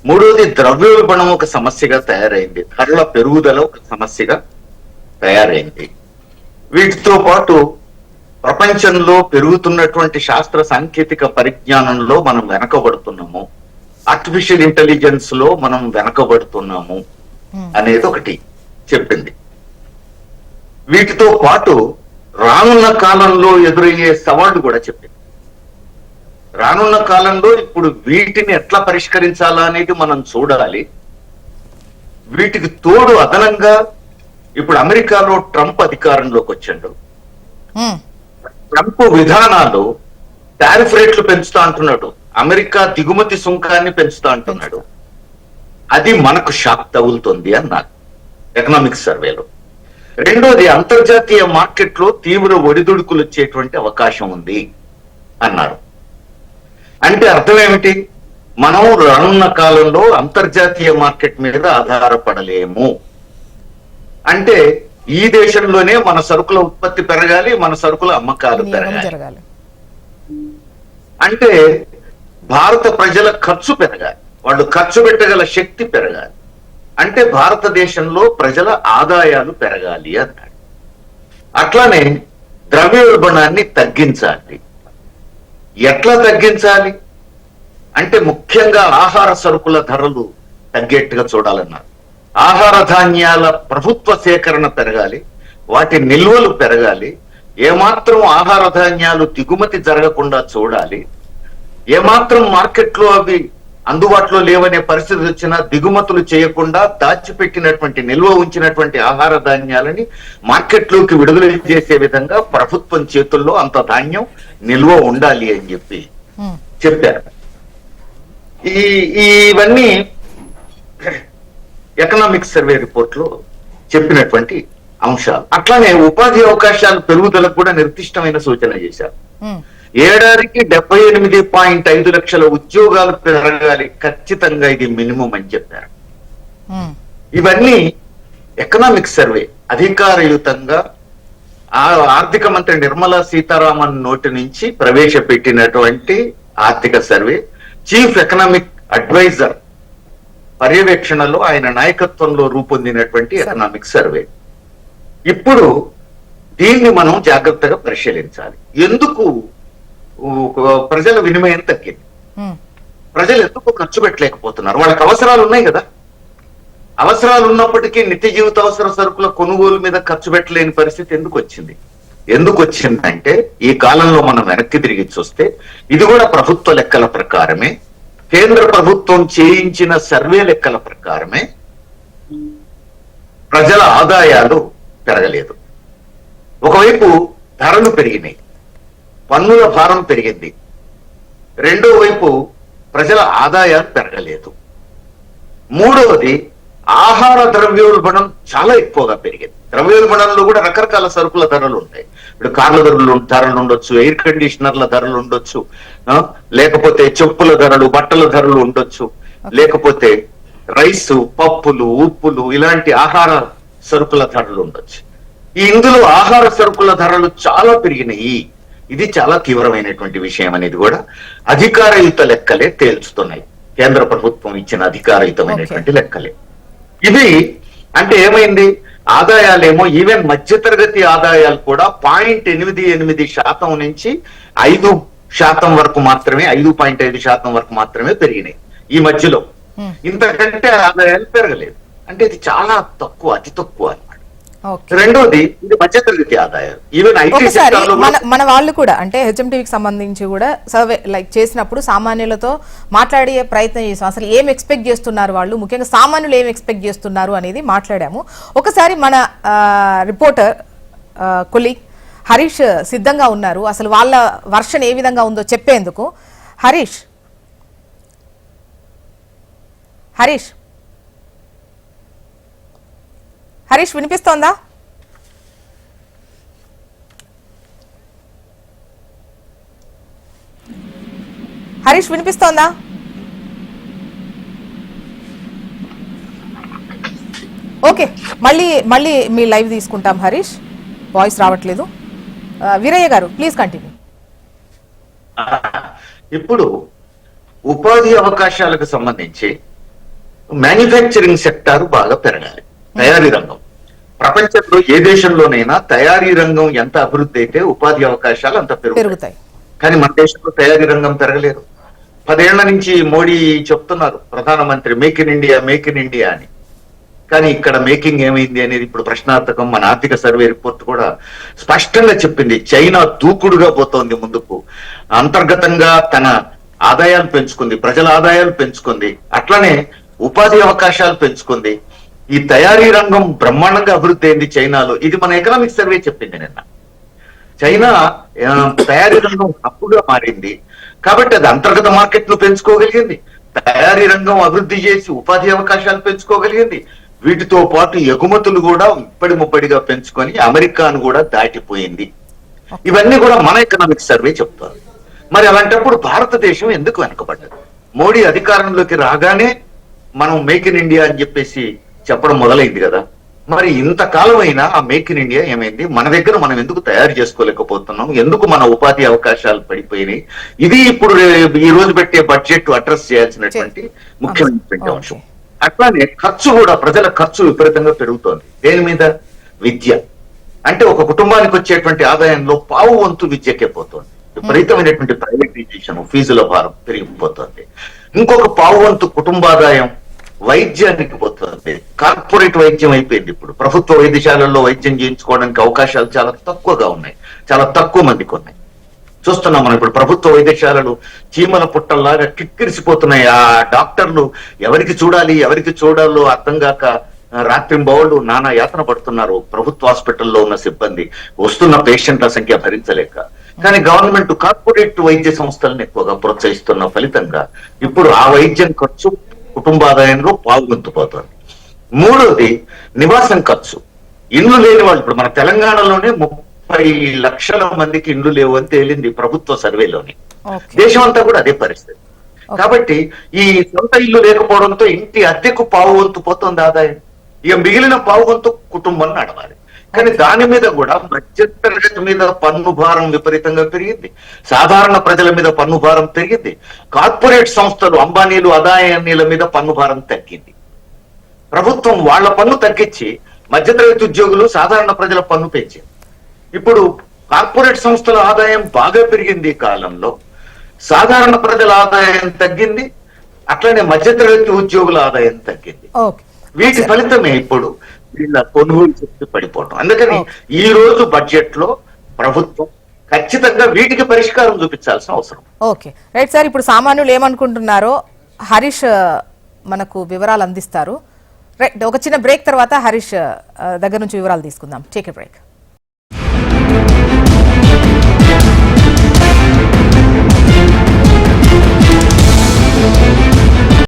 మూడోది, ద్రవ్యోల్బణం ఒక సమస్యగా తయారైంది, ధరల పెరుగుదల ఒక సమస్యగా తయారైంది. వీటితో పాటు ప్రపంచంలో పెరుగుతున్నటువంటి శాస్త్ర సాంకేతిక పరిజ్ఞానంలో మనం వెనకబడుతున్నాము, ఆర్టిఫిషియల్ ఇంటెలిజెన్స్ లో మనం వెనకబడుతున్నాము అనేది ఒకటి చెప్పింది. వీటితో పాటు రానున్న కాలంలో ఎదురయ్యే సవాళ్లు కూడా చెప్పింది. రానున్న కాలంలో ఇప్పుడు వీటిని ఎట్లా పరిష్కరించాలా అనేది మనం చూడాలి. వీటికి తోడు అదనంగా ఇప్పుడు అమెరికాలో ట్రంప్ అధికారంలోకి వచ్చాడు. ట్రంప్ విధానాలు టారిఫ్ రేట్లు పెంచుతా అంటున్నాడు, అమెరికా దిగుమతి సుంకాన్ని పెంచుతా అంటున్నాడు. అది మనకు షాక్ తగులుతుంది అన్నారు ఎకనామిక్ సర్వేలో. రెండోది, అంతర్జాతీయ మార్కెట్లో తీవ్ర ఒడిదుడుకులు వచ్చేటువంటి అవకాశం ఉంది అన్నారు. అంటే అర్థం ఏమిటి? మనం రానున్న కాలంలో అంతర్జాతీయ మార్కెట్ మీద ఆధారపడలేము. అంటే ఈ దేశంలోనే మన సరుకుల ఉత్పత్తి పెరగాలి, మన సరుకుల అమ్మకాలు పెరగాలి. అంటే భారత ప్రజల ఖర్చు పెరగాలి, వాళ్ళు ఖర్చు పెట్టగల శక్తి పెరగాలి. అంటే భారతదేశంలో ప్రజల ఆదాయాలు పెరగాలి అన్నాడు. అట్లానే ద్రవ్యోల్బణాన్ని తగ్గించాలి. ఎట్లా తగ్గించాలి అంటే ముఖ్యంగా ఆహార సరుకుల ధరలు తగ్గేట్టుగా చూడాలన్నారు. ఆహార ధాన్యాల ప్రభుత్వ సేకరణ పెరగాలి, వాటి నిల్వలు పెరగాలి. ఏమాత్రం ఆహార ధాన్యాలు దిగుమతి జరగకుండా చూడాలి. ఏమాత్రం మార్కెట్లో అవి అందుబాటులో లేవనే పరిస్థితి వచ్చినా దిగుమతులు చేయకుండా దాచిపెట్టినటువంటి నిల్వ ఉంచినటువంటి ఆహార ధాన్యాలని మార్కెట్లోకి విడుదల చేసే విధంగా ప్రభుత్వం చేతుల్లో అంత ధాన్యం నిల్వ ఉండాలి అని చెప్పారు. ఇవన్నీ ఎకనామిక్ సర్వే రిపోర్ట్ లో చెప్పినటువంటి అంశాలు. అట్లానే ఉపాధి అవకాశాల పెరుగుదలకు కూడా నిర్దిష్టమైన సూచన చేశారు. ఏడాదికి 78.5 లక్షల ఉద్యోగాలు పెరగాలి, ఖచ్చితంగా ఇది మినిమం అని చెప్పారు. ఇవన్నీ ఎకనామిక్ సర్వే అధికారయుతంగా ఆర్థిక మంత్రి నిర్మలా సీతారామన్ నోటి నుంచి ప్రవేశపెట్టినటువంటి ఆర్థిక సర్వే, చీఫ్ ఎకనామిక్ అడ్వైజర్ పర్యవేక్షణలో ఆయన నాయకత్వంలో రూపొందినటువంటి ఎకనామిక్ సర్వే. ఇప్పుడు దీన్ని మనం జాగ్రత్తగా పరిశీలించాలి. ఎందుకు ప్రజల వినిమయం తగ్గింది? ప్రజలు ఎందుకు ఖర్చు పెట్టలేకపోతున్నారు? వాళ్ళకి అవసరాలు ఉన్నాయి కదా. అవసరాలు ఉన్నప్పటికీ నిత్య జీవిత అవసర సరుకుల కొనుగోలు మీద ఖర్చు పెట్టలేని పరిస్థితి ఎందుకు వచ్చిందంటే ఈ కాలంలో మనం వెనక్కి తిరిగి చూస్తే ఇది కూడా ప్రభుత్వ లెక్కల ప్రకారమే, కేంద్ర ప్రభుత్వం చేయించిన సర్వే లెక్కల ప్రకారమే ప్రజల ఆదాయాలు పెరగలేదు. ఒకవైపు ధరలు పెరిగినాయి, పన్నుల భారం పెరిగింది. రెండో వైపు ప్రజల ఆదాయాలు పెరగలేదు. మూడవది, ఆహార ద్రవ్యోల్బణం చాలా ఎక్కువగా పెరిగింది. ద్రవ్యోల్బణంలో కూడా రకరకాల సరుకుల ధరలు ఉంటాయి. ఇప్పుడు కార్ల ధరలు ఉండొచ్చు, ఎయిర్ కండిషనర్ల ధరలు ఉండొచ్చు, లేకపోతే చెప్పుల ధరలు, బట్టల ధరలు ఉండొచ్చు, లేకపోతే రైసు, పప్పులు, ఉప్పులు ఇలాంటి ఆహార సరుకుల ధరలు ఉండొచ్చు. ఇందులో ఆహార సరుకుల ధరలు చాలా పెరిగినాయి. ఇది చాలా తీవ్రమైనటువంటి విషయం అనేది కూడా అధికారయుత లెక్కలే తేల్చుతున్నాయి. కేంద్ర ప్రభుత్వం ఇచ్చిన అధికారయుతమైనటువంటి లెక్కలే ఇవి. అంటే ఏమైంది? ఆదాయాలేమో ఈవెన్ మధ్యతరగతి ఆదాయాలు కూడా 0.88% నుంచి 5% వరకు మాత్రమే, 5.5% వరకు మాత్రమే పెరిగినాయి ఈ మధ్యలో. ఇంతకంటే ఆదాయాలు పెరగలేదు. అంటే ఇది చాలా తక్కువ, అతి తక్కువ అన్నమాట. రెండోది, ఇది మధ్యతరగతి ఆదాయాలు. ఈవెన్ ఐటీ సెక్టార్లో మన వాళ్ళు కూడా అంటే హెచ్ఎంటీవీకి సంబంధించి కూడా సర్వే చేసినప్పుడు సామాన్యులతో మాట్లాడే ప్రయత్నం చేసాం. అసలు ఏం ఎక్స్పెక్ట్ చేస్తున్నారు వాళ్ళు, ముఖ్యంగా సామాన్యులు ఏం ఎక్స్పెక్ట్ చేస్తున్నారు అనేది మాట్లాడాము. ఒకసారి మన రిపోర్టర్ కొలీగ్ హరీష్ సిద్ధంగా ఉన్నారు, అసలు వాళ్ళ వర్షన్ ఏ విధంగా ఉందో చెప్పేందుకు. హరీష్ హరీష్ వినిపిస్తోందా? హరీష్ వినిపిస్తోందా? ఓకే, మళ్ళీ మీ లైవ్ తీసుకుంటాం హరీష్, వాయిస్ రావట్లేదు. వీరయ్య గారు ప్లీజ్ కంటిన్యూ. ఇప్పుడు ఉపాధి అవకాశాలకు సంబంధించి మ్యానుఫ్యాక్చరింగ్ సెక్టార్ బాగా పెరగాలి, తయారీ రంగం. ప్రపంచంలో ఏ దేశంలోనైనా తయారీ రంగం ఎంత అభివృద్ధి అయితే ఉపాధి అవకాశాలు అంత పెరుగుతాయి. కానీ మన దేశంలో తయారీ రంగం పెరగలేదు. 10 ఏళ్ల నుంచి మోడీ చెప్తున్నారు ప్రధానమంత్రి మేక్ ఇన్ ఇండియా అని. కానీ ఇక్కడ మేకింగ్ ఏమైంది అనేది ఇప్పుడు ప్రశ్నార్థకం. మన ఆర్థిక సర్వే రిపోర్ట్ కూడా స్పష్టంగా చెప్పింది. చైనా దూకుడుగా పోతోంది ముందుకు. అంతర్గతంగా తన ఆదాయాలు పెంచుకుంది, ప్రజల ఆదాయాలు పెంచుకుంది, అట్లనే ఉపాధి అవకాశాలు పెంచుకుంది. ఈ తయారీ రంగం బ్రహ్మాండంగా అభివృద్ధి అయింది చైనాలో. ఇది మన ఎకనామిక్ సర్వే చెప్పింది నిన్న. చైనా తయారీ రంగం హబ్బుగా మారింది కాబట్టి అది అంతర్గత మార్కెట్ ను పెంచుకోగలిగింది, తయారీ రంగం అభివృద్ధి చేసి ఉపాధి అవకాశాలు పెంచుకోగలిగింది. వీటితో పాటు ఎగుమతులు కూడా ఇప్పటి ముప్పడిగా పెంచుకొని అమెరికాను కూడా దాటిపోయింది. ఇవన్నీ కూడా మన ఎకనామిక్ సర్వే చెప్తారు. మరి అలాంటప్పుడు భారతదేశం ఎందుకు వెనకబడ్డది? మోడీ అధికారంలోకి రాగానే మనం మేక్ ఇన్ ఇండియా అని చెప్పేసి చెప్పడం మొదలైంది కదా. మరి ఇంతకాలం అయినా ఆ మేక్ ఇన్ ఇండియా ఏమైంది? మన దగ్గర మనం ఎందుకు తయారు చేసుకోలేకపోతున్నాం? ఎందుకు మన ఉపాధి అవకాశాలు పడిపోయినాయి? ఇది ఇప్పుడు ఈ రోజు పెట్టే బడ్జెట్ అడ్రస్ చేయాల్సినటువంటి ముఖ్యమైనటువంటి అంశం. అట్లానే ఖర్చు కూడా, ప్రజల ఖర్చు విపరీతంగా పెరుగుతోంది. దేని మీద? విద్య. అంటే ఒక కుటుంబానికి వచ్చేటువంటి ఆదాయంలో పావు వంతు విద్యకే పోతుంది. విపరీతమైనటువంటి ప్రైవేటైజేషన్, ఫీజుల భారం పెరిగిపోతుంది. ఇంకొక పావు వంతు కుటుంబాదాయం వైద్యానికి పోతుంది. కార్పొరేట్ వైద్యం అయిపోయింది. ఇప్పుడు ప్రభుత్వ వైద్యశాలల్లో వైద్యం చేయించుకోవడానికి అవకాశాలు చాలా తక్కువగా ఉన్నాయి, చాలా తక్కువ మందికి ఉన్నాయి. చూస్తున్నాం మనం ఇప్పుడు ప్రభుత్వ వైద్యశాలలు చీమల పుట్టల్లాగా కిక్కిరిసిపోతున్నాయి. ఆ డాక్టర్లు ఎవరికి చూడాలి, ఎవరికి చూడాలో అర్థం కాక రాత్రింబవళ్ళు నానా యాతన పడుతున్నారు ప్రభుత్వ హాస్పిటల్లో ఉన్న సిబ్బంది, వస్తున్న పేషెంట్ల సంఖ్య భరించలేక. కానీ గవర్నమెంట్ కార్పొరేట్ వైద్య సంస్థలను ఎక్కువగా ప్రోత్సహిస్తున్న ఫలితంగా ఇప్పుడు ఆ వైద్యం ఖర్చు కుటుంబాదాయంలో పాల్గొంటుపోతుంది. మూడోది నివాసం ఖర్చు. ఇండ్లు లేని వాళ్ళు, ఇప్పుడు మన తెలంగాణలోనే 30 లక్షల మందికి ఇండ్లు లేవు అని తేలింది ప్రభుత్వ సర్వేలోని. దేశం అంతా కూడా అదే పరిస్థితి. కాబట్టి ఈ సొంత ఇల్లు లేకపోవడంతో ఇంటి అద్దెకు పావు వంతు పోతుంది ఆదాయం. ఇక మిగిలిన పావు వంతు కుటుంబం నడవాలి. కానీ దాని మీద కూడా మధ్యతరగతి మీద పన్ను భారం విపరీతంగా పెరిగింది, సాధారణ ప్రజల మీద పన్ను భారం పెరిగింది. కార్పొరేట్ సంస్థలు అంబానీలు, అదాయానీల మీద పన్ను భారం తగ్గింది. ప్రభుత్వం వాళ్ళ పన్ను తగ్గించి మధ్యతరగతి ఉద్యోగులు, సాధారణ ప్రజల పన్ను పెంచింది. ఇప్పుడు కార్పొరేట్ సంస్థల ఆదాయం బాగా పెరిగింది ఈ కాలంలో, సాధారణ ప్రజల ఆదాయం తగ్గింది, అట్లనే మధ్యతరగతి ఉద్యోగుల ఆదాయం తగ్గింది. వీటి ఫలితమే ఇప్పుడు వీళ్ళ కొనుగోలు శక్తి పడిపోవడం. అందుకని ఈ రోజు బడ్జెట్ లో ప్రభుత్వం ఖచ్చితంగా వీటికి పరిష్కారం చూపించాల్సిన అవసరం. Okay, right sir. ఇప్పుడు సామాన్యులు ఏమనుకుంటున్నారో హరీష్ మనకు వివరాలు అందిస్తారు. రైట్, ఒక చిన్న బ్రేక్ తర్వాత హరీష్ దగ్గర నుంచి వివరాలు తీసుకుందాం. Take a break.